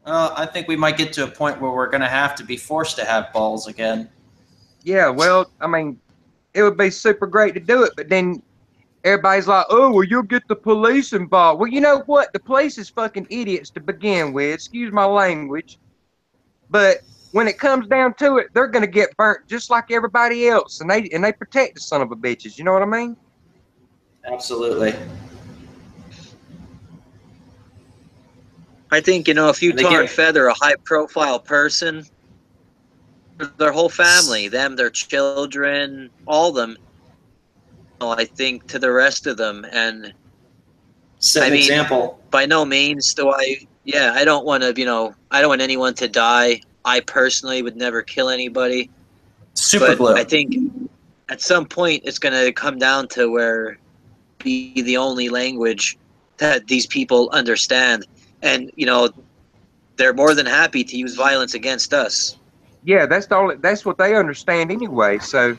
I think we might get to a point where we're going to have to be forced to have balls again. Yeah, well, I mean, it would be super great to do it, but then everybody's like, oh, well, you'll get the police involved. Well, you know what? The police is fucking idiots to begin with. Excuse my language. But when it comes down to it, they're going to get burnt just like everybody else, and they protect the son of a bitches. You know what I mean? Absolutely. I think, you know, if you And they tar get- and feather a high-profile person, their whole family, them, their children, all of them, I think, to the rest of them. And Set an I mean, example. by no means do I don't want to, you know, I don't want anyone to die. I personally would never kill anybody. Super But glue. I think at some point it's going to come down to where be the only language that these people understand. And, you know, they're more than happy to use violence against us. Yeah, that's what they understand anyway. So,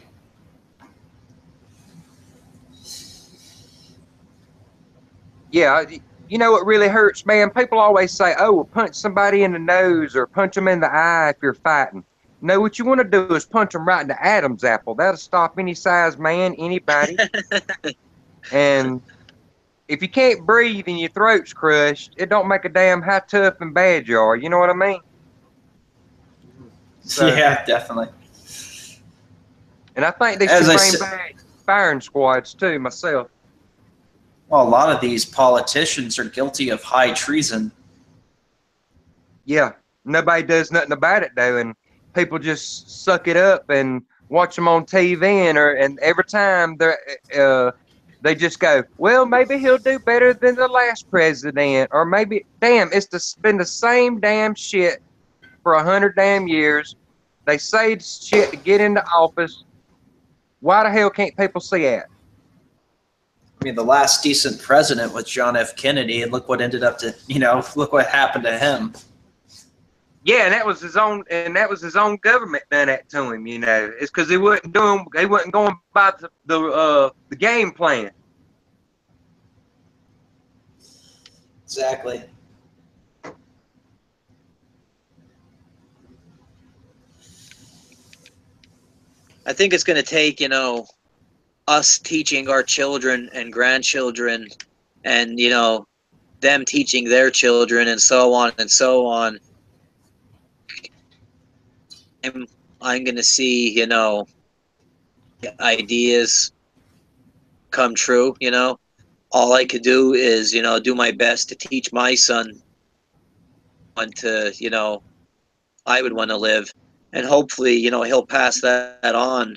yeah, you know what really hurts, man? People always say, oh, well, punch somebody in the nose or punch them in the eye if you're fighting. No, what you want to do is punch them right in the Adam's apple. That'll stop any size man, anybody. And if you can't breathe and your throat's crushed, it don't make a damn how tough and bad you are. You know what I mean? So, yeah, definitely. And I think they As I should said- bring back firing squads too, myself. Well, a lot of these politicians are guilty of high treason. Yeah, nobody does nothing about it though, and people just suck it up and watch them on TV, and every time they just go, well, maybe he'll do better than the last president, or maybe, damn, been the same damn shit for 100 damn years. They say shit to get into office. Why the hell can't people see that? I mean, the last decent president was John F. Kennedy, and look what ended up to, look what happened to him. Yeah, and that was his own government done that to him. It's because they wasn't going by the game plan. Exactly. I think it's going to take, us teaching our children and grandchildren and, them teaching their children and so on and so on. I'm going to see, ideas come true, All I could do is, do my best to teach my son to, I would want to live. And hopefully, he'll pass that on.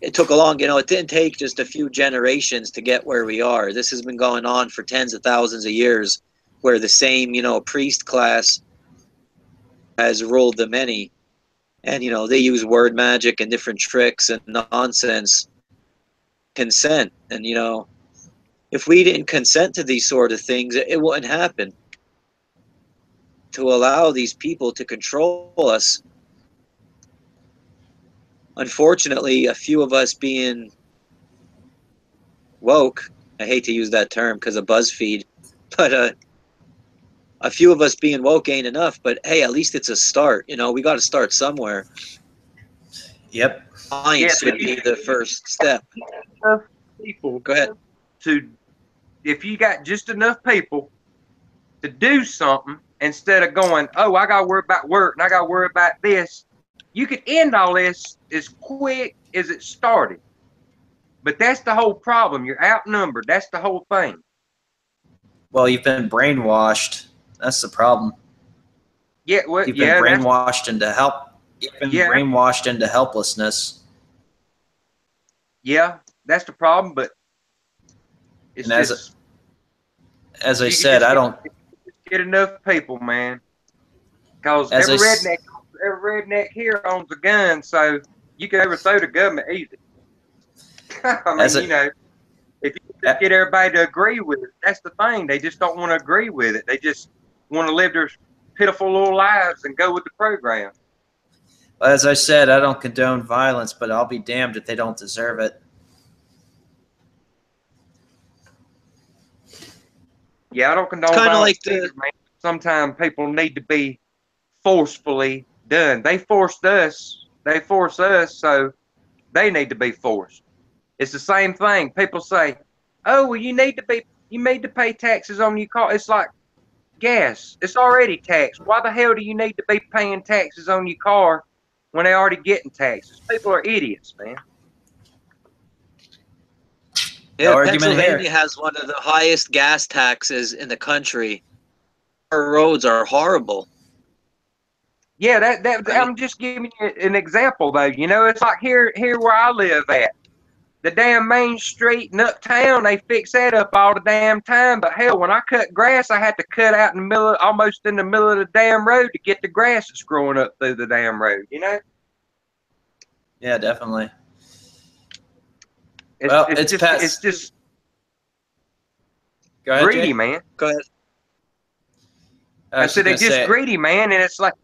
It took it didn't take just a few generations to get where we are. This has been going on for tens of thousands of years, where the same, priest class has ruled the many. And, they use word magic and different tricks and nonsense. Consent. And, if we didn't consent to these sort of things, it wouldn't happen. To allow these people to control us, unfortunately, a few of us being woke, I hate to use that term because of BuzzFeed, but a few of us being woke ain't enough, but hey, at least it's a start. We got to start somewhere. Yep. Science would be the first step. People, go ahead. If you got just enough people to do something instead of going, oh, I got to worry about work and I got to worry about this, you could end all this as quick as it started. But that's the whole problem. You're outnumbered. That's the whole thing. Well, you've been brainwashed. That's the problem. Yeah, well, you've been brainwashed into brainwashed into helplessness. Yeah, that's the problem. But it's and as I said, I don't get enough people, man. Because every redneck here owns a gun, so you can overthrow the government easy. I mean, if you just get everybody to agree with it, that's the thing. They just don't want to agree with it. They just want to live their pitiful little lives and go with the program. As I said, I don't condone violence, but I'll be damned if they don't deserve it. Yeah, I don't condone violence either, man. Sometimes people need to be forcefully done. They force us, so they need to be forced. It's the same thing. People say, oh, well, you need to pay taxes on your car. It's like gas. It's already taxed. Why the hell do you need to be paying taxes on your car when they're already getting taxes? People are idiots, man. Yeah, Pennsylvania has one of the highest gas taxes in the country. Our roads are horrible. Yeah, I'm just giving you an example, though. It's like here where I live at. The damn main street in uptown, they fix that up all the damn time. But hell, when I cut grass, I had to cut out almost in the middle of the damn road to get the grass that's growing up through the damn road. Yeah, definitely. It's just Go ahead, greedy, Jay. man. Go ahead. I said they're just greedy, man, and it's like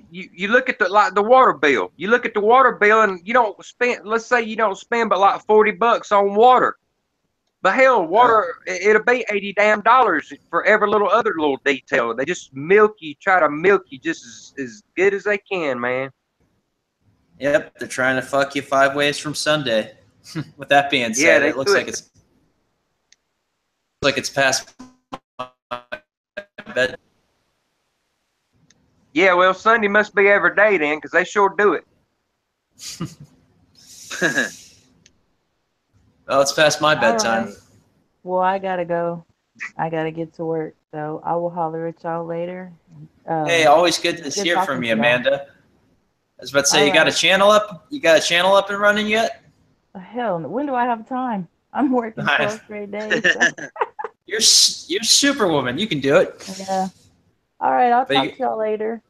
you look at the water bill. You look at the water bill, and you don't spend. Let's say you don't spend but like $40 on water. But hell, water it'll be $80 damn for every other little detail. They just try to milk you just as good as they can, man. Yep, they're trying to fuck you 5 ways from Sunday. With that being said, it looks like it's past my bed. Yeah, well, Sunday must be every day then, because they sure do it. Well, it's past my bedtime. Right. Well, I gotta go. I gotta get to work, so I will holler at y'all later. Hey, always good to hear from you, Amanda. I was about to say, you got a channel up? You got a channel up and running yet? Hell, when do I have time? I'm working 12 straight days. So. You're Superwoman. You can do it. Yeah. All right, I'll But talk you- to y'all later.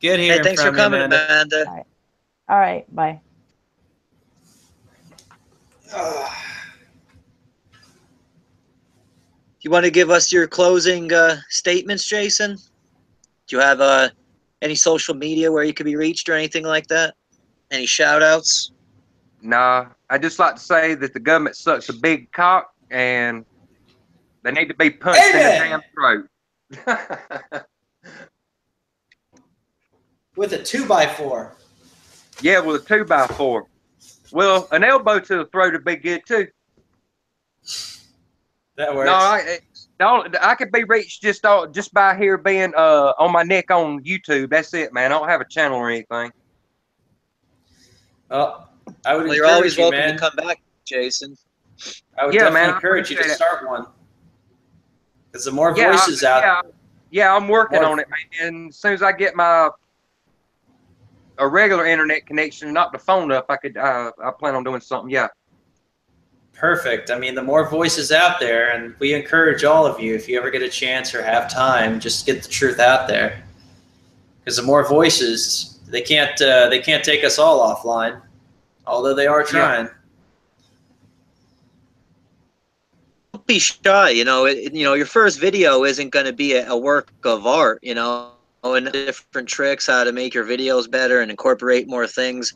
Good Hey, hearing thanks for from you, coming, Amanda. Amanda. All right, bye. You want to give us your closing statements, Jason? Do you have any social media where you could be reached or anything like that? Any shout outs? Nah, I just like to say that the government sucks a big cock and they need to be punched in the Amen. damn throat. With a 2x4. Yeah, with a 2x4. Well, an elbow to the throat would be good too. That works. No, I could be reached just by here being on my neck on YouTube. That's it, man. I don't have a channel or anything. Well, I would Well, you're encourage always you, welcome man. to come back, Jason. I would Yeah, definitely man, I encourage you to appreciate it. start one. Because the more Yeah, voices out, Yeah, I'm working More- on it, man. And as soon as I get a regular internet connection, not the phone up, I plan on doing something. Yeah. perfect. I mean, the more voices out there, and we encourage all of you, if you ever get a chance or have time, just get the truth out there. Because the more voices, they can't take us all offline, although they are trying. Don't be shy. Your first video isn't going to be a work of art. And different tricks how to make your videos better and incorporate more things.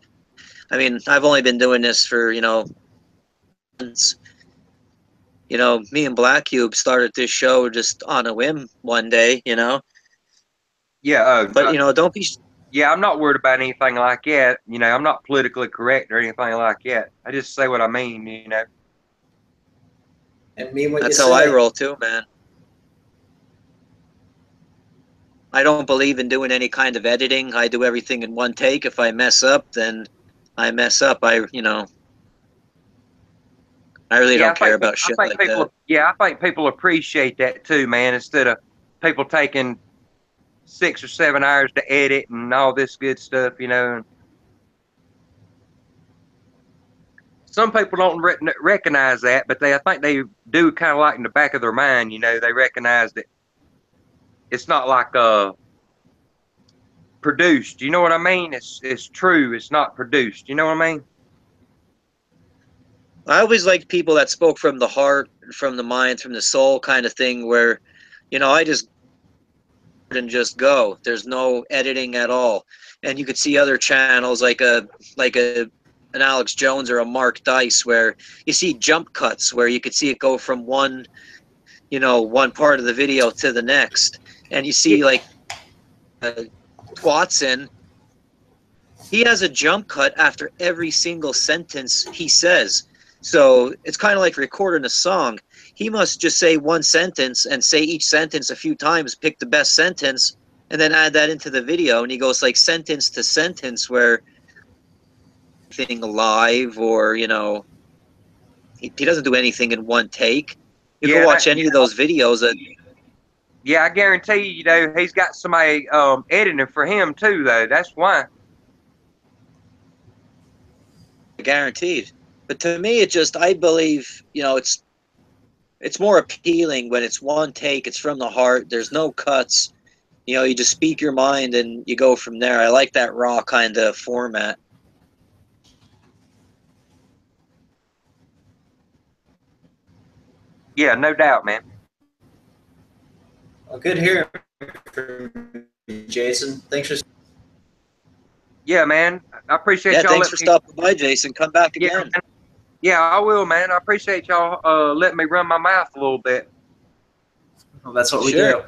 I mean, I've only been doing this for months. Me and Black Cube started this show just on a whim one day. Yeah. But don't be. Yeah, I'm not worried about anything like that. I'm not politically correct or anything like that. I just say what I mean. And mean what That's you how I say. roll too, man. I don't believe in doing any kind of editing. I do everything in one take. If I mess up, then I mess up. I really don't care about shit like that. Yeah, I think people appreciate that too, man. Instead of people taking 6 or 7 hours to edit and all this good stuff, Some people don't recognize that, but I think they do kind of like in the back of their mind, they recognize that it's not like produced. You know what I mean? It's true. It's not produced. You know what I mean? I always liked people that spoke from the heart, from the mind, from the soul kind of thing where, I just and just go. There's no editing at all. And you could see other channels like an Alex Jones or a Mark Dice where you see jump cuts where you could see it go from one part of the video to the next. And you see like Watson, he has a jump cut after every single sentence he says. So it's kind of like recording a song. He must just say one sentence and say each sentence a few times, pick the best sentence, and then add that into the video. And he goes like sentence to sentence where anything live or, he doesn't do anything in one take. You can watch any of those videos. Yeah, I guarantee you, he's got somebody editing for him too, though. That's why. Guaranteed. But to me, I believe, it's more appealing when it's one take, it's from the heart, there's no cuts, you just speak your mind and you go from there. I like that raw kind of format. Yeah, no doubt, man. Well, good hearing from you, Jason. Thanks for. Yeah, man. I appreciate y'all. Thanks for stopping by, Jason. Come back again. Yeah, I will, man. I appreciate y'all letting me run my mouth a little bit. Well, that's what we Sure. do.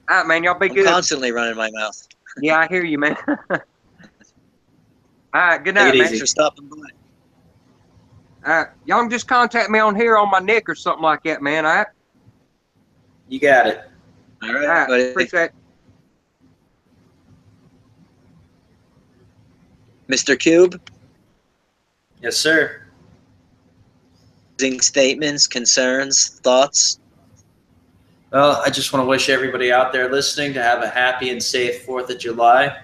All right, man. Y'all be I'm good. constantly running my mouth. Yeah, I hear you, man. All right, good night, Take it man. easy. Thanks for stopping by. All right, y'all can just contact me on here on my neck or something like that, man. All right. You got it. All All right, right. buddy. Appreciate it. Mr. Cube, Yes, sir. closing statements, concerns, thoughts. Well, I just want to wish everybody out there listening to have a happy and safe 4th of July.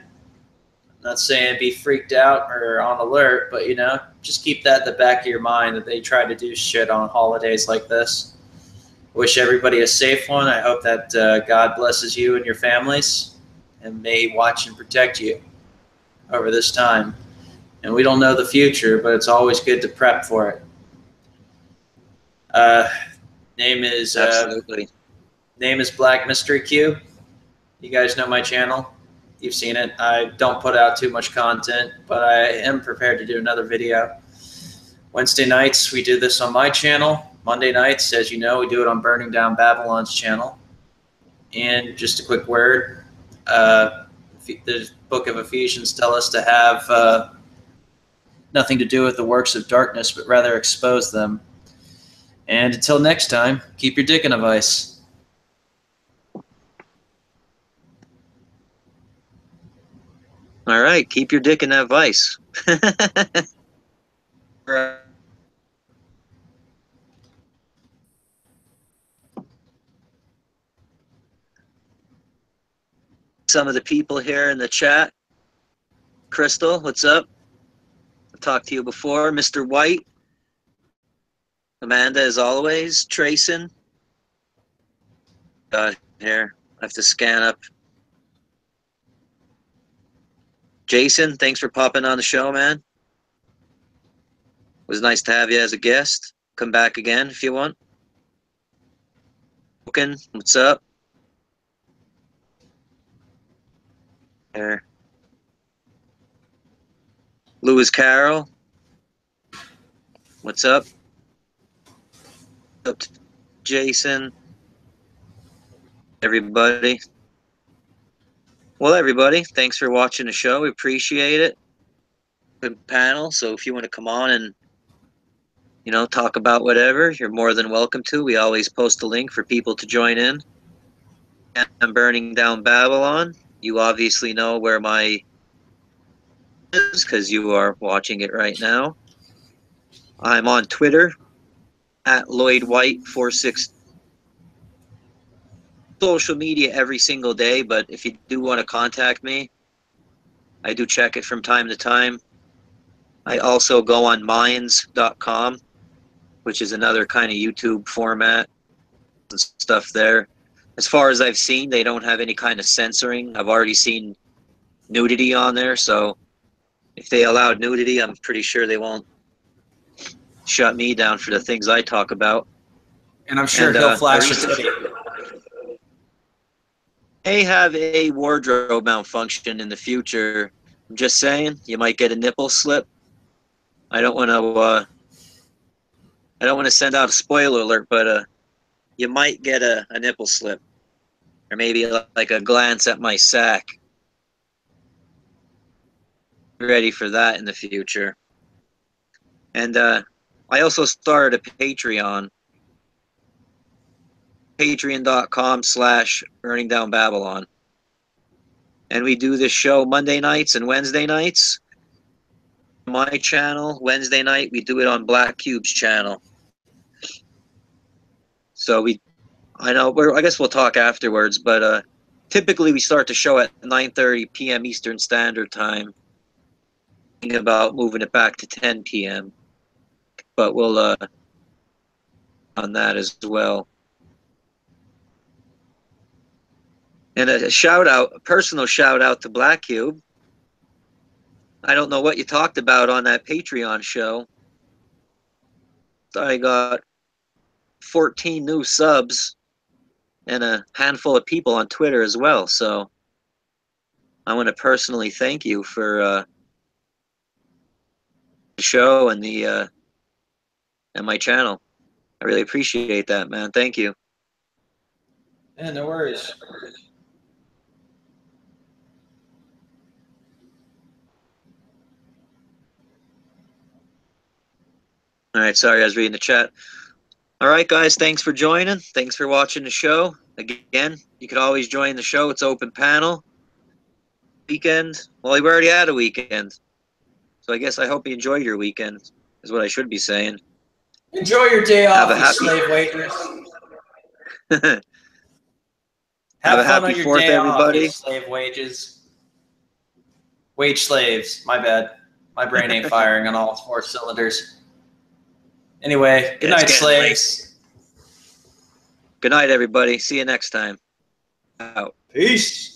Not saying be freaked out or on alert, but you know, just keep that in the back of your mind that they try to do shit on holidays like this. Wish everybody a safe one. I hope that God blesses you and your families and may watch and protect you over this time. And we don't know the future, but it's always good to prep for it. Name is Black Mystery Cube. You guys know my channel. You've seen it. I don't put out too much content, but I am prepared to do another video. Wednesday nights, we do this on my channel. Monday nights, as you know, we do it on Burning Down Babylon's channel. And just a quick word, the book of Ephesians tells us to have nothing to do with the works of darkness, but rather expose them. And until next time, keep your dick in a vice. All right, keep your dick in that vice. Some of the people here in the chat. Crystal, what's up? I've talked to you before. Mr. White. Amanda, as always. Trayson. Here, I have to scan up. Jason, thanks for popping on the show, man. It was nice to have you as a guest. Come back again if you want. What's up? There. Lewis Carroll. What's up? What's up, Jason? Everybody. Well, everybody, thanks for watching the show. We appreciate it. Good panel. So if you want to come on and, you know, talk about whatever, you're more than welcome to. We always post a link for people to join in. I'm Burning Down Babylon. You obviously know where my is because you are watching it right now. I'm on Twitter at LloydWhite46. Social media every single day, but if you do want to contact me, I do check it from time to time. I also go on minds.com, which is another kind of YouTube format and stuff there. As far as I've seen, they don't have any kind of censoring. I've already seen nudity on there, so if they allowed nudity, I'm pretty sure they won't shut me down for the things I talk about. And I'm sure he'll flash a titty. May have a wardrobe malfunction in the future. I'm just saying, you might get a nipple slip. I don't want to send out a spoiler alert, but you might get a nipple slip, or maybe like a glance at my sack. Ready for that in the future. And I also started a Patreon. Patreon.com/BurningDownBabylon. And we do this show Monday nights and Wednesday nights. My channel, Wednesday night, we do it on Black Cube's channel. So I guess we'll talk afterwards, but typically we start the show at 9:30 p.m. Eastern Standard Time. Thinking about moving it back to 10 p.m. But we'll on that as well. And a personal shout out to Black Cube. I don't know what you talked about on that Patreon show. I got 14 new subs and a handful of people on Twitter as well. So I want to personally thank you for the show and and my channel. I really appreciate that, man. Thank you. Yeah, no worries. All right, sorry, I was reading the chat. All right, guys, thanks for joining. Thanks for watching the show. Again, you can always join the show. It's open panel. Weekend. Well, we already had a weekend. So I guess I hope you enjoyed your weekend, is what I should be saying. Enjoy your day off, Have a you happy- slave waiters. Have a fun happy on your 4th, day off, everybody. you slave wages. Wage slaves. My bad. My brain ain't firing on all 4 cylinders. Anyway, good It's night, getting late. slaves. Good night, everybody. See you next time. Out. Peace.